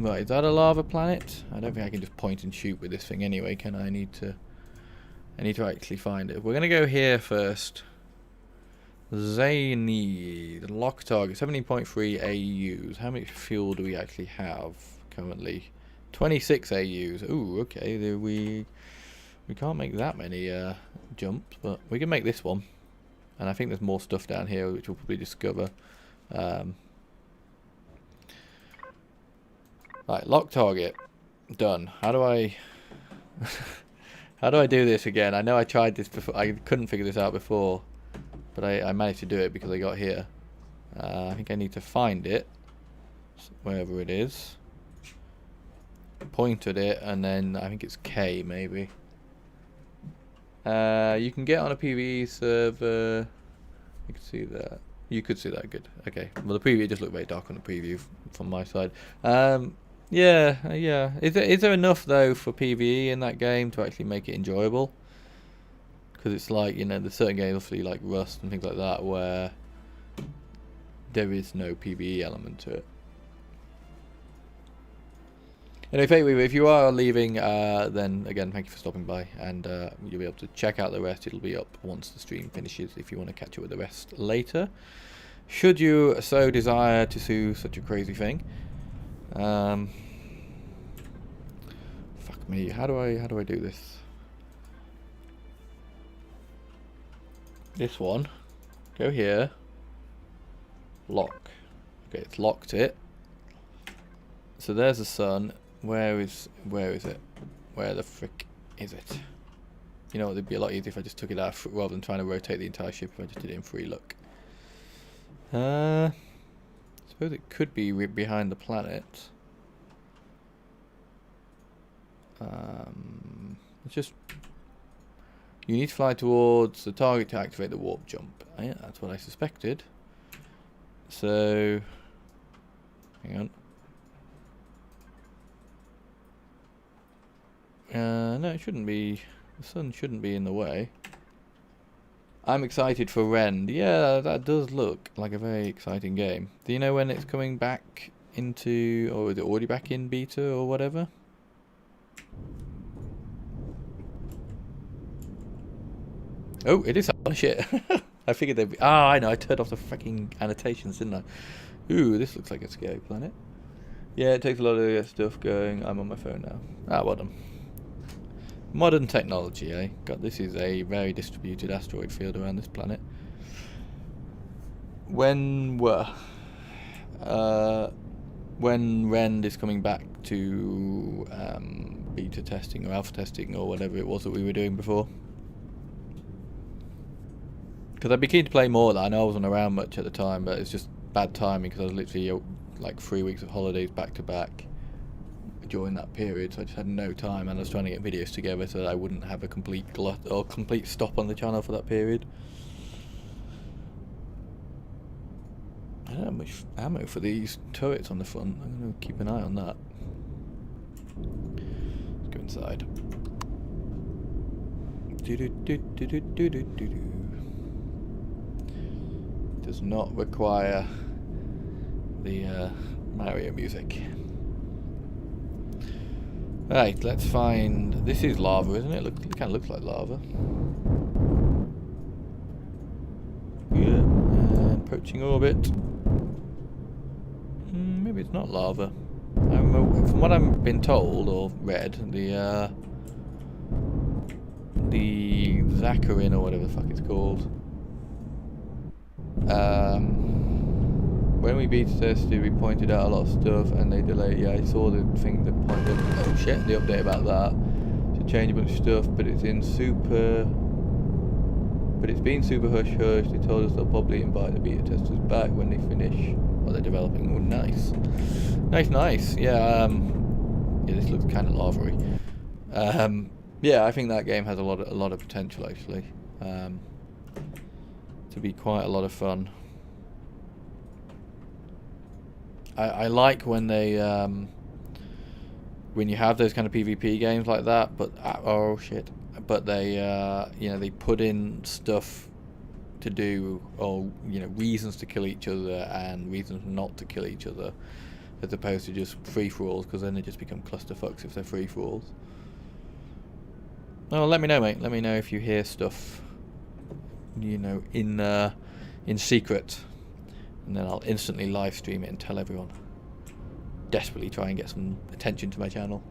Right, is that a lava planet? I don't think I can just point and shoot with this thing anyway, can I? I need to actually find it. We're gonna go here first. Zany, lock target, 17.3 AUs. How much fuel do we actually have currently? 26 AUs. Ooh, okay. We can't make that many jumps, but we can make this one. And I think there's more stuff down here which we'll probably discover. Right, lock target. Done. How do I how do I do this again? I know I tried this before. I couldn't figure this out before, but I managed to do it because I got here. I think I need to find it wherever it is. Point at it, and then I think it's K maybe. You can get on a PvE server. You can see that. You could see that. Good. Okay. Well, the preview just looked very dark on the preview from my side. Yeah. Is there enough though for PvE in that game to actually make it enjoyable? Because it's like, you know, there's certain games, obviously like Rust and things like that, where there is no PvE element to it. Anyway, if you are leaving, then again, thank you for stopping by, and you'll be able to check out the rest. It'll be up once the stream finishes if you want to catch up with the rest later, should you so desire to do such a crazy thing. Fuck me, how do I do this? This one, go here, lock. Okay, it's locked it. So there's the sun. Where is it? Where the frick is it? You know, it'd be a lot easier if I just took it out rather than trying to rotate the entire ship. If I just did it in free look. I suppose it could be behind the planet. It's just you need to fly towards the target to activate the warp jump. Yeah, that's what I suspected. So, hang on. No, it shouldn't be. The sun shouldn't be in the way. I'm excited for Rend. Yeah, that does look like a very exciting game. Do you know when it's coming back into, or is it already back in beta or whatever? Oh, it is. Oh shit! I figured they'd be. Ah, I know. I turned off the fucking annotations, didn't I? Ooh, this looks like a scary planet. Yeah, it takes a lot of stuff going. I'm on my phone now. Ah, well done. Modern technology, eh? God, this is a very distributed asteroid field around this planet. When Rend is coming back to beta testing or alpha testing or whatever it was that we were doing before? Because I'd be keen to play more of that. I know I wasn't around much at the time, but it's just bad timing because I was literally like 3 weeks of holidays back to back during that period, so I just had no time, and I was trying to get videos together so that I wouldn't have a complete glut or complete stop on the channel for that period. I don't have much ammo for these turrets on the front. I'm going to keep an eye on that. Let's go inside. Does not require the Mario music. Right, let's find. This is lava, isn't it? It kind of looks like lava. Yeah, and approaching orbit. Maybe it's not lava. From what I've been told or read, the Zaccharin or whatever the fuck it's called. When we beta tested, we pointed out a lot of stuff, and they delayed. Yeah, I saw the thing that pointed. Oh shit! The update about that to change a bunch of stuff, but it's in super. But it's been super hush hush. They told us they'll probably invite the beta testers back when they finish what they're developing. Oh, nice, nice. Yeah, yeah. This looks kind of lava-y. Yeah, I think that game has a lot of potential actually. To be quite a lot of fun. I like when they when you have those kind of PvP games like that, but oh shit! But they you know, they put in stuff to do, or you know, reasons to kill each other and reasons not to kill each other. as opposed to just free-for-alls, because then they just become clusterfucks if they're free-for-alls. Oh, let me know, mate. Let me know if you hear stuff, you know, in secret, and then I'll instantly live stream it and tell everyone. Desperately try and get some attention to my channel.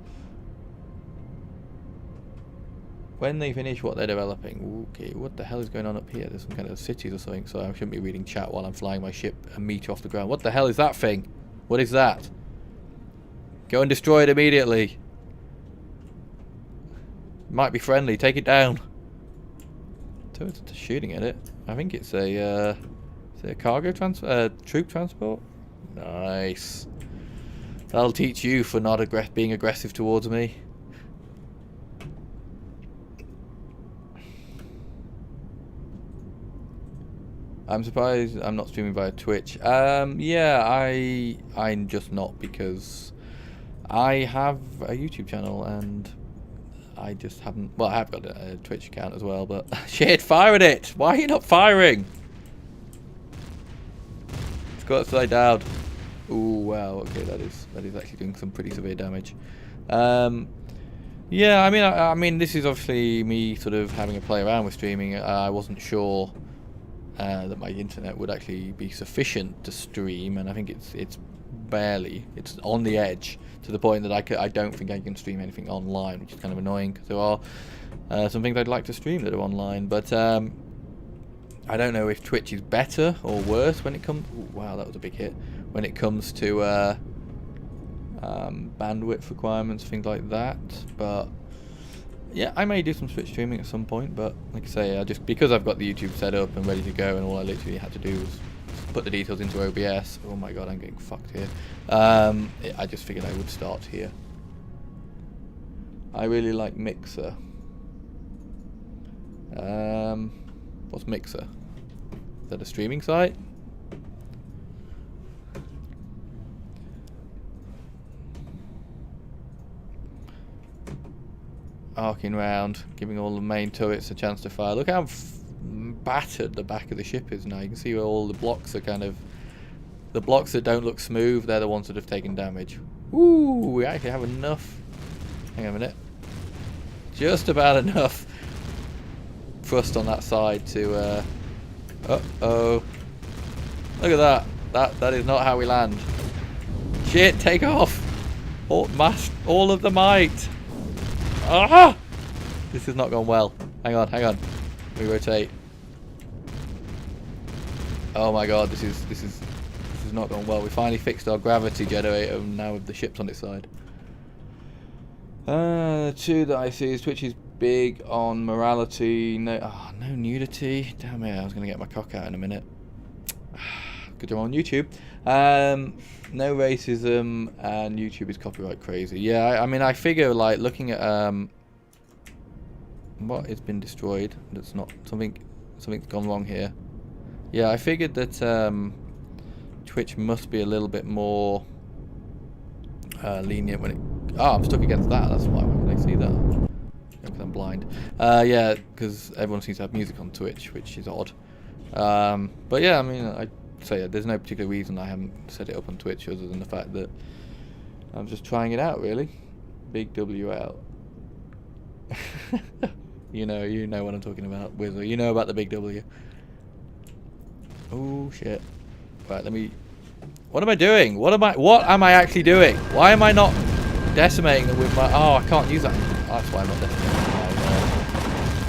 When they finish what they're developing. Okay, what the hell is going on up here? There's some kind of cities or something, so I shouldn't be reading chat while I'm flying my ship a meter off the ground. What the hell is that thing? What is that? Go and destroy it immediately. Might be friendly. Take it down. Turrets are shooting at it. I think it's a, is it a cargo troop transport? Nice. That'll teach you for not being aggressive towards me. I'm surprised I'm not streaming via Twitch. Yeah, I'm just not, because I have a YouTube channel and I just haven't. Well, I have got a Twitch account as well, but shit, fire at it! Why are you not firing? It's got upside down. Ooh, wow. Okay, that is actually doing some pretty severe damage. Yeah, I mean, this is obviously me sort of having a play around with streaming. I wasn't sure that my internet would actually be sufficient to stream, and I think it's on the edge, to the point that I don't think I can stream anything online, which is kind of annoying, because there are some things I'd like to stream that are online, but I don't know if Twitch is better or worse when it comes. Wow, that was a big hit. When it comes to bandwidth requirements, things like that, but yeah, I may do some Twitch streaming at some point, but like I say, because I've got the YouTube set up and ready to go, and all I literally had to do was put the details into OBS. Oh my god, I'm getting fucked here. I just figured I would start here. I really like Mixer. What's Mixer? Is that a streaming site? Arcing round, giving all the main turrets a chance to fire. Look how battered the back of the ship is now. You can see where all the blocks are kind of... The blocks that don't look smooth, they're the ones that have taken damage. Ooh, we actually have enough... Hang on a minute. Just about enough thrust on that side to... Uh-oh. Look at that. That is not how we land. Shit, take off! All of the might! Ah! This has not gone well. Hang on. We rotate. Oh my god, this is not gone well. We finally fixed our gravity generator, and now with the ship's on its side. Two that I see is Twitch is big on morality. No nudity. Damn it, I was gonna get my cock out in a minute. Good job on YouTube. No racism, and YouTube is copyright crazy. Yeah, I mean, I figure, like, looking at what has been destroyed, that's not something's gone wrong here. Yeah, I figured that Twitch must be a little bit more lenient when it... Oh, I'm stuck against that. That's why. Why can I see that? Because I'm blind. Yeah, because everyone seems to have music on Twitch, which is odd. But yeah, I mean, So yeah, there's no particular reason I haven't set it up on Twitch other than the fact that I'm just trying it out, really. Big W out. you know what I'm talking about, Wizard. You know about the big W. Oh shit. Right, let me... What am I doing? What am I actually doing? Why am I not decimating them with my... Oh, I can't use that. Oh, that's why I'm not decimating my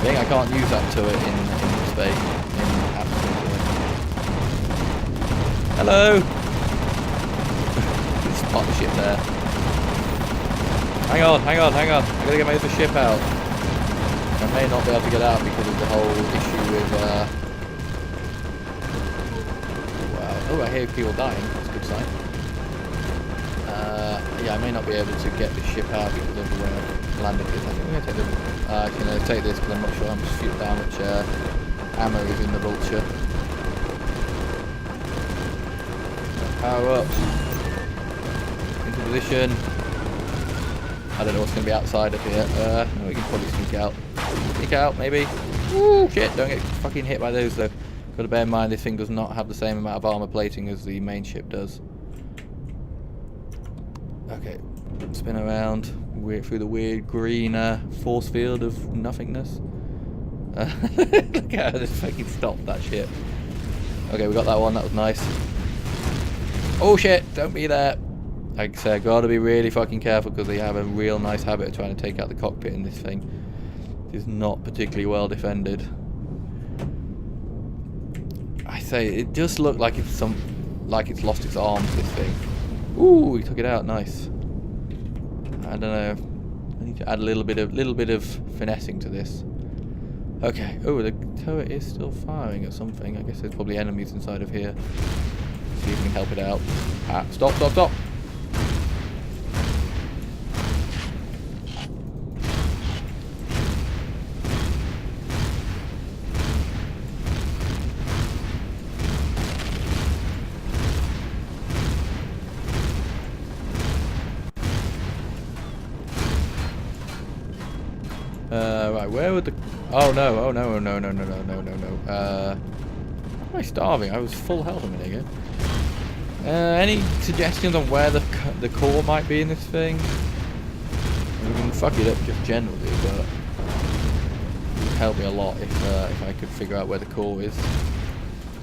thing. I can't use that to it in space. In absolute... Hello! Let's spot the ship there. Hang on. I gotta get my other ship out. I may not be able to get out because of the whole issue with... Wow. Oh, I hear people dying. That's a good sign. Yeah, I may not be able to get the ship out because of where I landed it. I think I'm gonna take the... can I take this because I'm not sure how much ammo is in the vulture. Power up. Into position. I don't know what's going to be outside of here. We can probably sneak out. Sneak out, maybe. Ooh, shit, don't get fucking hit by those though. Got to bear in mind this thing does not have the same amount of armor plating as the main ship does. Okay, spin around through the weird green force field of nothingness. Look at how this fucking stopped that shit. Okay, we got that one. That was nice. Oh shit! Don't be there. Like I said, gotta be really fucking careful because they have a real nice habit of trying to take out the cockpit in this thing. It is not particularly well defended. I say it just looked like it's lost its arms. This thing. Ooh, he took it out. Nice. I don't know. I need to add a little bit of finessing to this. Okay. Oh, the turret is still firing at something. I guess there's probably enemies inside of here. See if we can help it out. Ah, stop, stop, stop. Right, where would the... Oh no, oh no, no, no, no, no, no, no, no. Am I starving? I was full health a minute ago. Any suggestions on where the core might be in this thing? We can fuck it up just generally, but it would help me a lot if I could figure out where the core is.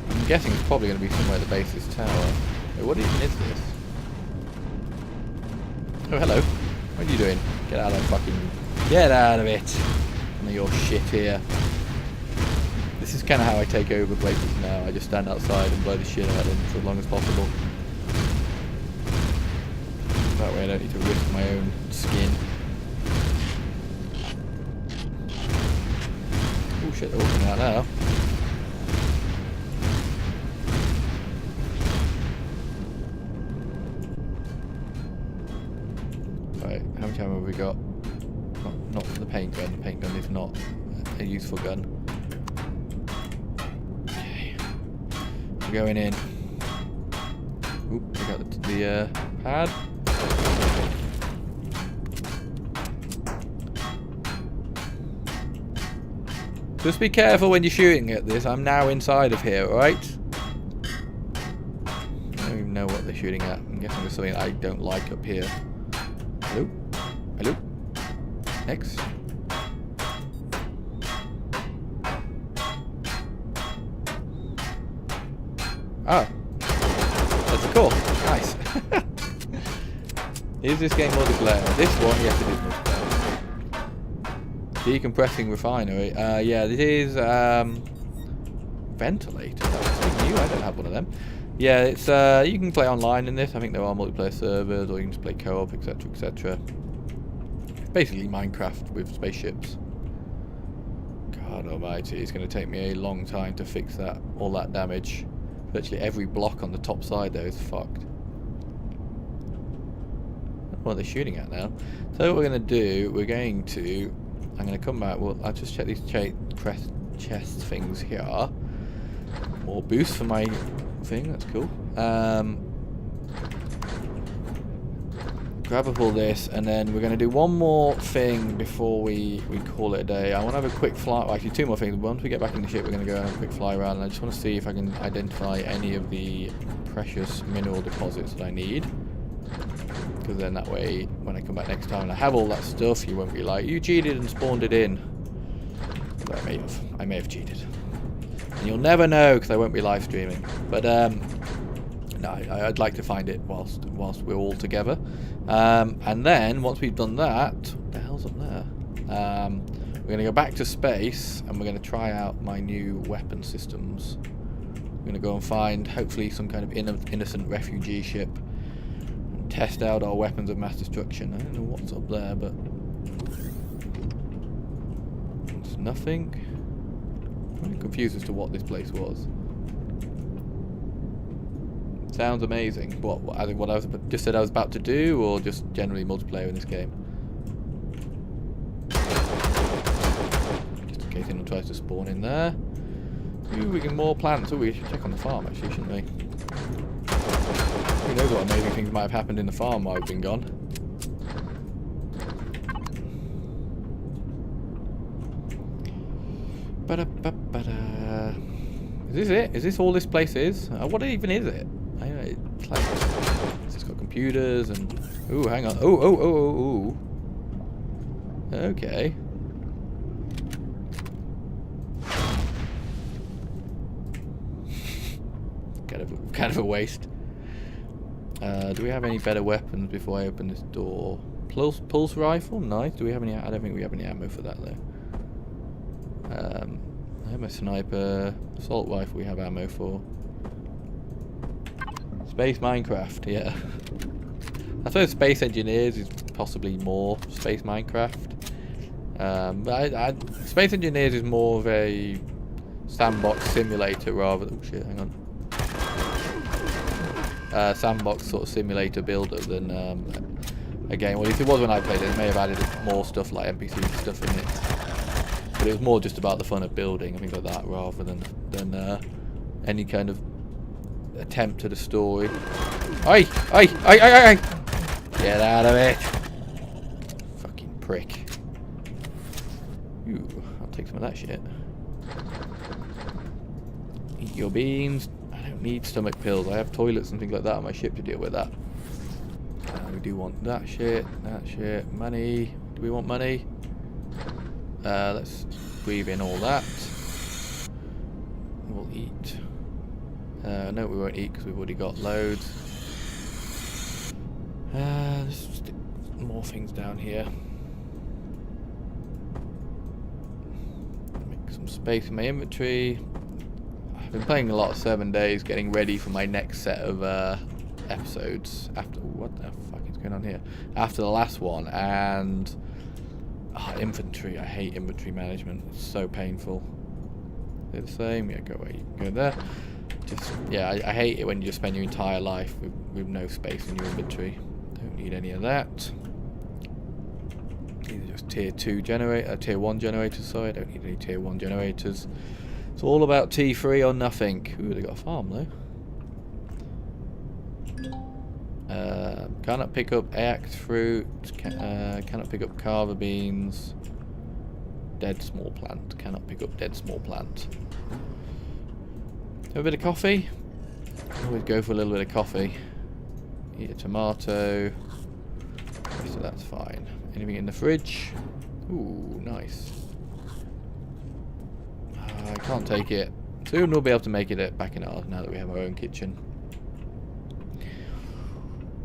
I'm guessing it's probably going to be somewhere at the base of this tower. Wait, what even is this? Oh, hello. What are you doing? Get out of that fucking... Get out of it! None of your shit here. This is kind of how I take over places now. I just stand outside and blow the shit out of them for as long as possible. That way I don't need to risk my own skin. Oh shit, they're all coming out now. Right, how much ammo have we got? Not for the paint gun. The paint gun is not a useful gun. Okay. We're going in. Oop, we got the pad. Just be careful when you're shooting at this. I'm now inside of here, alright? I don't even know what they're shooting at. I'm guessing there's something I don't like up here. Hello? Hello? X. Ah, that's cool. Nice. Is this game multiplayer? This one, yes, it is multiplayer. Decompressing refinery. Yeah, this is ventilator. That's new. I don't have one of them. Yeah, it's you can play online in this. I think there are multiplayer servers, or you can just play co-op, etc., etc. Basically Minecraft with spaceships. God almighty, it's going to take me a long time to fix that, all that damage. Virtually every block on the top side there is fucked. What are they shooting at now? So what we're going to do, I'm going to come back, well, I'll just check these chest things here. More boost for my thing, that's cool. Grab up all this, and then we're going to do one more thing before we call it a day. I want to have a quick fly, well, actually two more things. Once we get back in the ship, we're going to go and have a quick fly around, and I just want to see if I can identify any of the precious mineral deposits that I need. Because then that way, when I come back next time and I have all that stuff, you won't be like, you cheated and spawned it in. But I may have cheated. And you'll never know, because I won't be live streaming. But, no, I'd like to find it whilst we're all together. And then, once we've done that, what the hell's up there? We're going to go back to space, and we're going to try out my new weapon systems. We're going to go and find, hopefully, some kind of innocent refugee ship, and test out our weapons of mass destruction. I don't know what's up there, but... There's nothing. I'm confused as to what this place was. Sounds amazing. What I was just said I was about to do, or just generally multiplayer in this game? Just in case anyone tries to spawn in there. Ooh, we can more plants. Ooh, we should check on the farm actually, shouldn't we? Who knows what amazing things might have happened in the farm while we've been gone. Is this it? Is this all this place is? What even is it? I know, it's like, it's got computers and Ooh, hang on. Ooh. Okay. kind of a waste. Do we have any better weapons before I open this door? Pulse rifle, nice. Do we have any? I don't think we have any ammo for that though. I have a sniper. Assault rifle we have ammo for. Space Minecraft, yeah. I suppose Space Engineers is possibly more Space Minecraft. But Space Engineers is more of a sandbox simulator rather than... Oh shit, hang on. Sandbox sort of simulator builder than a game. Well, at least it was when I played it. It may have added more stuff like NPC stuff in it. But it was more just about the fun of building and things like that rather than any kind of attempt at a story. Oi! Get out of it! Fucking prick. Ooh, I'll take some of that shit. Eat your beans. I don't need stomach pills. I have toilets and things like that on my ship to deal with that. We do want that shit, money. Do we want money? Let's breathe in all that. We'll eat. No, we won't eat because we've already got loads. Let's stick more things down here. Make some space in my inventory. I've been playing a lot of 7 days, getting ready for my next set of episodes. After what the fuck is going on here? After the last one, and inventory. I hate inventory management. It's so painful. They're the same. Yeah, go away. You can go there. Just yeah, I hate it when you just spend your entire life with no space in your inventory. Don't need any of that. These are just tier 1 generators. Sorry, I don't need any tier 1 generators. It's all about T3 or nothing. Ooh, they got a farm though. Cannot pick up axe fruit. Cannot pick up carver beans. Dead small plant. Cannot pick up dead small plant. Have a bit of coffee. Always go for a little bit of coffee. Eat a tomato. So that's fine. Anything in the fridge? Ooh, nice. I can't take it. Soon we'll be able to make it back in ours now that we have our own kitchen.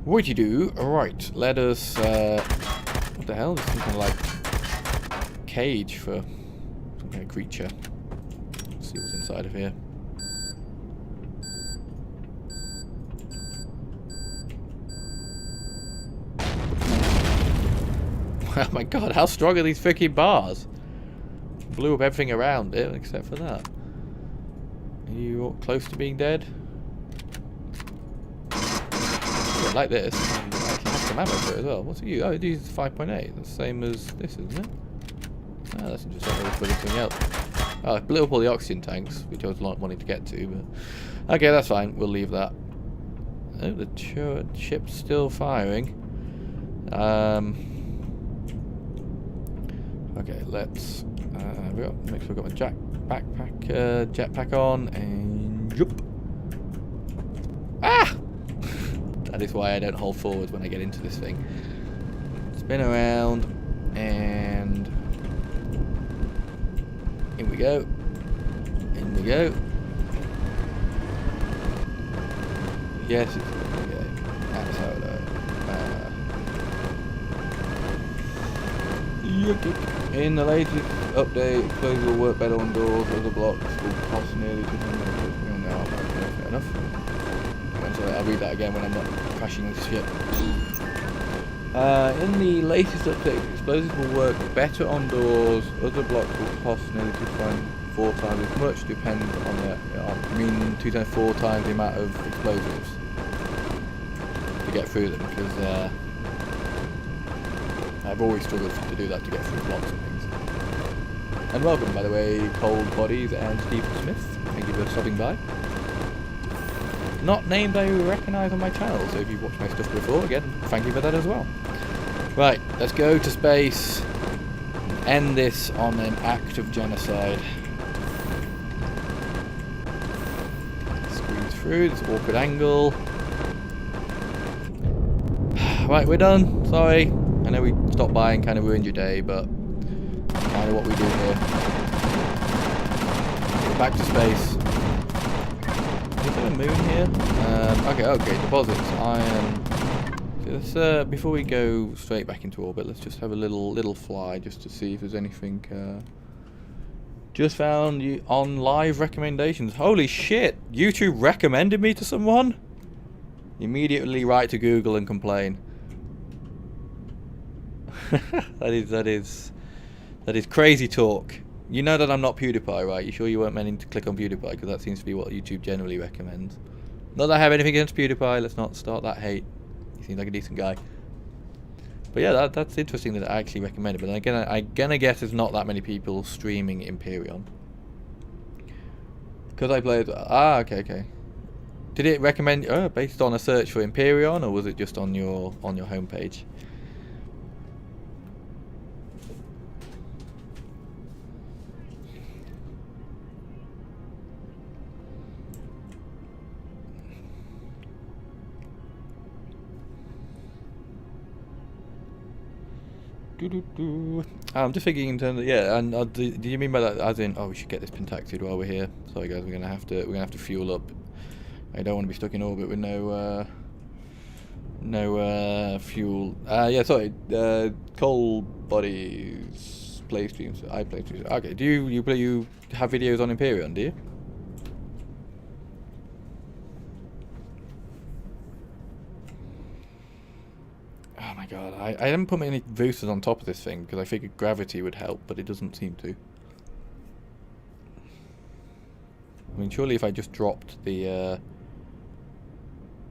What you do? Alright, let us... what the hell? There's some kind of like cage for some kind of creature. Let's see what's inside of here. Oh my god, how strong are these freaking bars? Blew up everything around it except for that. Are you close to being dead? Yeah, like this. And I have some ammo for it as well. What's it you? Oh, it uses 5.8. The same as this, isn't it? Oh, that's interesting. I'll put something else. Oh, it blew up all the oxygen tanks, which I was wanting to get to, but okay, that's fine. We'll leave that. Oh, the ship's still firing. Okay, let's make sure I've got my jetpack on, and jump. Ah! That is why I don't hold forward when I get into this thing. Spin around, and in we go. In we go. Yes, it's okay. That's how it In the latest update, explosives will work better on doors. Other blocks will cost nearly 200. No, fair enough. I'll read that again when I'm not crashing this ship. In the latest update, explosives will work better on doors. Other blocks will cost nearly 2.4 times as much. Depends on the. I mean, 2.4 times the amount of explosives to get through them, because I've always struggled to do that, to get through blocks and things. And welcome, by the way, Cold Bodies and Stephen Smith. Thank you for stopping by. Not names I recognise on my channel, so if you've watched my stuff before, again, thank you for that as well. Right, let's go to space. End this on an act of genocide. Squeeze through this awkward angle. Right, we're done. Sorry. I know we stopped by and kind of ruined your day, but kind of what we do here. Back to space. Is there a moon here? Okay, deposits. Iron. Let's, before we go straight back into orbit, let's just have a little fly just to see if there's anything. Just found you on live recommendations. Holy shit! YouTube recommended me to someone? Immediately write to Google and complain. that is crazy talk. You know that I'm not PewDiePie, right? You sure you weren't meaning to click on PewDiePie? Because that seems to be what YouTube generally recommends. Not that I have anything against PewDiePie. Let's not start that hate. He seems like a decent guy. But yeah, that's interesting that I actually recommend it. But again, I'm gonna guess there's not that many people streaming Empyrion. Because I played... Ah, okay. Did it recommend... Oh, based on a search for Empyrion, or was it just on your homepage? I'm just thinking in terms of, yeah, and do you mean by that as in, oh, we should get this pentaxid while we're here? Sorry guys, we're gonna have to fuel up. I don't want to be stuck in orbit with no fuel. Yeah, sorry. Coal bodies play streams. I play streams. Okay, do you have videos on Empyrion? Do you? Oh my god, I didn't put any boosters on top of this thing because I figured gravity would help, but it doesn't seem to. I mean, surely if I just dropped the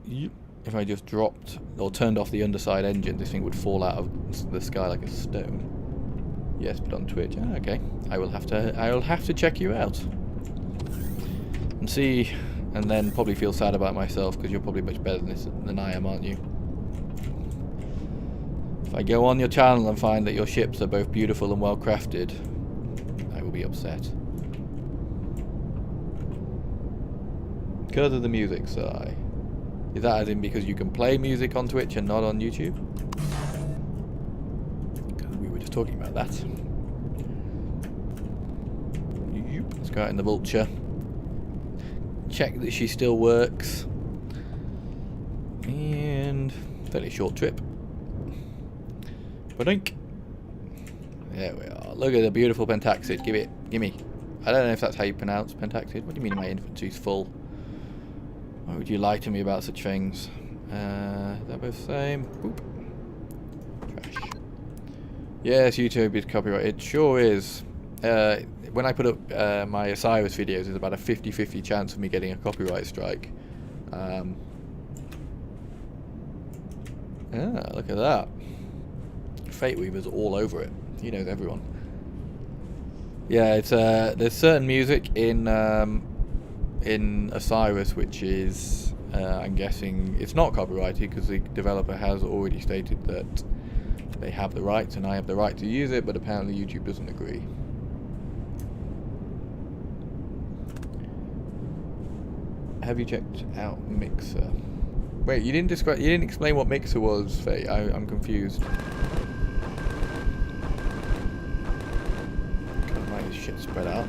if I just dropped or turned off the underside engine, this thing would fall out of the sky like a stone. Yes, but on Twitch. Ah, okay. I will have to check you out and see, and then probably feel sad about myself because you're probably much better than I am, aren't you? If I go on your channel and find that your ships are both beautiful and well crafted, I will be upset. Because of the music, sigh. Is that as in because you can play music on Twitch and not on YouTube? Because we were just talking about that. Let's go out in the Vulture. Check that she still works. And fairly short trip. Badink. There we are. Look at the beautiful pentaxid. Gimme. I don't know if that's how you pronounce pentaxid. What do you mean my inventory's full? Why would you lie to me about such things? Is that both the same? Boop. Trash. Yes, YouTube is copyrighted. It sure is. When I put up my Osiris videos, there's about a 50-50 chance of me getting a copyright strike. Look at that. Fate Weaver's all over it. He knows everyone. Yeah, it's there's certain music in Osiris which is I'm guessing it's not copyrighted because the developer has already stated that they have the rights and I have the right to use it, but apparently YouTube doesn't agree. Have you checked out Mixer? Wait, you didn't explain what Mixer was, Faye. I'm confused. God, my shit spread out.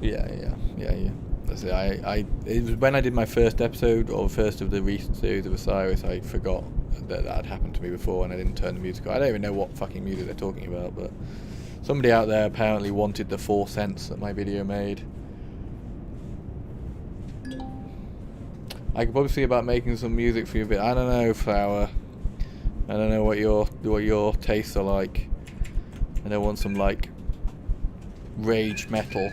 Yeah. That's it. It was when I did my first episode, or first of the recent series of Osiris, I forgot that had happened to me before and I didn't turn the music on. I don't even know what fucking music they're talking about, but somebody out there apparently wanted the 4 cents that my video made. I could probably see about making some music for you, but I don't know, Flower. I don't know what your tastes are like. I don't want some like rage metal.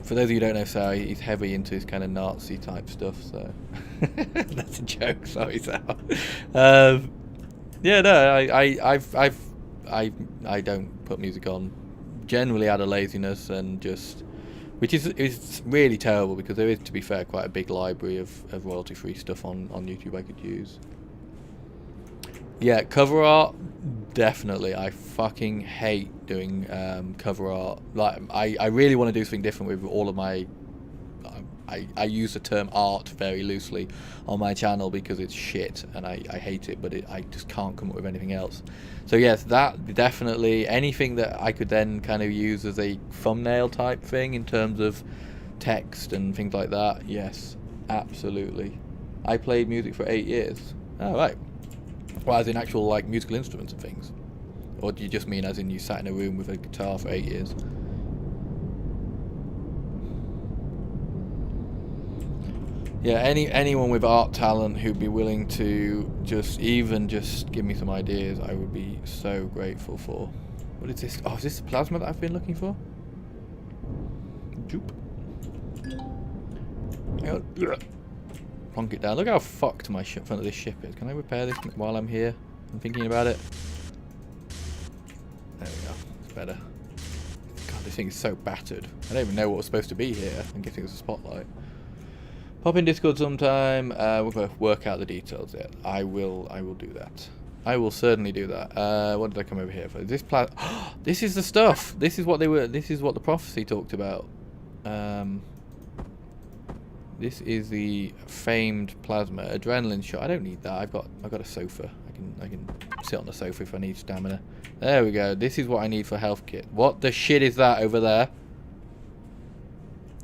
For those of you who don't know, Sal, he's heavy into his kind of Nazi type stuff, so that's a joke. Sorry, Sal. Yeah, no, I don't put music on generally out of laziness and just, which is really terrible because there is, to be fair, quite a big library of royalty-free stuff on YouTube I could use. Yeah, cover art, definitely. I fucking hate doing cover art. Like, I really want to do something different with all of my... I use the term art very loosely on my channel because it's shit and I hate it, but I just can't come up with anything else. So yes, that definitely, anything that I could then kind of use as a thumbnail type thing in terms of text and things like that, yes, absolutely. I played music for 8 years. Oh, right. Well, as in actual like musical instruments and things? Or do you just mean as in you sat in a room with a guitar for 8 years? Yeah, anyone with art talent who'd be willing to just give me some ideas, I would be so grateful for. What is this? Oh, is this the plasma that I've been looking for? Joop. Hang on. Plonk it down. Look how fucked my front of this ship is. Can I repair this while I'm here? I'm thinking about it. There we go. It's better. God, this thing is so battered. I don't even know what was supposed to be here. I'm guessing it's a spotlight. Pop in Discord sometime. We're going to work out the details yet. I will do that. I will certainly do that. What did I come over here for? This this is the stuff. This is what they were. This is what the prophecy talked about. This is the famed plasma adrenaline shot. I don't need that. I've got a sofa. I can sit on the sofa if I need stamina. There we go. This is what I need for health kit. What the shit is that over there?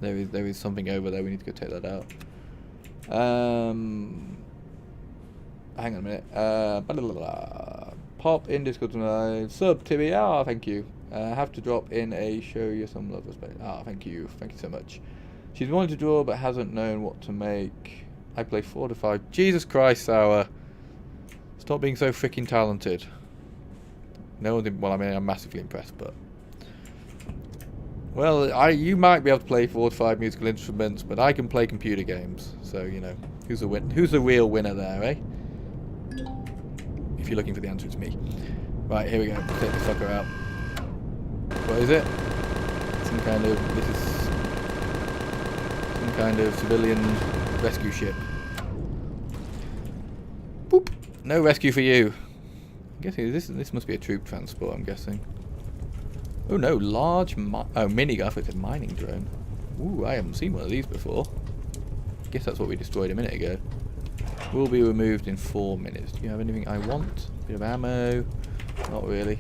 There is something over there. We need to go take that out. Hang on a minute. Pop in Discord tonight. Sub Tibby. Ah, thank you. Have to drop in a show you some love respect. Ah, thank you. Thank you so much. She's wanted to draw but hasn't known what to make. I play 4 to 5. Jesus Christ, Sour. Stop being so freaking talented. No one did. Well, I mean, I'm massively impressed, but. Well, you might be able to play 4 to 5 musical instruments, but I can play computer games. So, you know, who's the real winner there, eh? If you're looking for the answer, it's me. Right, here we go. Take this fucker out. What is it? Some kind of civilian rescue ship. Boop. No rescue for you. I'm guessing this must be a troop transport, I'm guessing. Oh no, large mini gun. I thought it said mining drone. Ooh, I haven't seen one of these before. Guess that's what we destroyed a minute ago. Will be removed in 4 minutes. Do you have anything I want? Bit of ammo. Not really.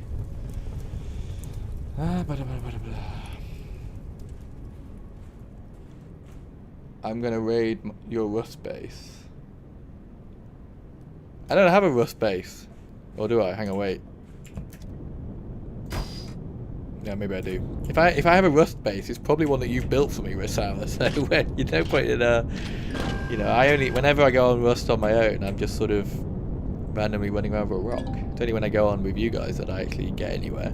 I'm gonna raid your Rust base. I don't have a Rust base. Or do I? Hang on, wait. Yeah, maybe I do. If I have a Rust base, it's probably one that you've built for me, Rasawa. So you no point in you know, whenever I go on Rust on my own, I'm just sort of randomly running around with a rock. It's only when I go on with you guys that I actually get anywhere.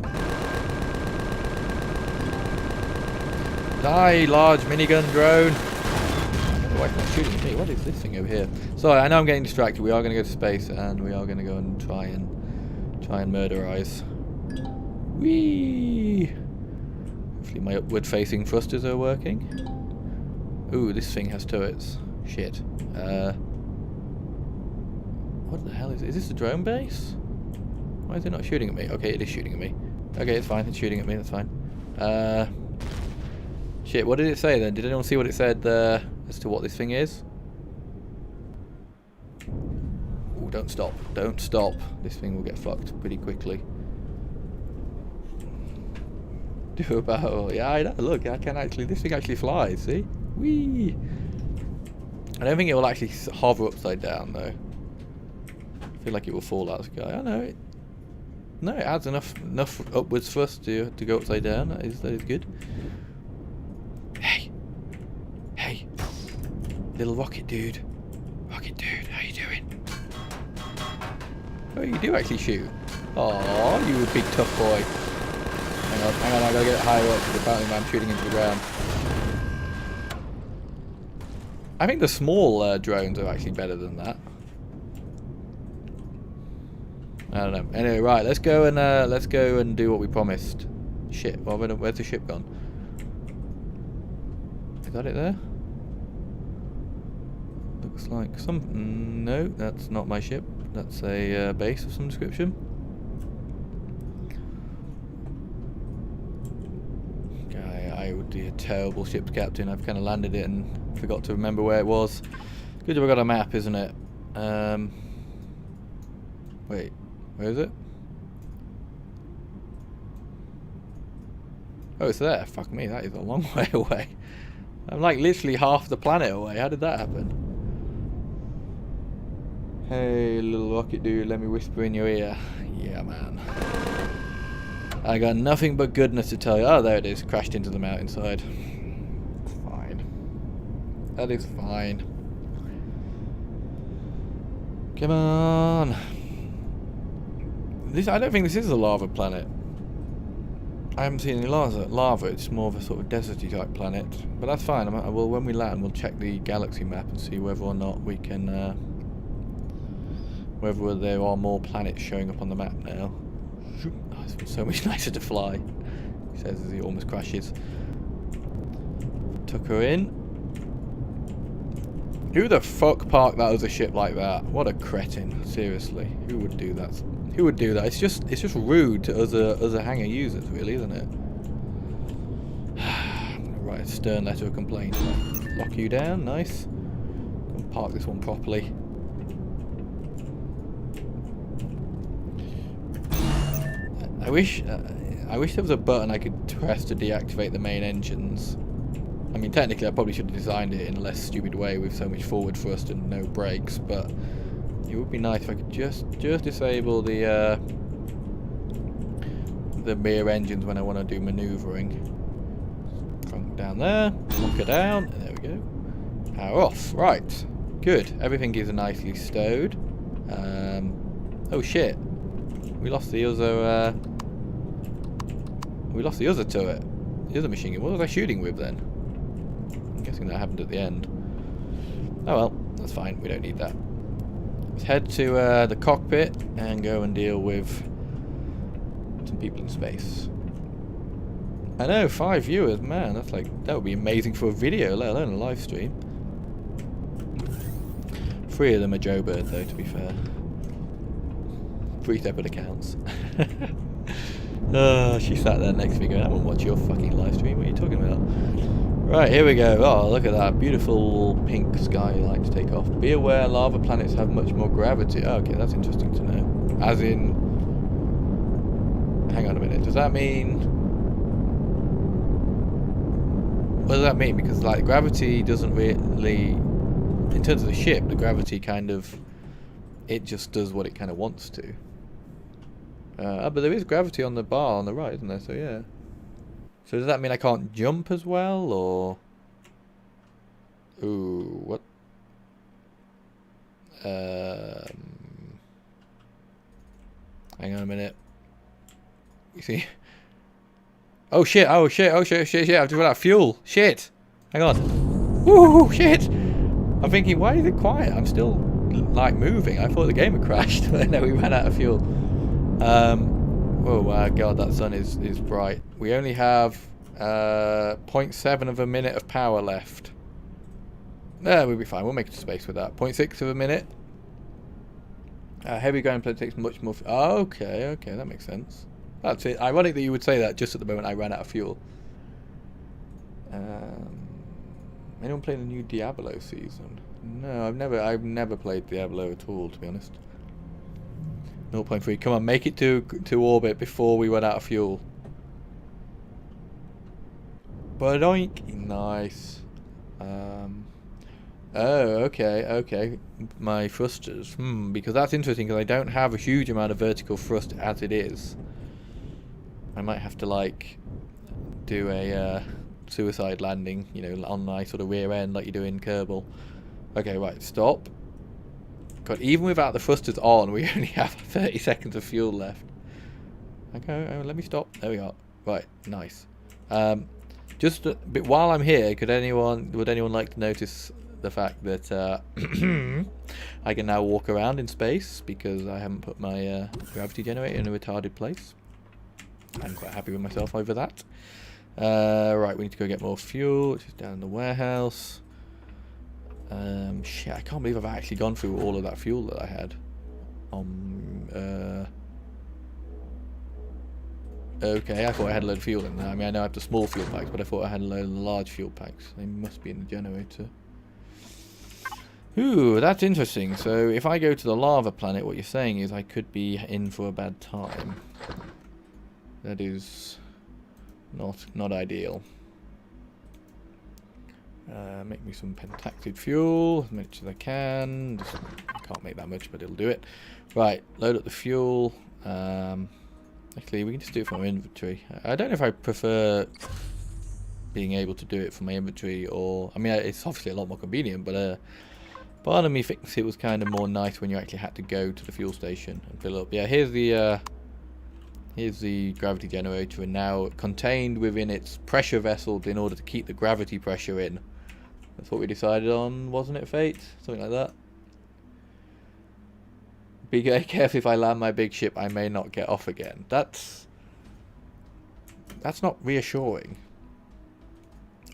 Die, large minigun drone. Why is it shooting at me? What is this thing over here? Sorry, I know I'm getting distracted. We are going to go to space, and we are going to go and try and murderize. Whee! Hopefully my upward-facing thrusters are working. Ooh, this thing has turrets. Shit. What the hell is it? Is this a drone base? Why is it not shooting at me? Okay, it is shooting at me. Okay, it's fine. It's shooting at me. That's fine. Shit, what did it say then? Did anyone see what it said as to what this thing is? Ooh, don't stop. Don't stop. This thing will get fucked pretty quickly. Do a battle. Yeah, I know. Look, I can actually... This thing actually flies, see? Whee! I don't think it will actually hover upside down, though. I feel like it will fall out of the sky. I know it. No, it adds enough upwards thrust to go upside down. That is good. Hey, hey, little rocket dude, how you doing? Oh, you do actually shoot. Oh, you big tough boy. Hang on, I gotta get it higher up because apparently I'm shooting into the ground. I think the small drones are actually better than that. I don't know. Anyway, right, let's go and do what we promised. Shit, well, where's the ship gone? Is that it there? Looks like some... No, that's not my ship. That's a base of some description. I would be a terrible ship's captain. I've kind of landed it and forgot to remember where it was. Good job I got a map, isn't it? Wait, where is it? Oh, it's there. Fuck me, that is a long way away. I'm like literally half the planet away. How did that happen? Hey, little rocket dude, let me whisper in your ear. Yeah, man. I got nothing but goodness to tell you. Oh, there it is. Crashed into the mountainside. Fine. That is fine. Come on. I don't think this is a lava planet. I haven't seen any lava. It's more of a sort of deserty type planet. But that's fine. Well, when we land, we'll check the galaxy map and see whether or not we can... whether there are more planets showing up on the map now. Oh, it's so much nicer to fly, he says as he almost crashes. Took her in. Who the fuck parked that other ship like that? What a cretin, seriously. Who would do that? Who would do that? It's just rude to other hangar users, really, isn't it? I'm gonna write a stern letter of complaint. Lock you down, nice. Go and park this one properly. I wish there was a button I could press to deactivate the main engines. I mean, technically I probably should have designed it in a less stupid way with so much forward thrust and no brakes, but it would be nice if I could just disable the rear engines when I want to do manoeuvring. Trunk down there, lock her down, and there we go. Power off. Right, good. Everything is nicely stowed. Oh shit. We lost the other. We lost the other turret, the other machine gun. What was I shooting with then? I'm guessing that happened at the end. Oh well, that's fine. We don't need that. Let's head to the cockpit and go and deal with some people in space. I know, 5 viewers, man. That would be amazing for a video, let alone a live stream. 3 of them are Joe Bird, though. To be fair. 3 separate accounts. She sat there next to me going, I won't watch your fucking live stream, what are you talking about? Right, here we go. Oh, look at that. Beautiful pink skylight to take off. Be aware lava planets have much more gravity. Oh, okay, that's interesting to know. As in... Hang on a minute. Does that mean... What does that mean? Because, like, gravity doesn't really... In terms of the ship, the gravity kind of... It just does what it kind of wants to. But there is gravity on the bar on the right, isn't there? So yeah. So does that mean I can't jump as well, or? Ooh, what? Hang on a minute. You see? Oh shit! Oh shit! Oh shit! Shit! Shit! I've just run out of fuel. Shit! Hang on. Woo! Shit! I'm thinking, why is it quiet? I'm still like moving. I thought the game had crashed, but no, we ran out of fuel. Oh my god, that sun is bright. We only have 0.7 of a minute of power left. We'll be fine. We'll make it to space with that. 0.6 of a minute. Heavy ground plane takes much more. Okay, that makes sense. That's it. Ironic that you would say that just at the moment I ran out of fuel. Anyone playing the new Diablo season? No, I've never played Diablo at all, to be honest. 0.3. Come on, make it to orbit before we run out of fuel. Badoink. Nice. Oh, okay. My thrusters. Because that's interesting, because I don't have a huge amount of vertical thrust as it is. I might have to, like, do a suicide landing, you know, on my sort of rear end like you do in Kerbal. Okay, right, stop. God, even without the thrusters on, we only have 30 seconds of fuel left. Okay, let me stop. There we are. Right, nice. Just a bit while I'm here, would anyone like to notice the fact that I can now walk around in space because I haven't put my gravity generator in a retarded place? I'm quite happy with myself over that. Right, we need to go get more fuel, which is down in the warehouse. Shit, I can't believe I've actually gone through all of that fuel that I had. Okay, I thought I had a load of fuel in there. I mean, I know I have the small fuel packs, but I thought I had a load of the large fuel packs. They must be in the generator. Ooh, that's interesting. So if I go to the lava planet, what you're saying is I could be in for a bad time. That is not ideal. Make me some pentacted fuel, as much as I can. I can't make that much, but it'll do it. Right, load up the fuel. Actually, we can just do it from our inventory. I don't know if I prefer being able to do it from my inventory, or... I mean, it's obviously a lot more convenient, but part of me thinks it was kind of more nice when you actually had to go to the fuel station and fill up. Yeah, here's the gravity generator, and now contained within its pressure vessels in order to keep the gravity pressure in. That's what we decided on, wasn't it, Fate? Something like that. Be careful, if I land my big ship, I may not get off again. That's not reassuring.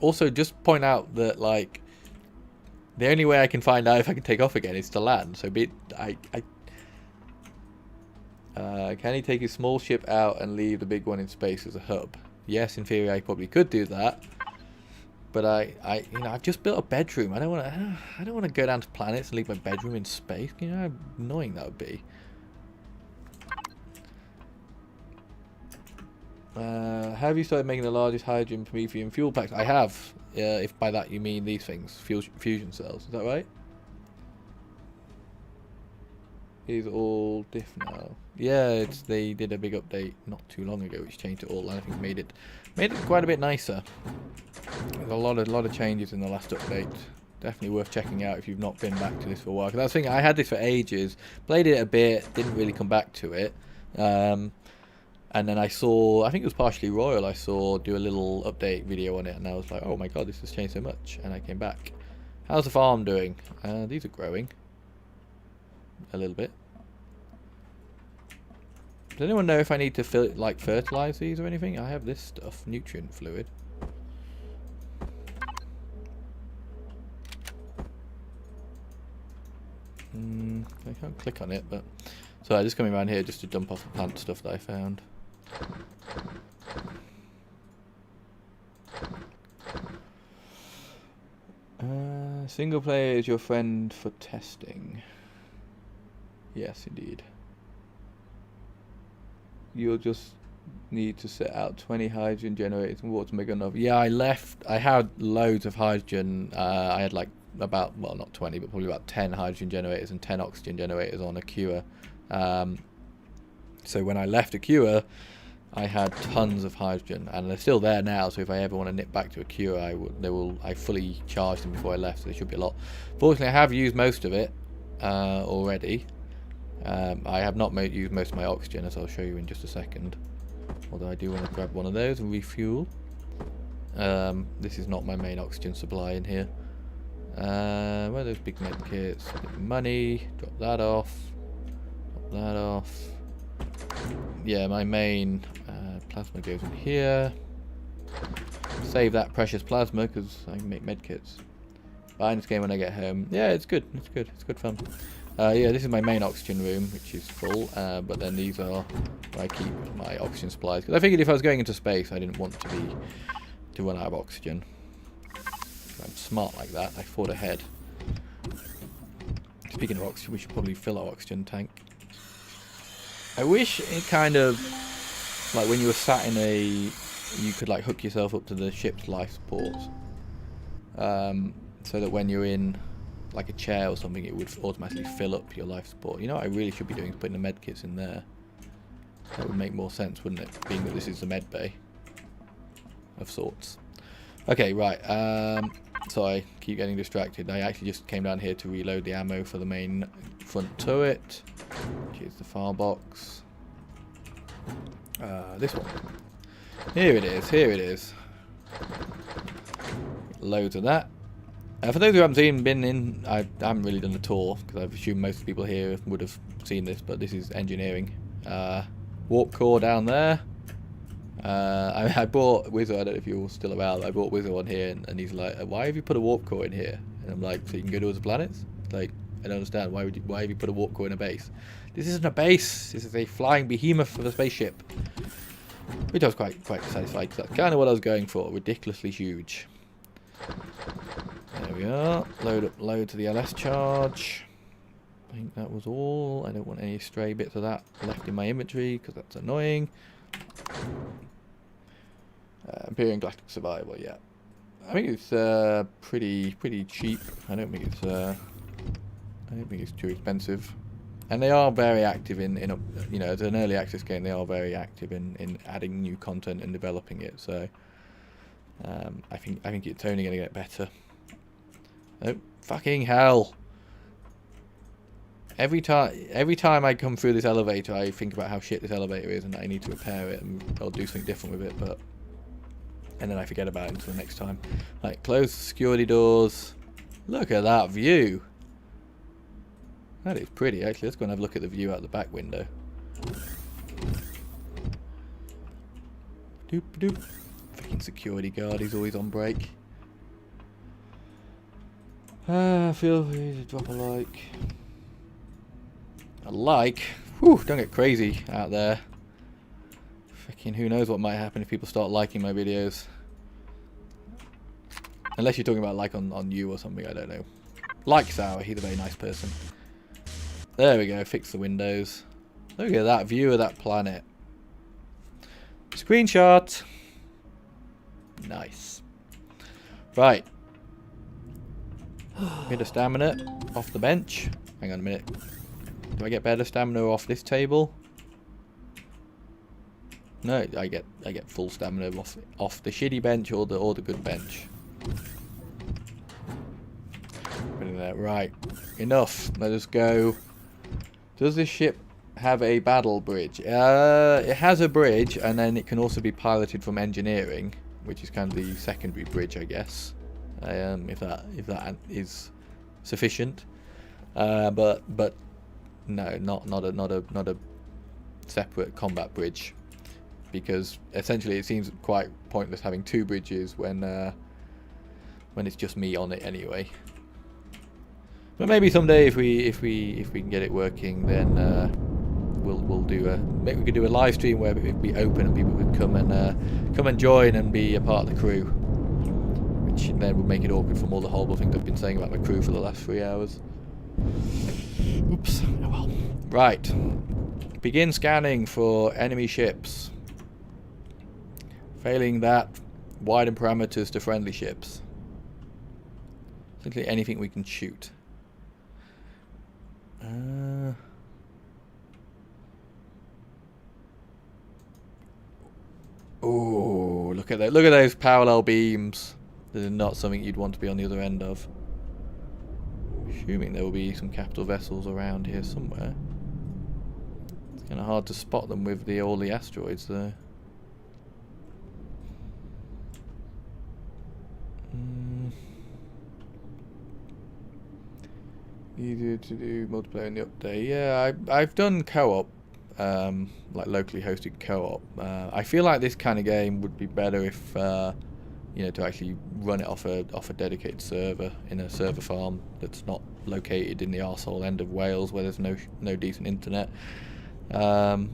Also, just point out that, like, the only way I can find out if I can take off again is to land. So can he take his small ship out and leave the big one in space as a hub? Yes, in theory, I probably could do that. But you know, I've just built a bedroom. I don't want to go down to planets and leave my bedroom in space. You know how annoying that would be. Have you started making the largest hydrogen promethium fuel packs? I have. If by that you mean these things, fusion cells. Is that right? Is all diff now. Yeah, they did a big update not too long ago, which changed it all, and I think made it quite a bit nicer. There's a lot of changes in the last update. Definitely worth checking out if you've not been back to this for a while. Because I was thinking, I had this for ages, played it a bit, didn't really come back to it, and then I saw, I think it was partially Royal, I saw do a little update video on it, and I was like, oh my god, this has changed so much, and I came back. How's the farm doing? These are growing a little bit. Does anyone know if I need to fertilize these or anything? I have this stuff, nutrient fluid. I can't click on it, but so I'm just coming around here just to dump off the plant stuff that I found. Single player is your friend for testing. Yes, indeed. You'll just need to set out 20 hydrogen generators and water to make enough. Yeah, I had loads of hydrogen. I had like about, well, not 20, but probably about 10 hydrogen generators and 10 oxygen generators on Akua. So when I left Akua, I had tons of hydrogen, and they're still there now. So if I ever want to nip back to Akua, I fully charged them before I left. So there should be a lot. Fortunately, I have used most of it already. I have not used most of my oxygen, as I'll show you in just a second. Although I do want to grab one of those and refuel. This is not my main oxygen supply in here. Where are those big med kits? Money. Drop that off. Drop that off. Yeah, my main plasma goes in here. Save that precious plasma because I can make med kits. Buy this game when I get home. Yeah, it's good. It's good. It's good fun. Yeah, this is my main oxygen room, which is full, but then these are where I keep my oxygen supplies. Because I figured if I was going into space, I didn't want to run out of oxygen. I'm smart like that. I thought ahead. Speaking of oxygen, we should probably fill our oxygen tank. I wish it kind of, like when you were sat in you could like hook yourself up to the ship's life support. So that when you're in like a chair or something, it would automatically fill up your life support. You know what I really should be doing is putting the medkits in there. That would make more sense, wouldn't it? Being that this is the med bay of sorts. Okay, right. So I keep getting distracted. I actually just came down here to reload the ammo for the main front turret, which is the firebox. This one. Here it is. Here it is. Loads of that. For those who haven't been in, I haven't really done a tour because I've assumed most of the people here would have seen this, but this is engineering. Warp core down there. I bought Wizzo, I don't know if you're still around, I bought Wizzo on here and he's like, why have you put a warp core in here? And I'm like, so you can go to other planets? Like, I don't understand, why have you put a warp core in a base? This isn't a base. This is a flying behemoth of a spaceship. Which I was quite satisfied, because that's kind of what I was going for. Ridiculously huge. There we are. Load to the LS charge. I think that was all. I don't want any stray bits of that left in my inventory, because that's annoying. Empyrion Galactic Survival, yeah. I think it's pretty cheap. I don't think it's too expensive. And they are very active in you know, as an early access game, they are very active in adding new content and developing it. So I think it's only going to get better. Oh, fucking hell! Every time I come through this elevator, I think about how shit this elevator is and that I need to repair it and I'll do something different with it. And then I forget about it until the next time. Like, close the security doors. Look at that view. That is pretty, actually. Let's go and have a look at the view out the back window. Doop doop. Freaking security guard, he's always on break. Feel free to drop a like. A like? Whew, don't get crazy out there. Freaking who knows what might happen if people start liking my videos. Unless you're talking about like on you or something, I don't know. Like Sour, he's a very nice person. There we go, fix the windows. Look at that view of that planet. Screenshot. Nice. Right. Bit of stamina off the bench. Hang on a minute. Do I get better stamina off this table? No, I get full stamina off the shitty bench or the good bench. Put it there. Right. Enough. Let us go. Does this ship have a battle bridge? It has a bridge, and then it can also be piloted from engineering, which is kind of the secondary bridge, I guess. If that is sufficient. But no, not a separate combat bridge, because essentially it seems quite pointless having two bridges when it's just me on it anyway. But maybe someday if we can get it working, then we could do a live stream where it would be open and people could come and join and be a part of the crew, which then would make it awkward from all the horrible things I've been saying about my crew for the last 3 hours. Oops. Oh well. Right. Begin scanning for enemy ships. Failing that, widen parameters to friendly ships. Essentially anything we can shoot. Oh, look at that! Look at those parallel beams. This is not something you'd want to be on the other end of. Assuming there will be some capital vessels around here somewhere. It's kind of hard to spot them with all the asteroids there. Easier to do multiplayer in the update. Yeah, I've done co-op, like locally hosted co-op. I feel like this kind of game would be better if, you know, to actually run it off a dedicated server in a server farm that's not located in the arsehole end of Wales where there's no decent internet. But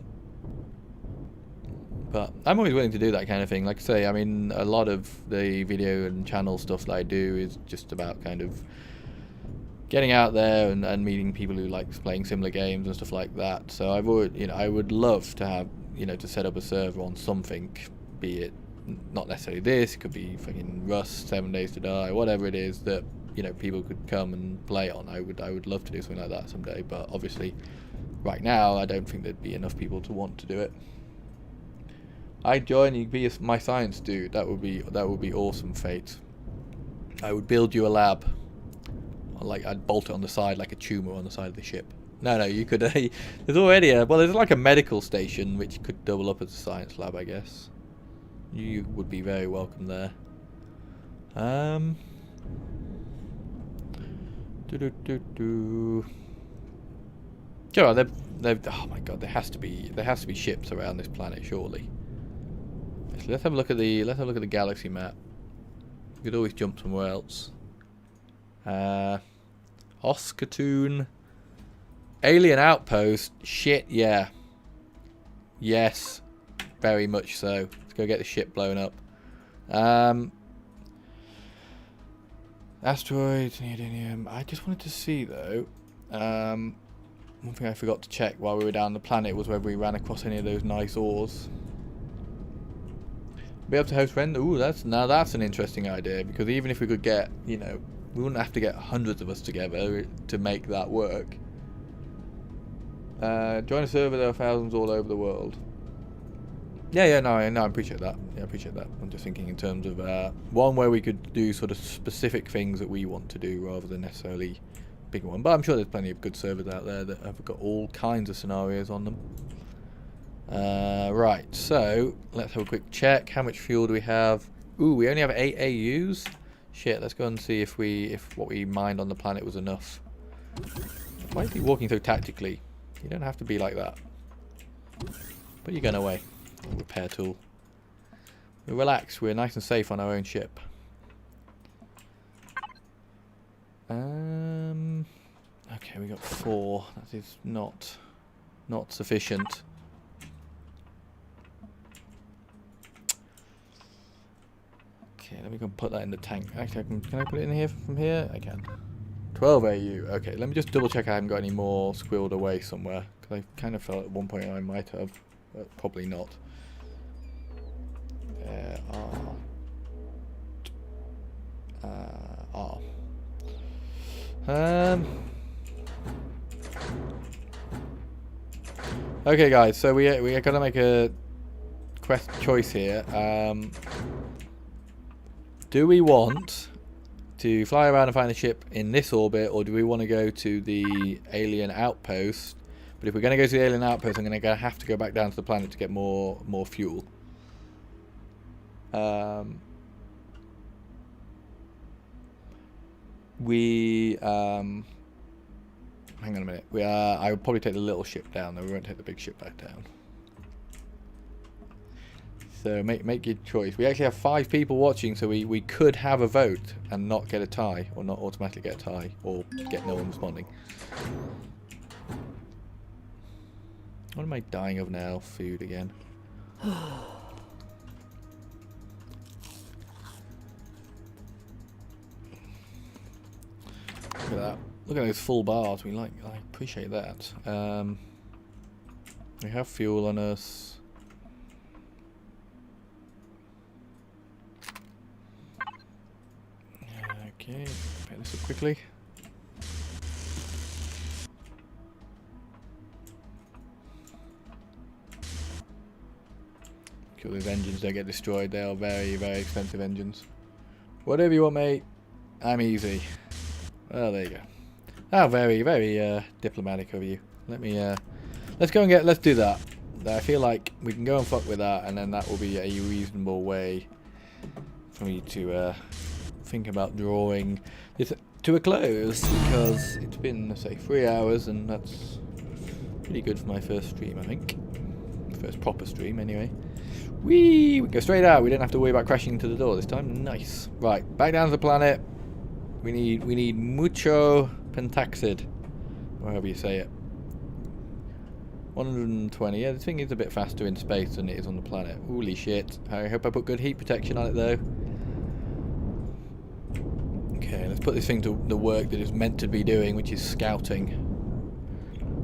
I'm always willing to do that kind of thing. Like I say, I mean, a lot of the video and channel stuff that I do is just about kind of getting out there and meeting people who like playing similar games and stuff like that. So I would love to have, you know, to set up a server on something, be it not necessarily this, it could be fucking Rust, 7 Days to Die, whatever it is that, you know, people could come and play on. I would love to do something like that someday, but obviously right now I don't think there'd be enough people to want to do it. I'd join, you'd be my science dude. That would be awesome, Fate. I would build you a lab. Like, I'd bolt it on the side like a tumor on the side of the ship. No, you could. There's already there's like a medical station which could double up as a science lab, I guess. You would be very welcome there. Sure, oh my god, there has to be ships around this planet, surely. So let's have a look at the galaxy map. We could always jump somewhere else. Oscatoon Alien Outpost. Shit, yeah. Yes. Very much so. Let's go get the ship blown up. Asteroids, neodymium. I just wanted to see, though. One thing I forgot to check while we were down the planet was whether we ran across any of those nice ores. Be able to host render. Ooh, that's an interesting idea, because even if we could get, you know, we wouldn't have to get hundreds of us together to make that work. Join a server, there are thousands all over the world. Yeah, no, I appreciate that. Yeah, I appreciate that. I'm just thinking in terms of one where we could do sort of specific things that we want to do rather than necessarily bigger one. But I'm sure there's plenty of good servers out there that have got all kinds of scenarios on them. Right, so let's have a quick check. How much fuel do we have? Ooh, we only have 8 AUs. Shit, let's go and see if what we mined on the planet was enough. Why is he walking so tactically? You don't have to be like that. Put your gun away. Repair tool. We're relaxed. We're nice and safe on our own ship. Okay, we got 4. That is not sufficient. Okay, let me go and put that in the tank. Actually, can I put it in here from here? I can. 12 AU. Okay, let me just double check I haven't got any more squirreled away somewhere, because I kind of felt at one point I might have, but probably not. Okay, guys. So we are gonna make a choice here. Do we want to fly around and find a ship in this orbit, or do we want to go to the Alien Outpost? But if we're going to go to the Alien Outpost, I'm going to have to go back down to the planet to get more fuel. Hang on a minute. I would probably take the little ship down, though. We won't take the big ship back down. So make your choice. We actually have 5 people watching, so we could have a vote and not get a tie, or not automatically get a tie, or get no one responding. What am I dying of now? Food again. Look at that. Look at those full bars. I appreciate that. We have fuel on us. Okay, pick this up quickly. Cool, those engines don't get destroyed. They are very, very expensive engines. Whatever you want, mate. I'm easy. Well, there you go. Oh, very, very diplomatic of you. Let's go and let's do that. I feel like we can go and fuck with that, and then that will be a reasonable way for me to think about drawing this to a close, because it's been, let's say, 3 hours, and that's pretty good for my first stream, I think. First proper stream, anyway. We go straight out. We don't have to worry about crashing into the door this time. Nice. Right, back down to the planet. We need mucho pentaxid, or however you say it. 120. Yeah, this thing is a bit faster in space than it is on the planet. Holy shit. I hope I put good heat protection on it, though. Okay, let's put this thing to the work that it's meant to be doing, which is scouting.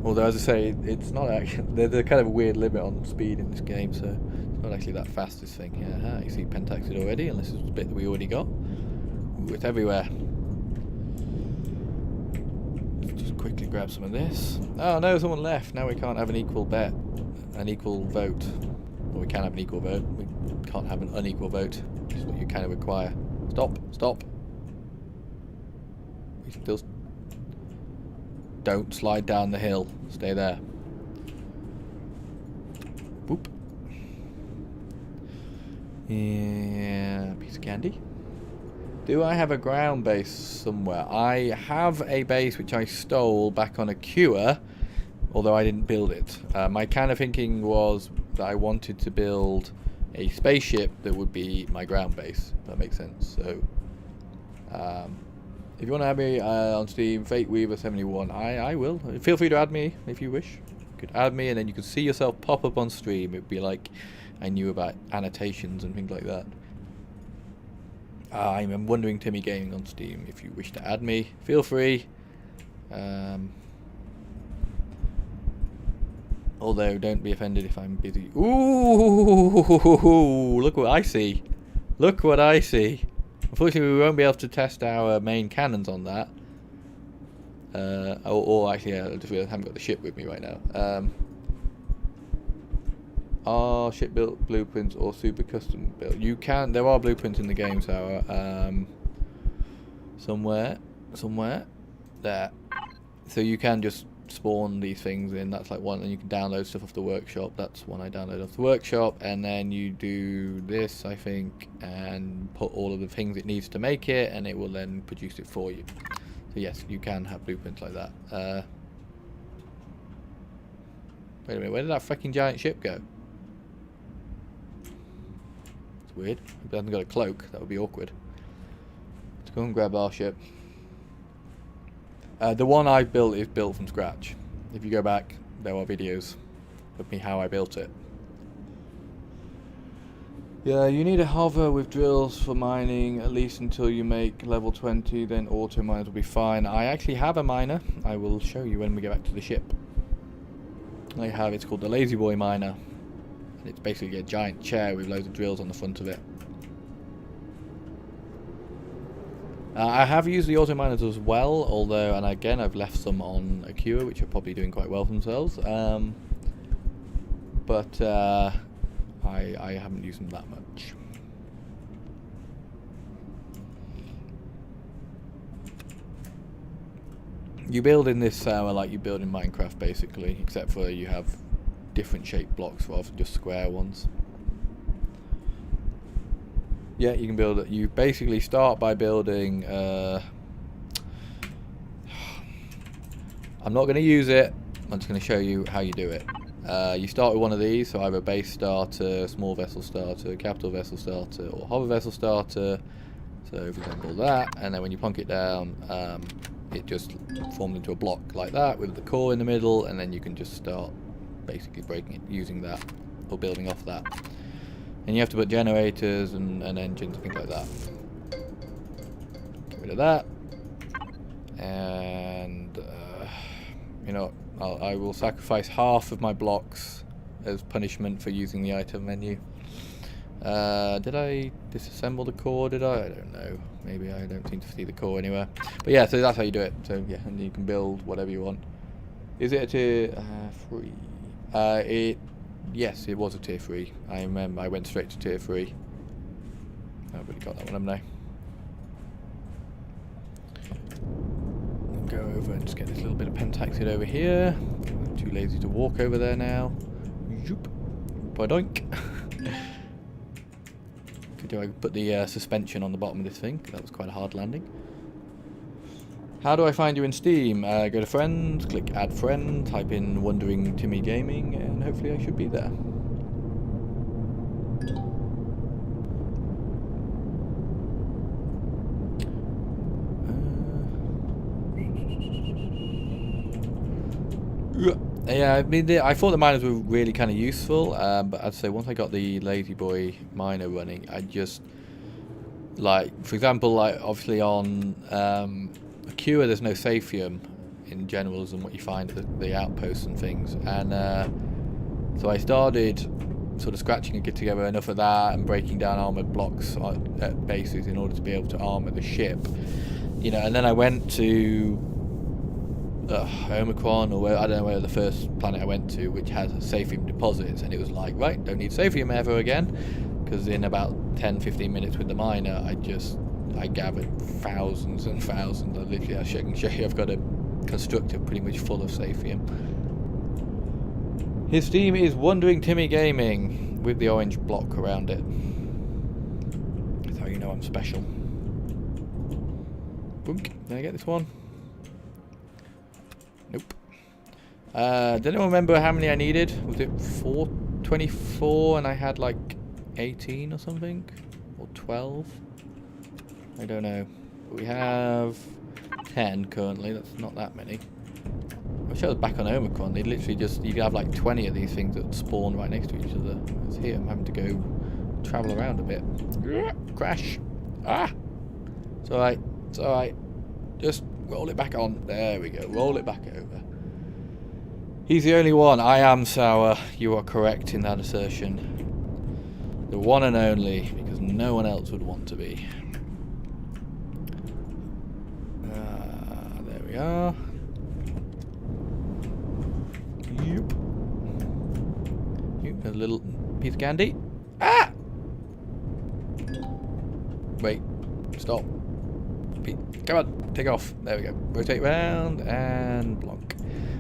Although, as I say, it's not actually... There's a kind of a weird limit on speed in this game, so it's not actually that fast, this thing. Yeah, you see pentaxid already, unless it's a bit that we already got. Ooh, it's everywhere. Let's just quickly grab some of this. Oh no, someone left. Now we can't have an equal bet. An equal vote. Or we can have an equal vote. We can't have an unequal vote, which is what you kind of require. Stop. Stop. We still... Don't slide down the hill. Stay there. Boop. Yeah, piece of candy. Do I have a ground base somewhere? I have a base which I stole back on a Cure, although I didn't build it. My kind of thinking was that I wanted to build a spaceship that would be my ground base. If that makes sense. So, If you want to add me on Steam, FakeWeaver71, I will. Feel free to add me if you wish. You could add me and then you could see yourself pop up on stream. It would be like I knew about annotations and things like that. I'm Wondering Timmy Gaming on Steam. If you wish to add me, feel free. Although, don't be offended if I'm busy. Ooh, look what I see. Look what I see. Unfortunately, we won't be able to test our main cannons on that. Or actually, I just realized I haven't got the ship with me right now. Are ship built blueprints or super custom built? You can. There are blueprints in the game, Sarah. Somewhere there. So you can just spawn these things in. That's like one, and you can download stuff off the workshop. That's one I download off the workshop, and then you do this, I think, and put all of the things it needs to make it, and it will then produce it for you. So yes, you can have blueprints like that. Wait a minute, where did that fucking giant ship go? It's weird. It hasn't got a cloak. That would be awkward. Let's go and grab our ship. The one I built is built from scratch. If you go back, there are videos of me how I built it. Yeah, you need a hover with drills for mining, at least until you make level 20, then auto miners will be fine. I actually have a miner. I will show you when we get back to the ship. I have, it's called the Lazy Boy Miner. And it's basically a giant chair with loads of drills on the front of it. I have used the auto miners as well, although, and again, I've left some on Acura, which are probably doing quite well for themselves. But I haven't used them that much. You build in this tower like you build in Minecraft, basically, except for you have different shaped blocks rather than just square ones. Yeah, you can build it. You basically start by building. I'm not going to use it. I'm just going to show you how you do it. You start with one of these, so either base starter, small vessel starter, capital vessel starter, or hover vessel starter. So, for example, that, and then when you plonk it down, it just forms into a block like that with the core in the middle, and then you can just start basically breaking it using that or building off that. And you have to put generators and engines and things like that. Get rid of that. And, you know, I will sacrifice half of my blocks as punishment for using the item menu. Did I disassemble the core? Did I? I don't know. Maybe I don't seem to see the core anywhere. But yeah, so that's how you do it. So yeah, and you can build whatever you want. Is it a tier 3? Yes, it was a tier 3. I remember I went straight to tier 3. I've already got that one, haven't I? Go over and just get this little bit of pentaxid over here. I'm too lazy to walk over there now. Zoop. Ba-doink. Could I put the suspension on the bottom of this thing? That was quite a hard landing. How do I find you in Steam? Go to friends, click add friend, type in Wondering Timmy Gaming, and hopefully I should be there. Yeah, I mean, I thought the miners were really kind of useful, but I'd say once I got the Lazy Boy miner running, I just, like, for example, like, obviously on Acura there's no saphium in general as in what you find at the outposts and things, and so I started sort of scratching and get together enough of that and breaking down armoured blocks at bases in order to be able to armour the ship, you know, and then I went to Omicron, or where, I don't know where the first planet I went to, which has saphium deposits, and it was like, right, don't need saphium ever again, because in about 10-15 minutes with the miner, I gathered thousands and thousands. I can show you, I've got a constructor pretty much full of saphium. His Steam is Wondering Timmy Gaming, with the orange block around it. That's how you know I'm special. Boink, did I get this one? Nope. Did anyone remember how many I needed? Was it 24 and I had like 18 or something? Or 12? I don't know. We have 10 currently. That's not that many. I wish I was back on Omicron. They literally just, you could have like 20 of these things that spawn right next to each other. It's here. I'm having to go travel around a bit. Crash. Ah! It's alright. It's alright. Just roll it back on. There we go. Roll it back over. He's the only one. I am sour. You are correct in that assertion. The one and only, because no one else would want to be. There we are. Yep. A little piece of candy. Ah! Wait. Stop. Come on. Take off. There we go. Rotate round and blonk.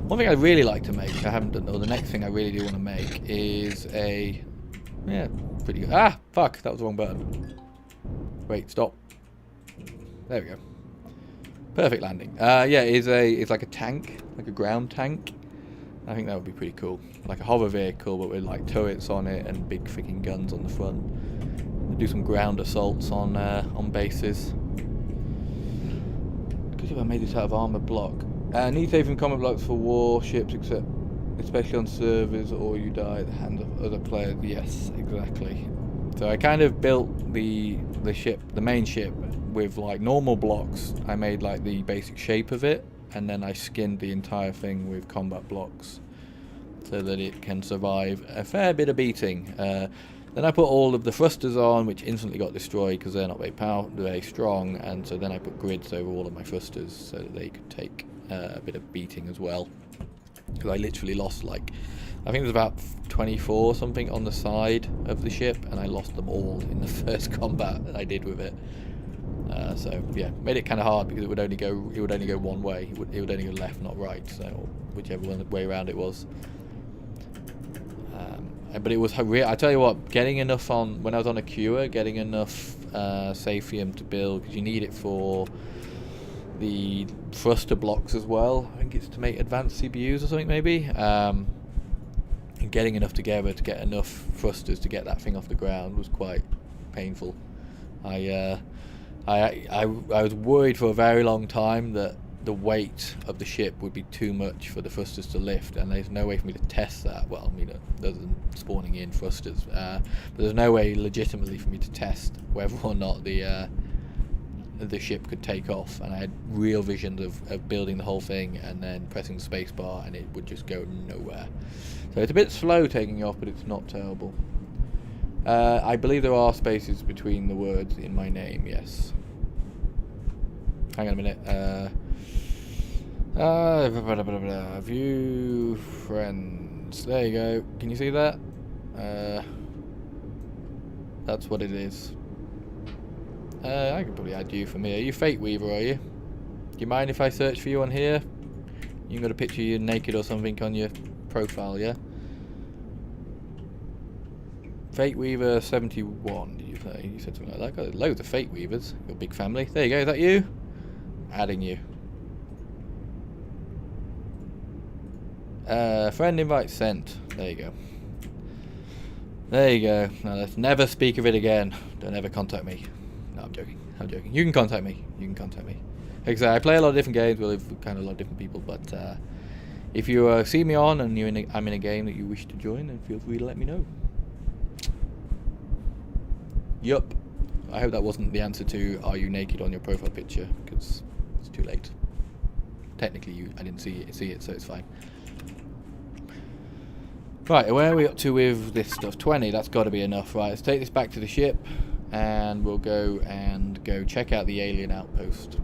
One thing I'd really like to make, which I haven't done, or the next thing I really do want to make, is a... Yeah, pretty good. Ah! Fuck. That was the wrong button. Wait. Stop. There we go. Perfect landing. Yeah, it's like a tank. Like a ground tank. I think that would be pretty cool. Like a hover vehicle, but with like turrets on it and big freaking guns on the front. We'll do some ground assaults on bases. Because if I made this out of armor block. Need saving combat blocks for warships, except especially on servers, or you die at the hands of other players. Yes, exactly. So I kind of built the ship, the main ship, with like normal blocks. I made like the basic shape of it. And then I skinned the entire thing with combat blocks so that it can survive a fair bit of beating. Then I put all of the thrusters on, which instantly got destroyed because they're not very strong. And so then I put grids over all of my thrusters so that they could take a bit of beating as well. Because I literally lost like, I think it was about 24 or something on the side of the ship, and I lost them all in the first combat that I did with it. So yeah, made it kind of hard because it would only go one way. It would only go left, not right. So whichever way around it was. But it was I tell you what, getting enough on when I was on a Cure, getting enough Saphium to build, because you need it for the thruster blocks as well. I think it's to make advanced CPUs or something maybe. And getting enough together to get enough thrusters to get that thing off the ground was quite painful. I was worried for a very long time that the weight of the ship would be too much for the thrusters to lift, and there's no way for me to test that. Well, I mean, other than spawning in thrusters, but there's no way legitimately for me to test whether or not the ship could take off. And I had real visions of building the whole thing and then pressing the space bar, and it would just go nowhere. So it's a bit slow taking off, but it's not terrible. I believe there are spaces between the words in my name, yes. Hang on a minute. View friends. There you go. Can you see that? That's what it is. I can probably add you from here. Are you Fate Weaver, are you? Do you mind if I search for you on here? You got a picture of you naked or something on your profile, yeah? Fate Weaver 71, did you say? You said something like that. Got loads of Fate Weavers. Your big family. There you go. Is that you? Adding you. Friend invite sent. There you go. There you go. Now let's never speak of it again. Don't ever contact me. No, I'm joking. I'm joking. You can contact me. You can contact me. Like I say, I play a lot of different games with kind of a lot of different people, but if you see me on and I'm in a game that you wish to join, then feel free to let me know. Yup. I hope that wasn't the answer to "Are you naked on your profile picture?" Because it's too late. Technically, I didn't see it, so it's fine. Right, where are we up to with this stuff? 20. That's got to be enough. Right, let's take this back to the ship, and we'll go check out the Alien Outpost.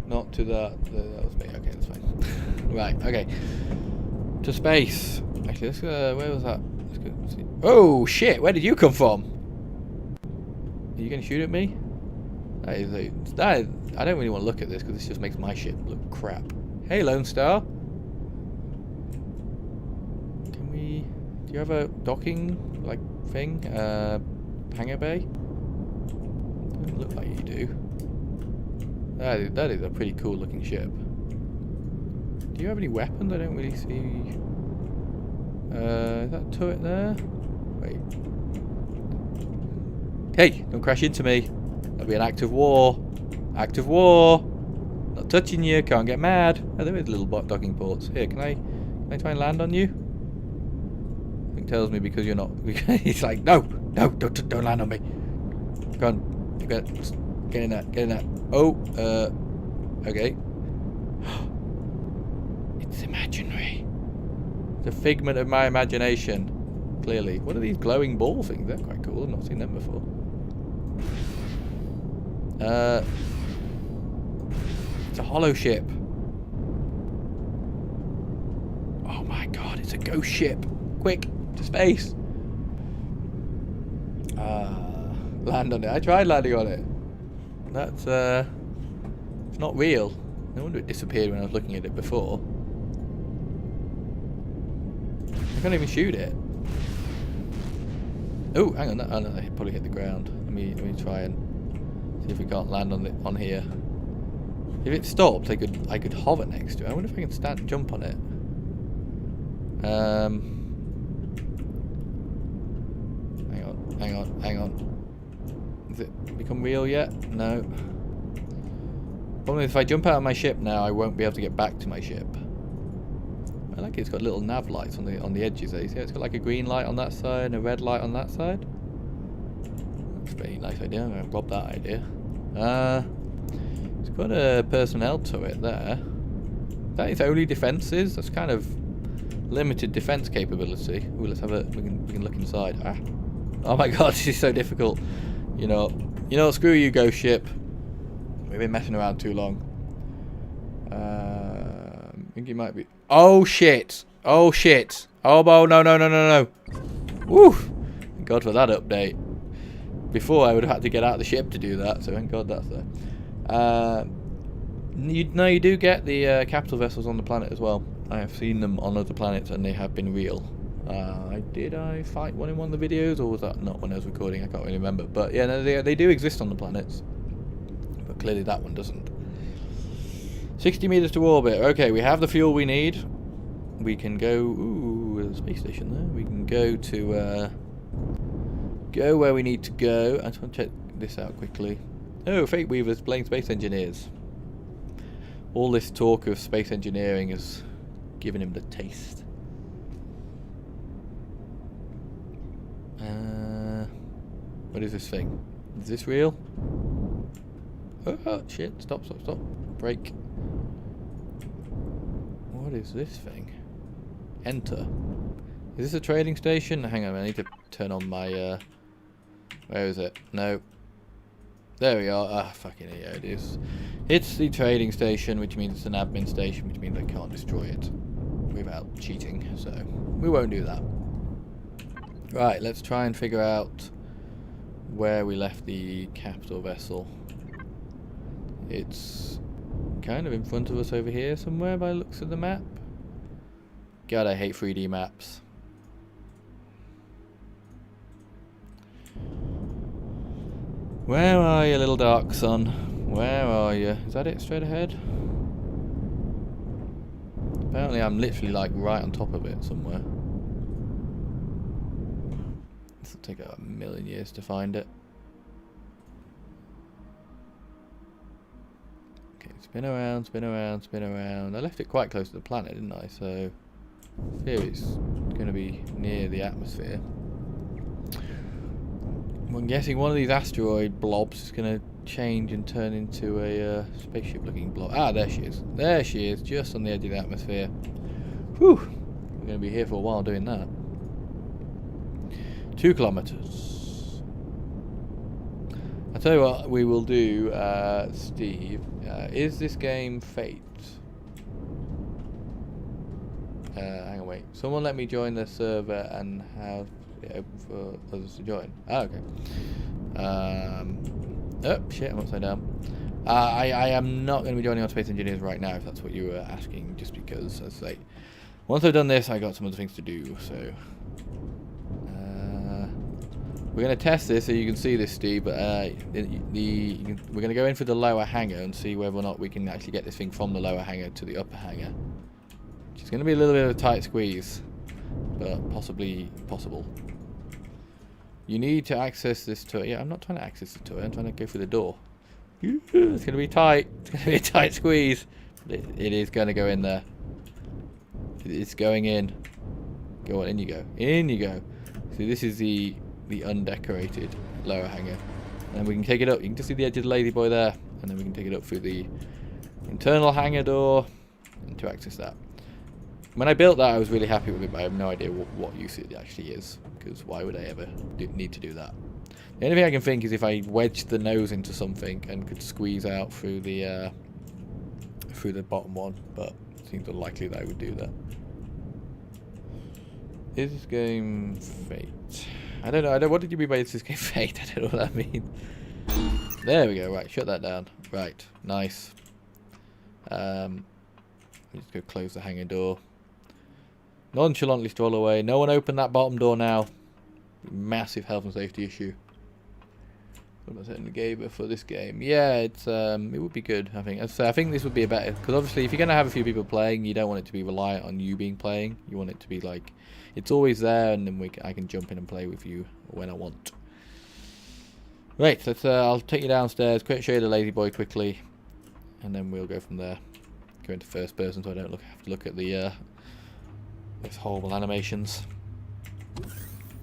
Not to that. That was me. Okay, that's fine. Right. Okay. To space. Actually, let's go. Where was that? Let's go. See. Oh shit! Where did you come from? Are you gonna shoot at me? I don't really want to look at this because this just makes my ship look crap. Hey, Lone Star. Do you have a docking like thing? Hangar bay? Doesn't look like you do. That is a pretty cool looking ship. Do you have any weapons? I don't really see. Is that a turret there? Wait. Hey, don't crash into me. That'll be an act of war. Act of war. Not touching you. Can't get mad. Oh, there is little docking ports. Here, can I try and land on you? It tells me because you're not. He's like, no, don't land on me. Go on. Get in that. Get in that. Oh, okay. It's imaginary. It's a figment of my imagination. Clearly. What are these glowing ball things? They're quite cool. I've not seen them before. It's a hollow ship. Oh my god, it's a ghost ship. Quick, to space. Land on it. I tried landing on it. That's, it's not real. No wonder it disappeared when I was looking at it before. I can't even shoot it. Oh, hang on. Oh, no, I probably hit the ground. Let me try and see if we can't land on here. If it stopped, I could hover next to it. I wonder if I can jump on it. Hang on. Has it become real yet? No. Problem is, if I jump out of my ship now, I won't be able to get back to my ship. I like it. It's got little nav lights on the edges there. You see, it's got like a green light on that side and a red light on that side. That's a pretty nice idea. I'm gonna rob that idea. It's got a personnel turret there. That is only defences. That's kind of limited defence capability. Ooh, let's have a. We can look inside. Ah. Oh my god, this is so difficult. You know, screw you, ghost ship. We've been messing around too long. I think it might be. Oh shit! Oh shit! Oh no! Woo! Thank God for that update. Before I would have had to get out of the ship to do that, so thank God that's there. You do get the capital vessels on the planet as well. I have seen them on other planets and they have been real. Did I fight one in one of the videos, or was that not when I was recording? I can't really remember. But yeah, no, they do exist on the planets. But clearly that one doesn't. 60 meters to orbit. Okay, we have the fuel we need. We can go... Ooh, there's a space station there. We can go to... go where we need to go. I just want to check this out quickly. Oh, Fate Weavers playing space engineers. All this talk of space engineering has given him the taste. What is this thing? Is this real? Oh shit, stop. Break. What is this thing? Enter. Is this a trading station? Hang on, I need to turn on my, where is it? No. There we are. Ah, fucking yeah, it is. It's the trading station, which means it's an admin station, which means I can't destroy it without cheating, so we won't do that. Right, let's try and figure out where we left the capital vessel. It's kind of in front of us over here somewhere by the looks of the map. God, I hate 3D maps. Where are you, little dark sun? Where are you? Is that it straight ahead? Apparently I'm literally like right on top of it somewhere. This will take a million years to find it. Okay, spin around. I left it quite close to the planet, didn't I? So here it's going to be near the atmosphere. I'm guessing one of these asteroid blobs is going to change and turn into a spaceship looking blob. Ah, there she is. There she is, just on the edge of the atmosphere. Whew. We're going to be here for a while doing that. 2 kilometers. I'll tell you what we will do, Steve. Is this game Fate? Hang on, wait. Someone let me join the server and have it open for others to join. Ah, okay. Oh, shit, I'm upside down. I am not going to be joining on Space Engineers right now, if that's what you were asking, just because, as I say, once I've done this, I got some other things to do, so... We're going to test this so you can see this, Steve, but we're going to go in for the lower hangar and see whether or not we can actually get this thing from the lower hangar to the upper hangar. Which is going to be a little bit of a tight squeeze, but possibly possible. You need to access this turret. Yeah, I'm not trying to access the turret, I'm trying to go through the door. It's going to be tight. It's going to be a tight squeeze. It is going to go in there. It's going in. Go on, in you go. In you go. See, this is the undecorated lower hangar. And we can take it up. You can just see the edge of the lazy boy there. And then we can take it up through the internal hangar door and to access that. When I built that, I was really happy with it, but I have no idea what use it actually is. Because why would I ever need to do that? The only thing I can think is if I wedged the nose into something and could squeeze out through the bottom one, but it seems unlikely that I would do that. Is this game fate? I don't know. What did you mean by is this game fate? I don't know what that means. There we go. Right, shut that down. Right, nice. Just go close the hangar door. Nonchalantly stroll away. No one open that bottom door now. Massive health and safety issue. What am I saying? The gamer for this game? Yeah, it would be good. I think. I think this would be a better, because obviously if you're gonna have a few people playing, you don't want it to be reliant on you being playing. You want it to be like it's always there, and then I can jump in and play with you when I want. Right, let's. I'll take you downstairs. Show you the lazy boy quickly, and then we'll go from there. Go into first person, so I don't have to look at the these horrible animations.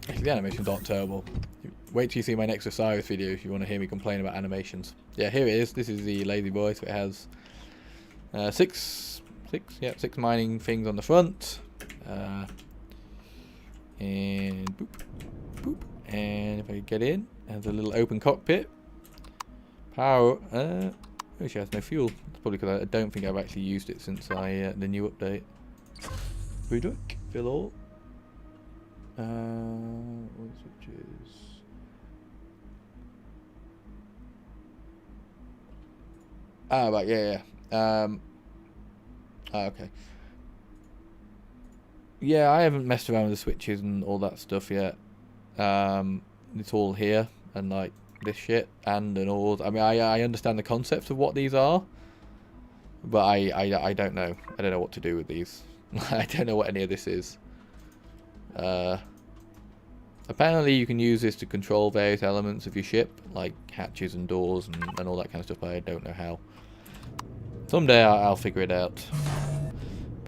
Actually, the animations aren't terrible. Wait till you see my next Osiris video if you want to hear me complain about animations. Yeah, here it is. This is the lazy boy. So it has six mining things on the front, and boop, boop. And if I get in, it has a little open cockpit. Power. She has no fuel. It's probably because I don't think I've actually used it since the new update. Redux, fill all. What switches? Ah, right, yeah. Okay. Yeah, I haven't messed around with the switches and all that stuff yet. It's all here, and like this shit, and all. I mean, I understand the concepts of what these are, but I don't know. I don't know what to do with these. I don't know what any of this is. Apparently you can use this to control various elements of your ship, like hatches and doors and all that kind of stuff, but I don't know how. Someday I'll figure it out.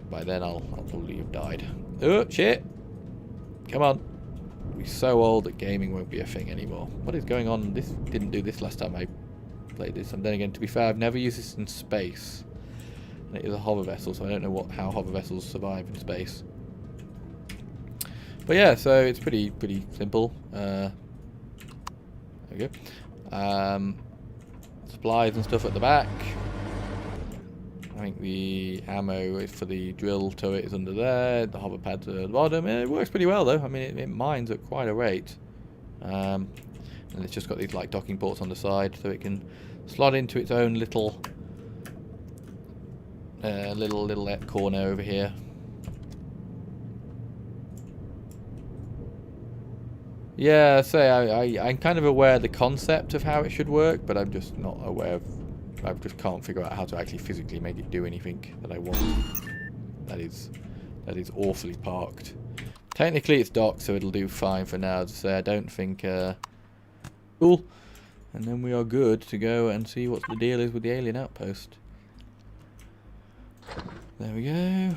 By then I'll probably have died. Oh, shit! Come on. We're so old that gaming won't be a thing anymore. What is going on? This didn't do this last time I played this. And then again, to be fair, I've never used this in space. And it is a hover vessel, so I don't know how hover vessels survive in space. But yeah, so it's pretty simple. There we go. Supplies and stuff at the back. I think the ammo for the drill turret is under there. The hover pads are at the bottom. It works pretty well though. I mean, it mines at quite a rate. And it's just got these like docking ports on the side, so it can slot into its own little corner over here. Yeah, I'm kind of aware of the concept of how it should work, but I'm just not aware of. I just can't figure out how to actually physically make it do anything that I want. That is awfully parked. Technically, it's docked, so it'll do fine for now. As I say, I don't think. Cool. And then we are good to go and see what the deal is with the Alien Outpost. There we go.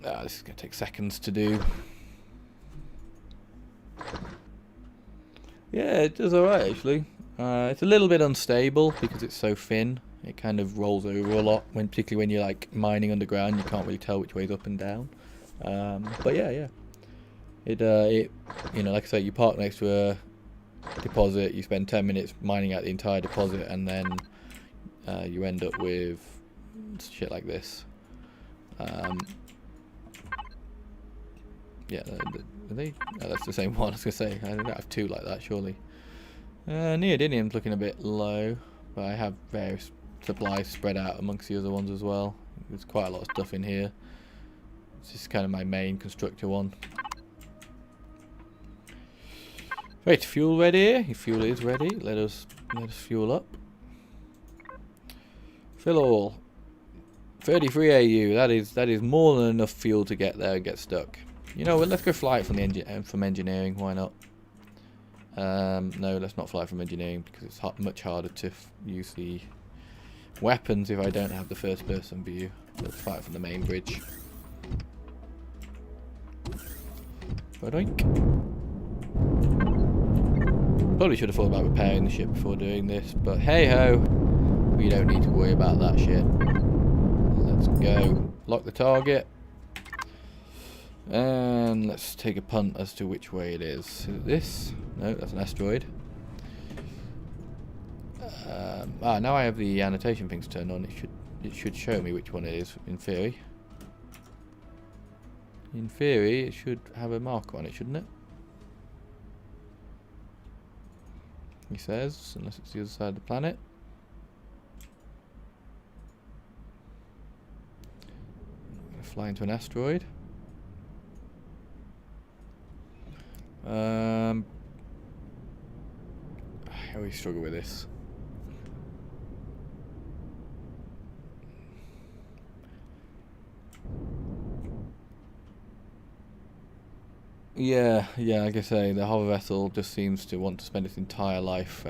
Ah, this is going to take seconds to do. Yeah, it does alright actually. It's a little bit unstable because it's so thin. It kind of rolls over a lot, particularly when you're like mining underground. You can't really tell which way's up and down. But yeah. It you know, like I say, you park next to a deposit. You spend 10 minutes mining out the entire deposit, and then you end up with shit like this. Yeah, are they? Oh, that's the same one. I was gonna say I don't have two like that, surely. Neodymium's looking a bit low, but I have various supplies spread out amongst the other ones as well. There's quite a lot of stuff in here. This is kind of my main constructor one. Right, fuel ready. Your fuel is ready. Let us fuel up. Fill all. 33 AU. That is more than enough fuel to get there and get stuck. You know what? Let's go fly it from the from engineering. Why not? No, let's not fly from engineering because it's much harder to use the weapons if I don't have the first-person view. Let's fly it from the main bridge. Ba-doink. Probably should have thought about repairing the ship before doing this, but hey ho, we don't need to worry about that shit. Let's go. Lock the target. And let's take a punt as to which way it is. Is it this? No, that's an asteroid. Now I have the annotation things turned on. It should show me which one it is in theory. In theory, it should have a marker on it, shouldn't it? He says, unless it's the other side of the planet. I'm going to fly into an asteroid. I always struggle with this. Yeah, like I say, the hover vessel just seems to want to spend its entire life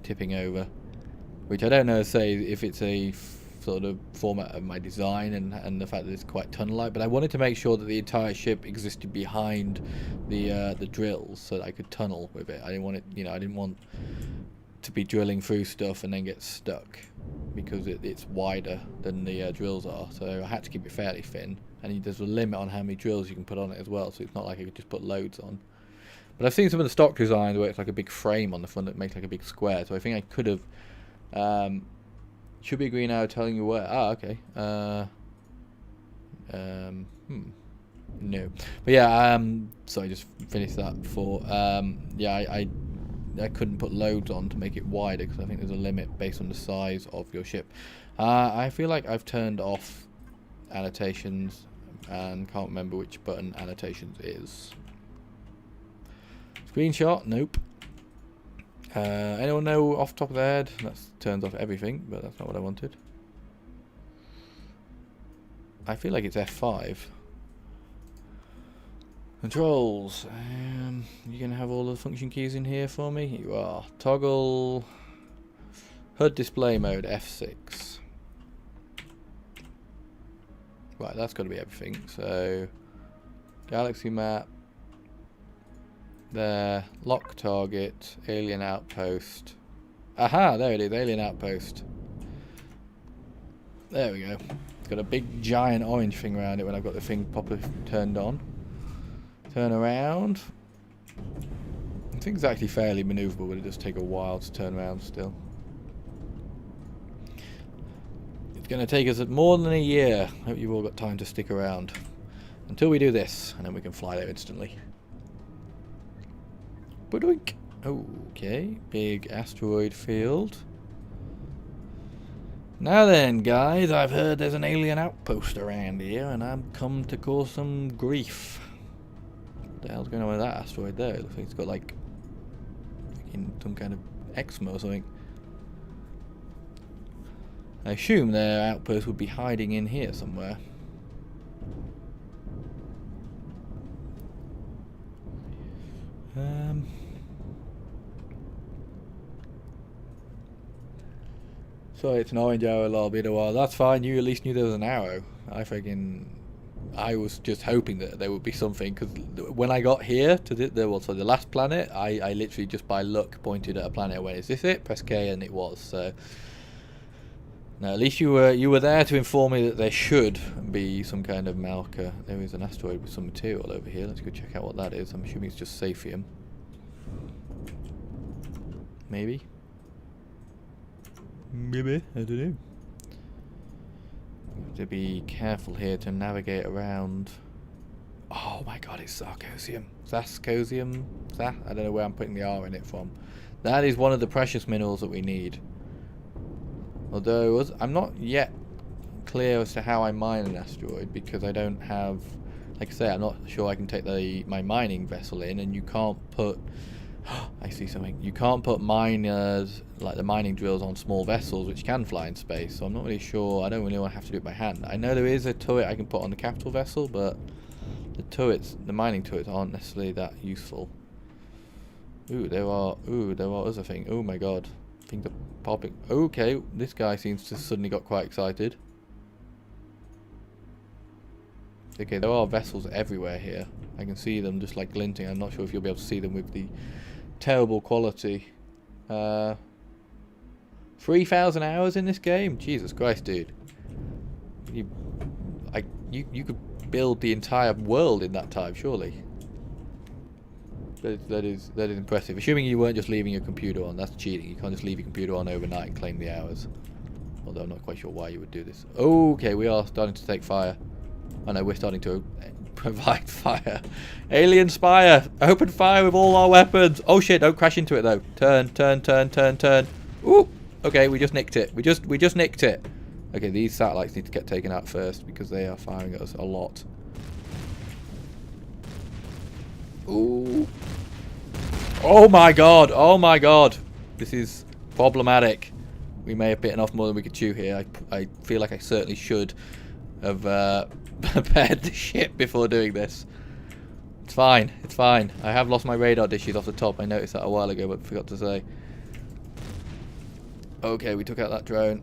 tipping over, which I don't know, say, if it's a sort of format of my design and the fact that it's quite tunnel-like, but I wanted to make sure that the entire ship existed behind the drills so that I could tunnel with it. I didn't want it, I didn't want to be drilling through stuff and then get stuck because it's wider than the drills are, so I had to keep it fairly thin. And there's a limit on how many drills you can put on it as well, so it's not like I could just put loads on. But I've seen some of the stock designs where it's like a big frame on the front that makes like a big square, so I think I could have... should be a green arrow telling you where... Ah, okay. No. But yeah, so I just finished that before. Yeah, I couldn't put loads on to make it wider because I think there's a limit based on the size of your ship. I feel like I've turned off annotations and can't remember which button annotations is. Screenshot? Nope. Anyone know off the top of their head? That turns off everything, but that's not what I wanted. I feel like it's F5. Controls. You gonna have all the function keys in here for me? You are. Toggle HUD display mode F6. Right, that's got to be everything. So, galaxy map. There. Lock target. Alien Outpost. Aha, there it is. Alien Outpost. There we go. It's got a big giant orange thing around it when I've got the thing properly turned on. Turn around. I think it's actually fairly maneuverable, but it does take a while to turn around still. It's going to take us more than a year. Hope you've all got time to stick around until we do this, and then we can fly there instantly. Ba-doink. Okay, big asteroid field. Now then, guys, I've heard there's an alien outpost around here, and I've come to cause some grief. What the hell's going on with that asteroid there? It looks like it's got like some kind of eczema or something. I assume their outpost would be hiding in here somewhere. Sorry, it's an orange arrow, lol, been a while. That's fine, you at least knew there was an arrow. I was just hoping that there would be something, because when I got here to the last planet, I literally just by luck pointed at a planet and went, is this it? Press K and it was, so... No, at least you were there to inform me that there should be some kind of marker. There is an asteroid with some material over here. Let's go check out what that is. I'm assuming it's just saphium. Maybe? Maybe, I don't know. Have to be careful here to navigate around. Oh my god, it's sarcosium. Zascosium? I don't know where I'm putting the R in it from. That is one of the precious minerals that we need. Although I'm not yet clear as to how I mine an asteroid, because I don't have, like I say, I'm not sure I can take my mining vessel in, and you can't put I see something. You can't put miners, like the mining drills, on small vessels which can fly in space, so I'm not really sure. I don't really want to have to do it by hand. I know there is a turret I can put on the capital vessel, but the turrets, the mining turrets, aren't necessarily that useful. Ooh, there are other things. Oh my god. Things are popping. Okay, this guy seems to suddenly got quite excited. Okay, there are vessels everywhere here. I can see them just like glinting. I'm not sure if you'll be able to see them with the terrible quality. 3,000 hours in this game? Jesus Christ, dude. You could build the entire world in that time, surely. That is impressive. Assuming you weren't just leaving your computer on, that's cheating. You can't just leave your computer on overnight and claim the hours. Although I'm not quite sure why you would do this. Okay, we are starting to take fire. I know, we're starting to provide fire. Alien Spire! Open fire with all our weapons! Oh shit, don't crash into it though. Turn, turn, turn, turn, turn. Ooh! Okay, we just nicked it. We just nicked it. Okay, these satellites need to get taken out first because they are firing at us a lot. Ooh. Oh my god! Oh my god! This is problematic. We may have bitten off more than we could chew here. I feel like I certainly should have prepared the ship before doing this. It's fine. It's fine. I have lost my radar dishes off the top. I noticed that a while ago, but forgot to say. Okay, we took out that drone.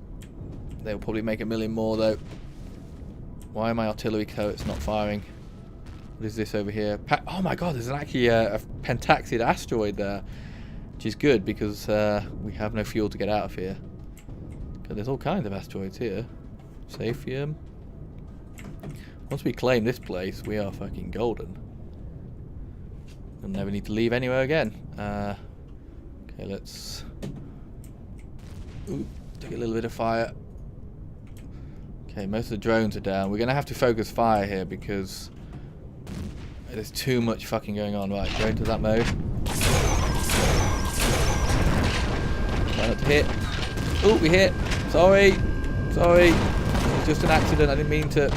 They'll probably make a million more, though. Why are my artillery turrets not firing? What is this over here? Oh my god, there's actually a pentaxid asteroid there. Which is good, because we have no fuel to get out of here. God, there's all kinds of asteroids here. Saphium. Once we claim this place, we are fucking golden. We'll never need to leave anywhere again. Okay, let's... Ooh, take a little bit of fire. Okay, most of the drones are down. We're going to have to focus fire here because there's too much fucking going on. Right, go into that mode. Try not to hit. Ooh, we hit. Sorry. Sorry. It was just an accident. I didn't mean to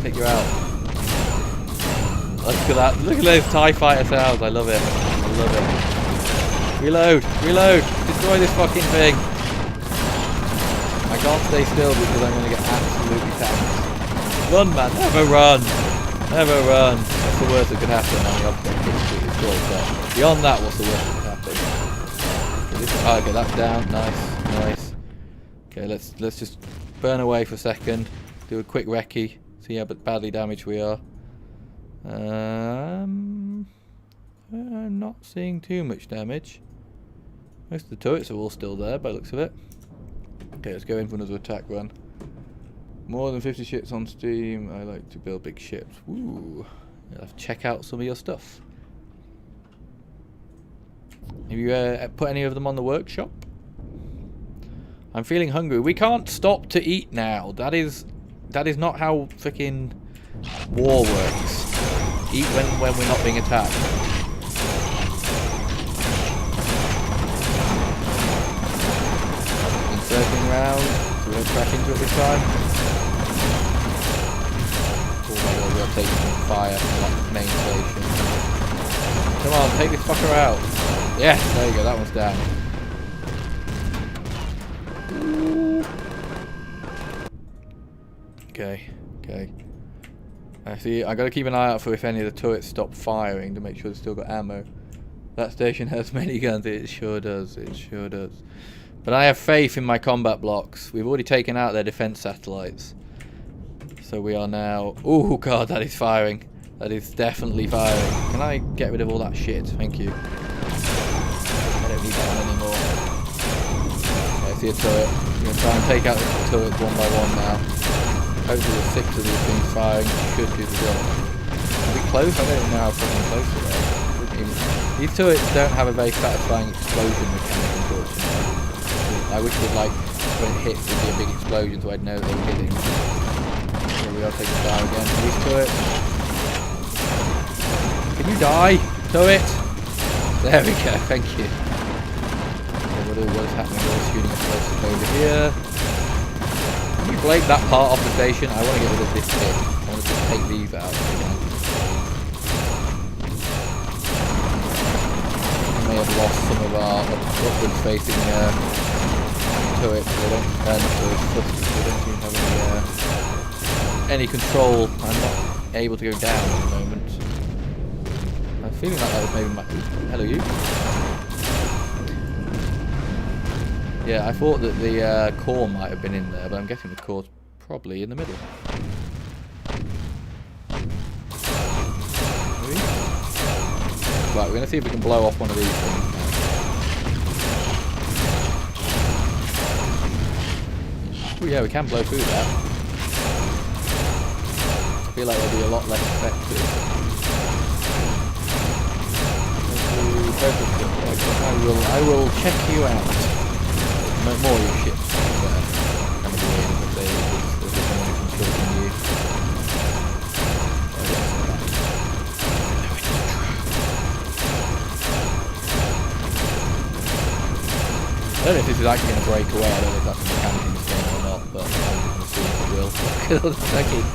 take you out. Look at that. Look at those TIE fighter sounds. I love it. I love it. Reload. Reload. Destroy this fucking thing. I can't stay still because I'm going to get absolutely tanked. Run, man. Never run. Never run. That's the worst that could happen. I mean, obviously it's destroyed, but beyond that, what's the worst that could happen? Okay, that's down. Nice. Nice. Okay, let's just burn away for a second. Do a quick recce. See how badly damaged we are. I'm not seeing too much damage. Most of the turrets are all still there by the looks of it. Okay, let's go in for another attack run. More than 50 ships on Steam. I like to build big ships. Ooh. I'll have to check out some of your stuff. Have you put any of them on the workshop? I'm feeling hungry. We can't stop to eat now. That is not how freaking war works. Eat when we're not being attacked. Inserting round, so we don't crash into it this time. Oh my god, we are taking some fire from that main station. Come on, take this fucker out. Yes, there you go, that one's down. Okay, okay. I see, I gotta keep an eye out for if any of the turrets stop firing to make sure they've still got ammo. That station has many guns, it sure does, it sure does. But I have faith in my combat blocks. We've already taken out their defense satellites. So we are now... Oh god, that is firing. That is definitely firing. Can I get rid of all that shit? Thank you. I don't need that one anymore. Okay, I see a turret. I'm going to try and take out the turrets one by one now. Hopefully there's 6 of these things firing. Should do the job. Are we close? I don't even know how fucking close we are. These turrets don't have a very satisfying explosion mechanic, unfortunately. I wish it, like, when it hits, there'd be a big explosion so I'd know they were hitting. Here we are taking fire again. These turrets. Can you die? Turret! There we go, thank you. Okay, what is happening? We're shooting a close over here. Can you blade that part off the station? I want to get rid of this bit. I want to just take these out. lost some of our upwards facing turrets. They don't seem to have any control. I'm not able to go down at the moment. I'm feeling like that was maybe my... Hello, you. Yeah, I thought that the core might have been in there, but I'm guessing the core's probably in the middle. Right, we're going to see if we can blow off one of these things. Oh yeah, we can blow through that. I feel like it'll be a lot less effective. I will check you out. No more of your ships. Kind of weird, but there's someone who can kill you. I don't know if this is actually going to break away. I don't know if that's a mechanic in this game or not, but I'm going to see if it will. Because all the fucking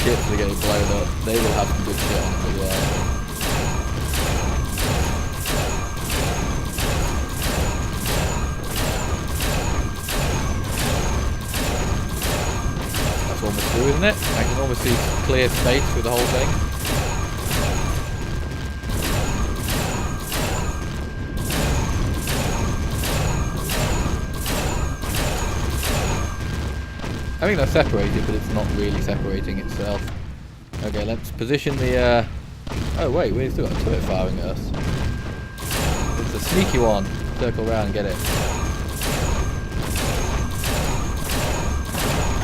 ships are getting blown up. They will have some good shit on them as well. That's almost through, isn't it? I can almost see clear space through the whole thing. I think they're separated, but it's not really separating itself. Okay, let's position the... Oh wait, we've still got a turret firing at us. It's a sneaky one. Circle around and get it.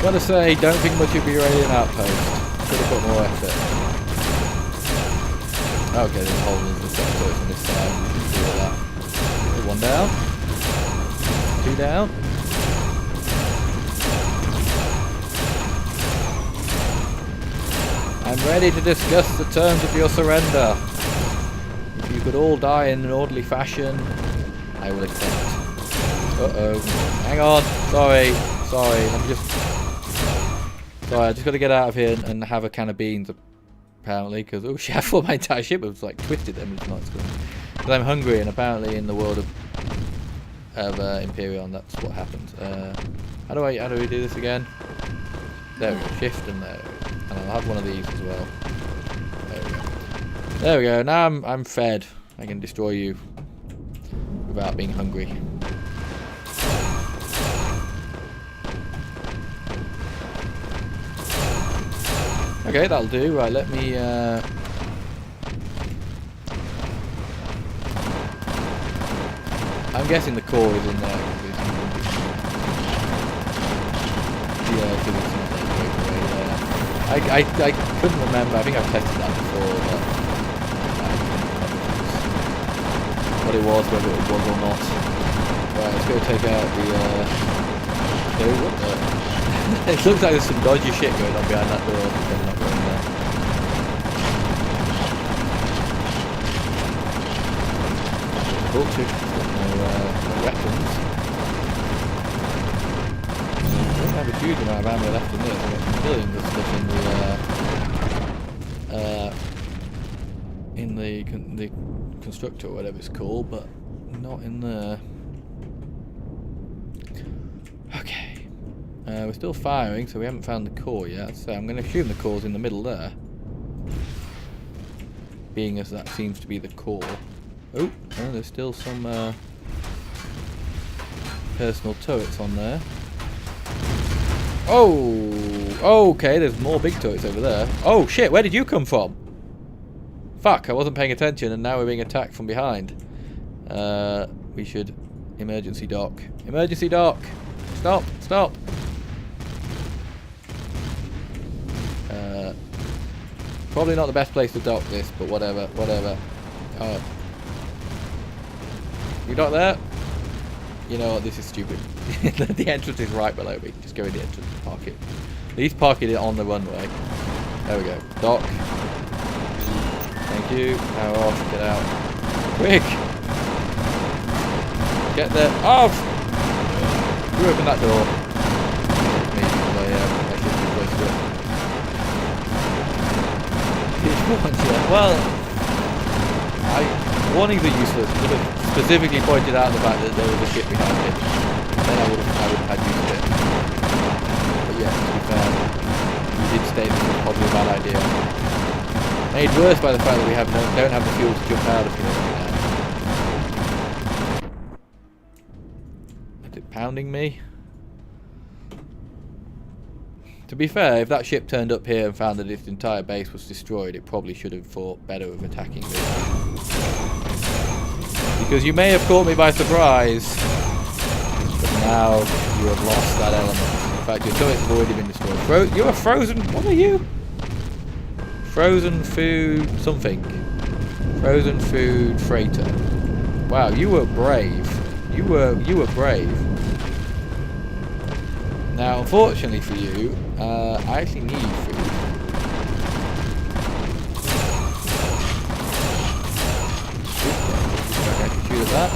Gotta say, don't think much of your Alien Outpost. Could have put more effort. Okay, there's a hole in the set turrets on this side. You can see all that. One down. Two down. I'm ready to discuss the terms of your surrender. If you could all die in an orderly fashion, I will accept. Uh-oh. Hang on. Sorry. I'm just... Sorry, I just got to get out of here and have a can of beans, apparently, because... Oh shit, I thought my entire ship was, like, twisted then. It's not. Because I'm hungry, and apparently in the world of Empyrion, that's what happens. How do we do this again? There we go. Shift and there. And I'll have one of these as well. There we go. Now I'm fed. I can destroy you without being hungry. Okay, that'll do. Right, let me... I'm guessing the core is in there. Yeah, because it's not that great away, yeah. I couldn't remember. I think I've tested that before, but I couldn't remember what it was, whether it was or not. Right, let's go take out the... Oh, what the... It looks like there's some dodgy shit going on behind that door. I'm not going there. Vulture. No weapons. I don't have a huge amount of ammo left in this. I've got millions of stuff in the constructor or whatever it's called, but not in there. Okay. We're still firing, so we haven't found the core yet. So I'm going to assume the core's in the middle there, being as that seems to be the core. Oh, there's still some personal turrets on there. Oh, okay, there's more big turrets over there. Oh shit, where did you come from? Fuck, I wasn't paying attention and now we're being attacked from behind. We should emergency dock. Emergency dock! Stop, stop! Probably not the best place to dock this, but whatever, whatever. You dock there? You know what, this is stupid. The entrance is right below me. Just go in the entrance and park it. At least park it on the runway. There we go. Dock. Thank you. Power off. Get out. Quick! Get there. Off! You open that door. Me, I should be close to it. Well, Warnings are useless. You could have specifically pointed out the fact that there was a ship behind it. Then I would have had use of it. But yeah, to be fair, you did state this was probably a bad idea. Made worse by the fact that we don't have the fuel to jump out of here right now. Is it pounding me? To be fair, if that ship turned up here and found that its entire base was destroyed, it probably should have thought better of attacking me. Because you may have caught me by surprise, but now you have lost that element. In fact, your turret's have already been destroyed. You're a frozen... What are you? Frozen food... something. Frozen food freighter. Wow, you were brave. You were brave. Now, unfortunately for you, I actually need food. I can shoot at that.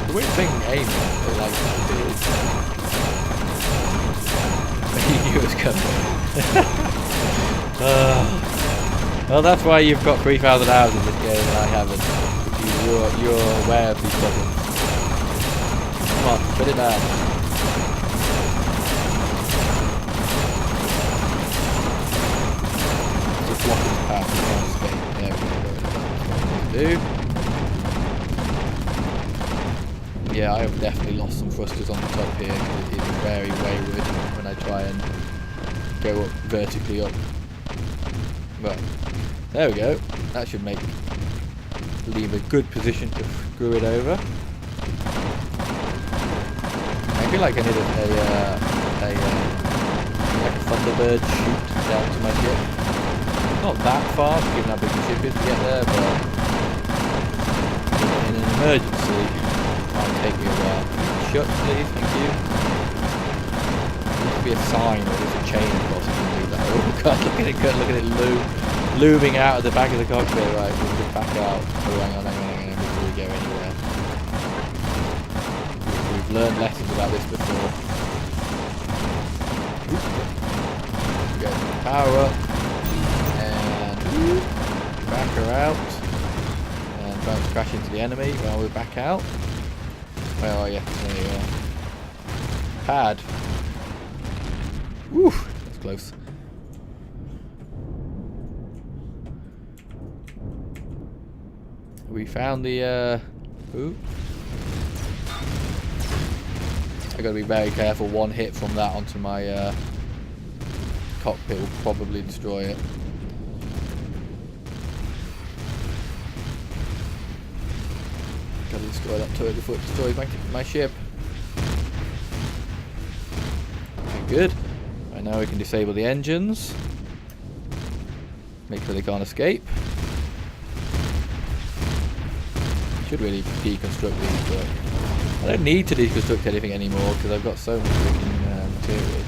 The weird thing aiming, but like he knew it was coming. Well, that's why you've got 3,000 hours in this game and I haven't. You're aware of these problems. Come on, put it down. Just block his path, he can't escape. There we go. Yeah, I have definitely lost some thrusters on the top here because it is very wayward when I try and go up vertically up. But there we go. That should leave a good position to screw it over. I feel like I need like a Thunderbird shoot down to my ship. Not that far, given how big the ship is to get there, but in an emergency, it might take me a while. Shut, please, thank you. There needs to be a sign or there's a chain across it to do that. Oh god, look at it looming out of the back of the cockpit. Right, we'll just back out. Oh, hang on, before we go anywhere. We've learned lessons about this before. Go power up and back her out and try to crash into the enemy while we back out. Where are you? There you are. Pad. Woo, that's close. We found the ooh. I gotta be very careful. One hit from that onto my cockpit will probably destroy it. Gotta destroy that turret before it destroys my ship. Okay, good. Right, now we can disable the engines. Make sure they can't escape. Should really deconstruct these, but I don't need to deconstruct anything anymore because I've got so much freaking material.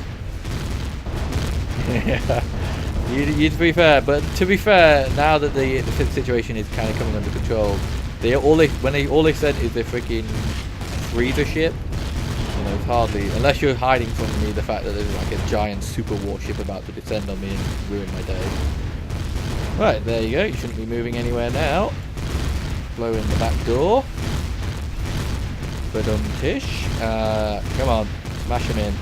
Yeah, to be fair, but to be fair, now that the situation is kind of coming under control, all they said is the freaking freezer ship. You know, it's hardly, unless you're hiding from me the fact that there's like a giant super warship about to descend on me and ruin my day. Right, there you go. You shouldn't be moving anywhere now. Blow in the back door. Badum-tish. Come on, smash him in.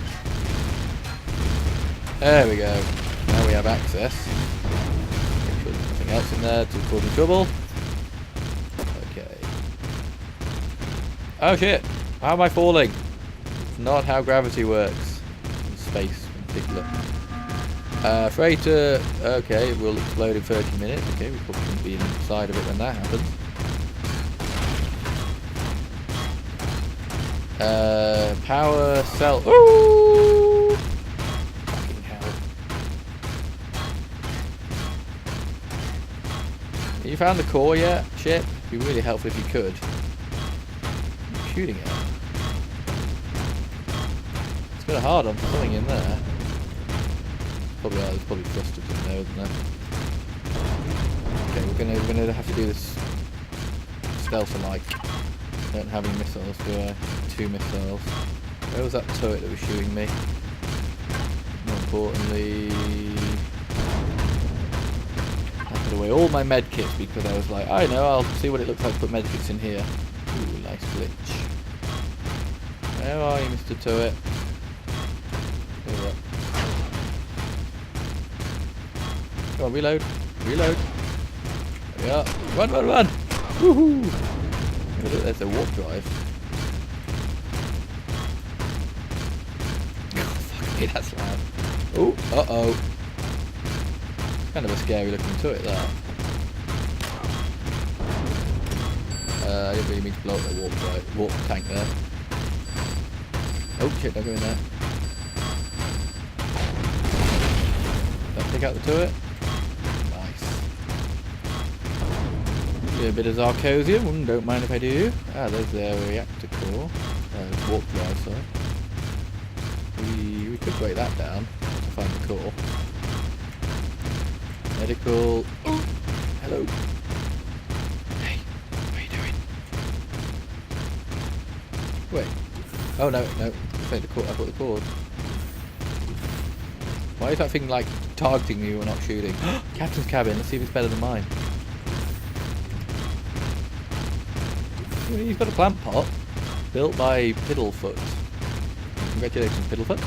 There we go. Now we have access. Make sure there's nothing else in there to cause me trouble. Okay. Oh shit! How am I falling? It's not how gravity works. In space in particular. Freighter, okay, it will explode in 30 minutes. Okay, we probably shouldn't be inside of it when that happens. Power cell. Ooh! Fucking hell. Have you found the core yet, ship? It'd be really helpful if you could. I'm shooting it. It's got a hard on for something in there. There's probably thrusters in there, isn't there? Okay, we're gonna have to do this stealth-like. I don't have any missiles, do I? 2 missiles. Where was that turret that was shooting me? More importantly, I put away all my med kits because I was like, I know, I'll see what it looks like to put med kits in here. Ooh, nice glitch. Where are you, Mr. Turret? Come on, reload. Reload. There we are. Run, run, run! Woohoo! There's a warp drive. Oh, fuck me, that's loud. Oh, uh-oh. Kind of a scary looking turret, that. I didn't really mean to blow up the warp tank there. Oh shit, don't go in there. Don't pick out the turret. Nice. Do a bit of Zarcosium, don't mind if I do. Ah, there's their reactor core. Warp drive, sorry. We could break that down to find the core. Medical. Oh, hello. Hey, what are you doing? Wait. Oh no, no. I put the cord. Why is that thing like targeting me or not shooting? Captain's cabin. Let's see if it's better than mine. He's got a plant pot built by Piddlefoot. Congratulations, Piddlefoot.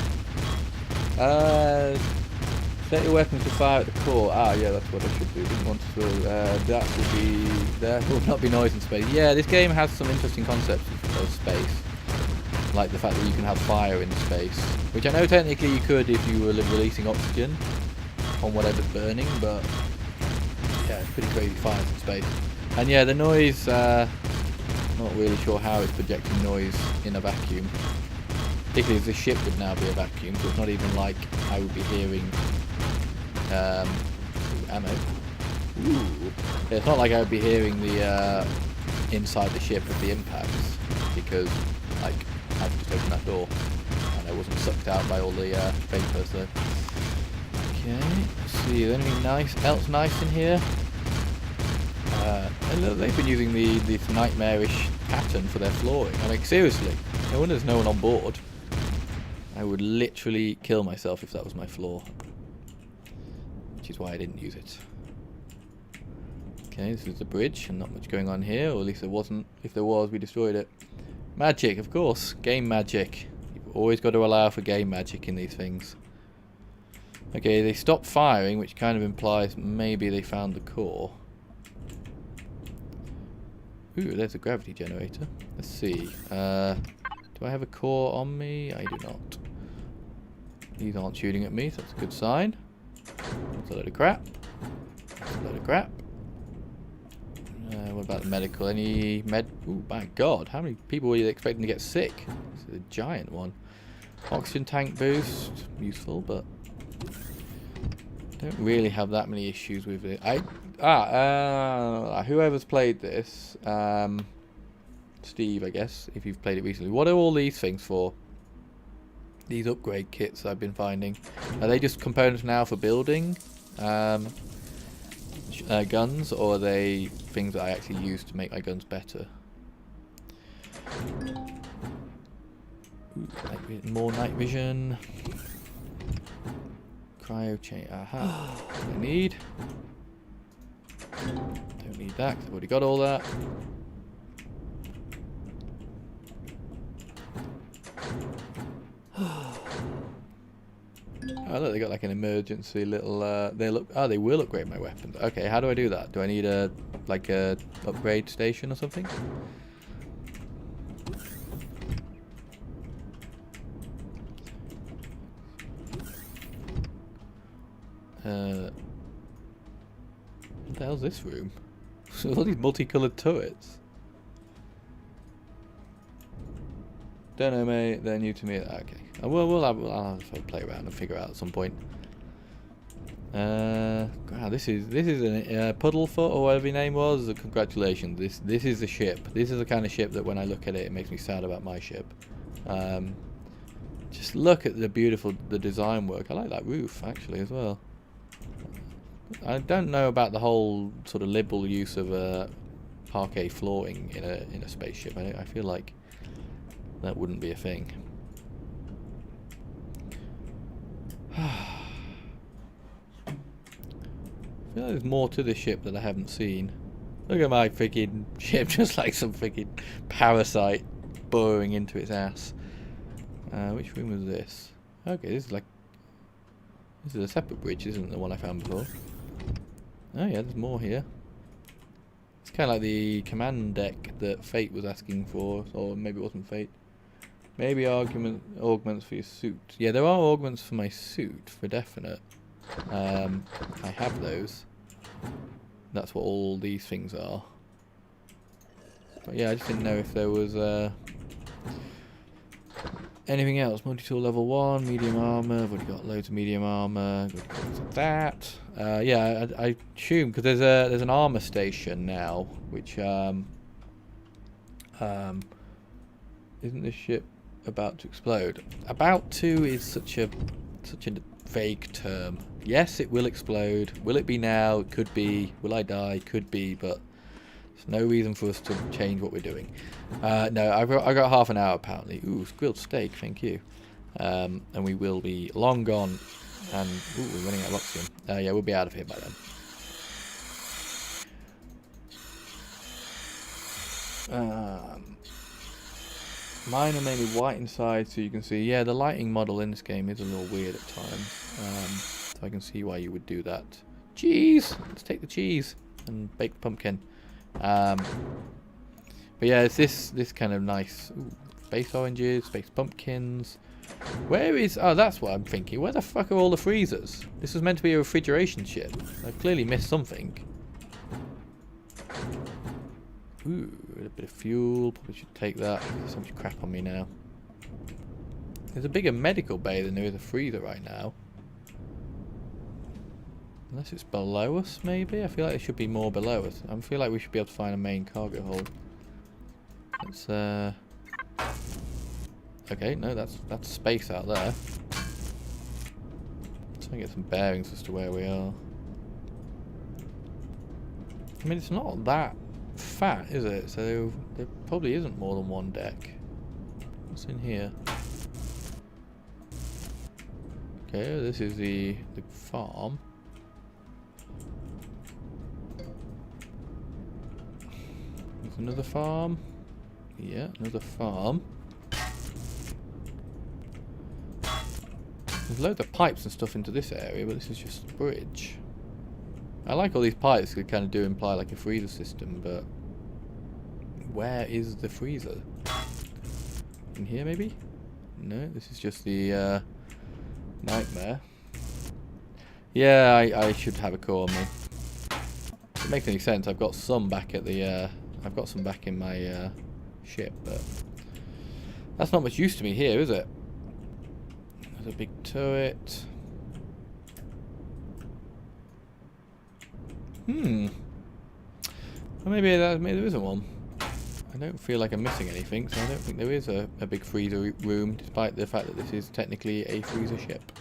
Set your weapons to fire at the core. Ah, yeah, that's what I should do. Didn't want to. That will be. There will not be noise in space. Yeah, this game has some interesting concepts of space, like the fact that you can have fire in space, which I know technically you could if you were releasing oxygen on whatever's burning, but yeah, it's pretty crazy fires in space. And yeah, the noise. Not really sure how it's projecting noise in a vacuum. Particularly as the ship would now be a vacuum, so it's not even like I would be hearing ammo. Ooh. It's not like I would be hearing the inside the ship of the impacts, because like I've just opened that door and I wasn't sucked out by all the vapor. So okay, let's see. Is there anything else nice in here? They've been using this nightmarish pattern for their flooring. I mean, seriously, no wonder there's no one on board. I would literally kill myself if that was my floor. Which is why I didn't use it. Okay, this is the bridge, and not much going on here, or at least there wasn't. If there was, we destroyed it. Magic, of course. Game magic. You've always got to allow for game magic in these things. Okay, they stopped firing, which kind of implies maybe they found the core. Ooh, there's a gravity generator. Let's see. Do I have a core on me? I do not. These aren't shooting at me, so that's a good sign. That's a load of crap. That's a load of crap. What about the medical? Any med... Ooh, my god. How many people were you expecting to get sick? This is a giant one. Oxygen tank boost. Useful, but... don't really have that many issues with it. Whoever's played this, Steve, I guess, if you've played it recently. What are all these things for? These upgrade kits I've been finding. Are they just components now for building guns, or are they things that I actually use to make my guns better? Ooh, more night vision. Cryo chain. Aha. I need. Don't need that, 'cause I've already got all that. Oh look, they got like an emergency little. They will upgrade my weapons. Okay, how do I do that? Do I need a upgrade station or something? What the hell's this room? All these multicolored turrets. Don't know, mate. They're new to me. Okay. I'll have to play around and figure out at some point. Wow, this is a Puddlefoot or whatever your name was. Congratulations. This is the ship. This is the kind of ship that when I look at it, it makes me sad about my ship. Just look at the design work. I like that roof actually as well. I don't know about the whole sort of liberal use of parquet flooring in a spaceship. I feel like that wouldn't be a thing. I feel like there's more to this ship that I haven't seen. Look at my freaking ship, just like some freaking parasite burrowing into its ass. Which room was this? Okay, this is a separate bridge, isn't it, the one I found before? Oh yeah, there's more here. It's kind of like the command deck that Fate was asking for, or maybe it wasn't Fate. Maybe augments for your suit. Yeah, there are augments for my suit, for definite. I have those. That's what all these things are. But yeah, I just didn't know if there was anything else. Multi-tool level 1, medium armor. I've already got loads of medium armor. That. Yeah, I assume because there's an armor station now, which isn't this ship about to explode? About to is such a vague term. Yes, it will explode. Will it be now? It could be. Will I die? Could be, but there's no reason for us to change what we're doing. No, I got half an hour apparently. Ooh, grilled steak, thank you. And we will be long gone. And ooh, we're running out of oxygen. Yeah, we'll be out of here by then. Mine are mainly white inside, so you can see. Yeah, the lighting model in this game is a little weird at times. So I can see why you would do that. Cheese! Let's take the cheese and bake the pumpkin. But yeah, it's this kind of nice space oranges, space pumpkins. Where is... Oh, that's what I'm thinking. Where the fuck are all the freezers? This was meant to be a refrigeration ship. I've clearly missed something. Ooh, a bit of fuel. Probably should take that. There's so much crap on me now. There's a bigger medical bay than there is a freezer right now. Unless it's below us, maybe? I feel like it should be more below us. I feel like we should be able to find a main cargo hold. Let's, okay, no, that's space out there. Let's try and get some bearings as to where we are. I mean, it's not that fat, is it? So there probably isn't more than one deck. What's in here? Okay, this is the farm. There's another farm. Yeah, another farm. There's loads of pipes and stuff into this area, but this is just a bridge. I like all these pipes, they kind of do imply like a freezer system, but where is the freezer? In here maybe? No, this is just the nightmare. Yeah, I should have a core on me. If it makes any sense, I've got some back at the I've got some back in my ship, but that's not much use to me here, is it? There's a big turret. Well, maybe there isn't one. I don't feel like I'm missing anything, so I don't think there is a big freezer room, despite the fact that this is technically a freezer ship.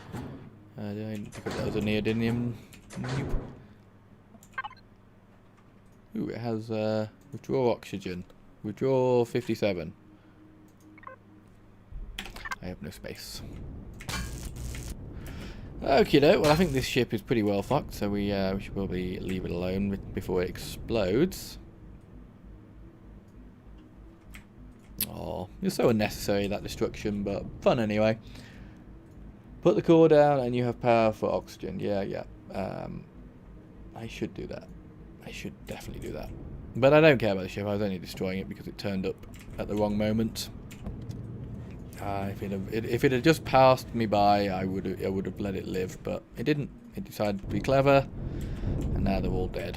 Did I pick up that was a neodymium? Nope. Ooh, it has withdraw oxygen. Withdraw 57. I have no space. Okay, well I think this ship is pretty well fucked, so we should probably leave it alone before it explodes. Oh, it's so unnecessary, that destruction, but fun anyway. Put the core down and you have power for oxygen. Yeah. I should do that. I should definitely do that. But I don't care about the ship, I was only destroying it because it turned up at the wrong moment. If it had just passed me by, I would have let it live, but it didn't. It decided to be clever, and now they're all dead.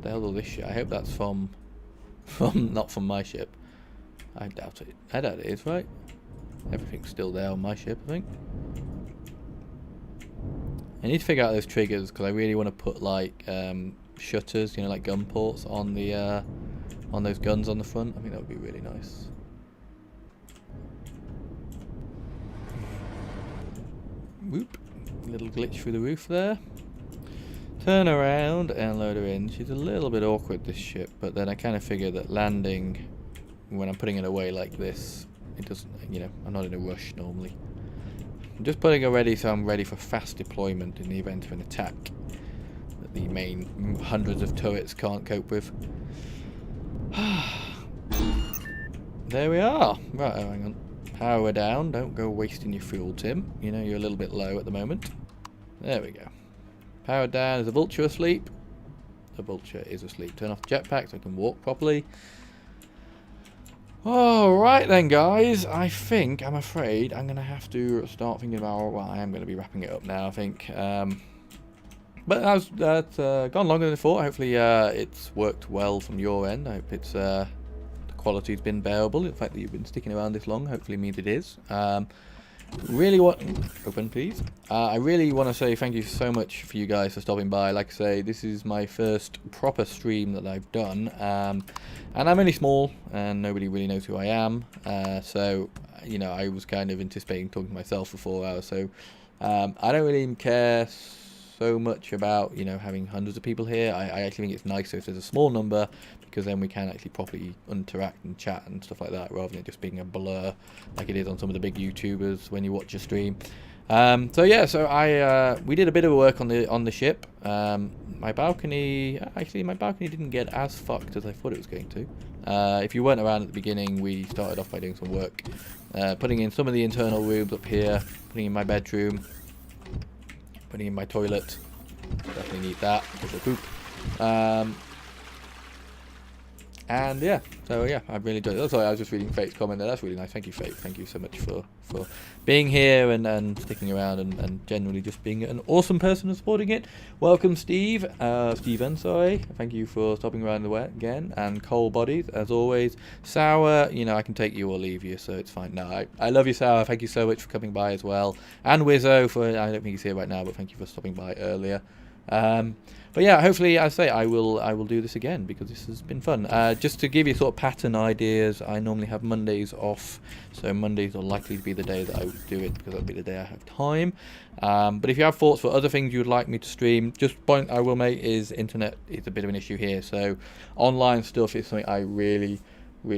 The hell all this shit? I hope that's from not from my ship. I doubt it. I doubt it is, right? Everything's still there on my ship, I think. I need to figure out those triggers because I really want to put like shutters, you know, like gun ports on the on those guns on the front. I think that would be really nice. Whoop. Little glitch through the roof there. Turn around and load her in. She's a little bit awkward, this ship, but then I kind of figure that landing, when I'm putting it away like this, it doesn't, you know, I'm not in a rush normally. I'm just putting her ready so I'm ready for fast deployment in the event of an attack. that the main hundreds of turrets can't cope with. There we are. Right, oh, hang on. Power down. Don't go wasting your fuel, Tim. You know you're a little bit low at the moment. There we go. Power down. Is the vulture asleep? The vulture is asleep. Turn off the jetpack so I can walk properly. Alright then, guys. I'm afraid I'm going to have to start thinking about... Well, I am going to be wrapping it up now, I think. But that's gone longer than I thought. Hopefully it's worked well from your end. I hope it's... the quality's been bearable. The fact that you've been sticking around this long hopefully means it is. Really open please. I really want to say thank you so much for you guys for stopping by. Like I say, this is my first proper stream that I've done, and I'm only small and nobody really knows who I am, so you know, I was kind of anticipating talking to myself for 4 hours, so I don't really care so much about, you know, having hundreds of people here. I actually think it's nicer if there's a small number, because then we can actually properly interact and chat and stuff like that, rather than it just being a blur like it is on some of the big YouTubers when you watch a stream. So yeah, so we did a bit of work on the ship. My balcony didn't get as fucked as I thought it was going to. If you weren't around at the beginning, we started off by doing some work, putting in some of the internal rooms up here, putting in my bedroom, putting in my toilet. Definitely need that because of poop. And yeah, so yeah, I really enjoyed it. That's why I was just reading Fate's comment there. That's really nice. Thank you, Fate. Thank you so much for being here and sticking around and generally just being an awesome person and supporting it. Welcome, Steven, sorry. Thank you for stopping around again. And Coal Bodies, as always. Sour, you know, I can take you or leave you, so it's fine. No, I love you, Sour. Thank you so much for coming by as well. And Wizzo, I don't think he's here right now, but thank you for stopping by earlier. But yeah, hopefully, as I say, I will do this again because this has been fun. Just to give you sort of pattern ideas, I normally have Mondays off, so Mondays are likely to be the day that I would do it because that'll be the day I have time. But if you have thoughts for other things you would like me to stream, just point I will make is internet is a bit of an issue here, so online stuff is something I really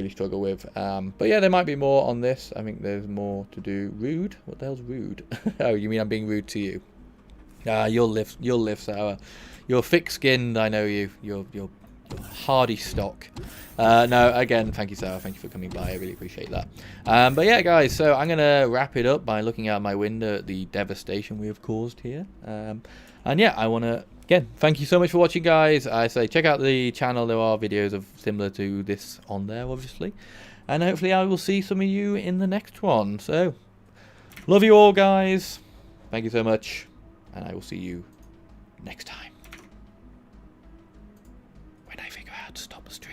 struggle with. But yeah, there might be more on this. I think there's more to do. Rude? What the hell's rude? Oh, you mean I'm being rude to you? You'll live, Sour. You're thick-skinned, I know you. You're hardy stock. No, again, thank you, Sour. Thank you for coming by. I really appreciate that. But yeah, guys, so I'm going to wrap it up by looking out my window at the devastation we have caused here. And yeah, I want to, again, thank you so much for watching, guys. I say check out the channel. There are videos of similar to this on there, obviously. And hopefully I will see some of you in the next one. So, love you all, guys. Thank you so much. And I will see you next time. When I figure out to stop the stream.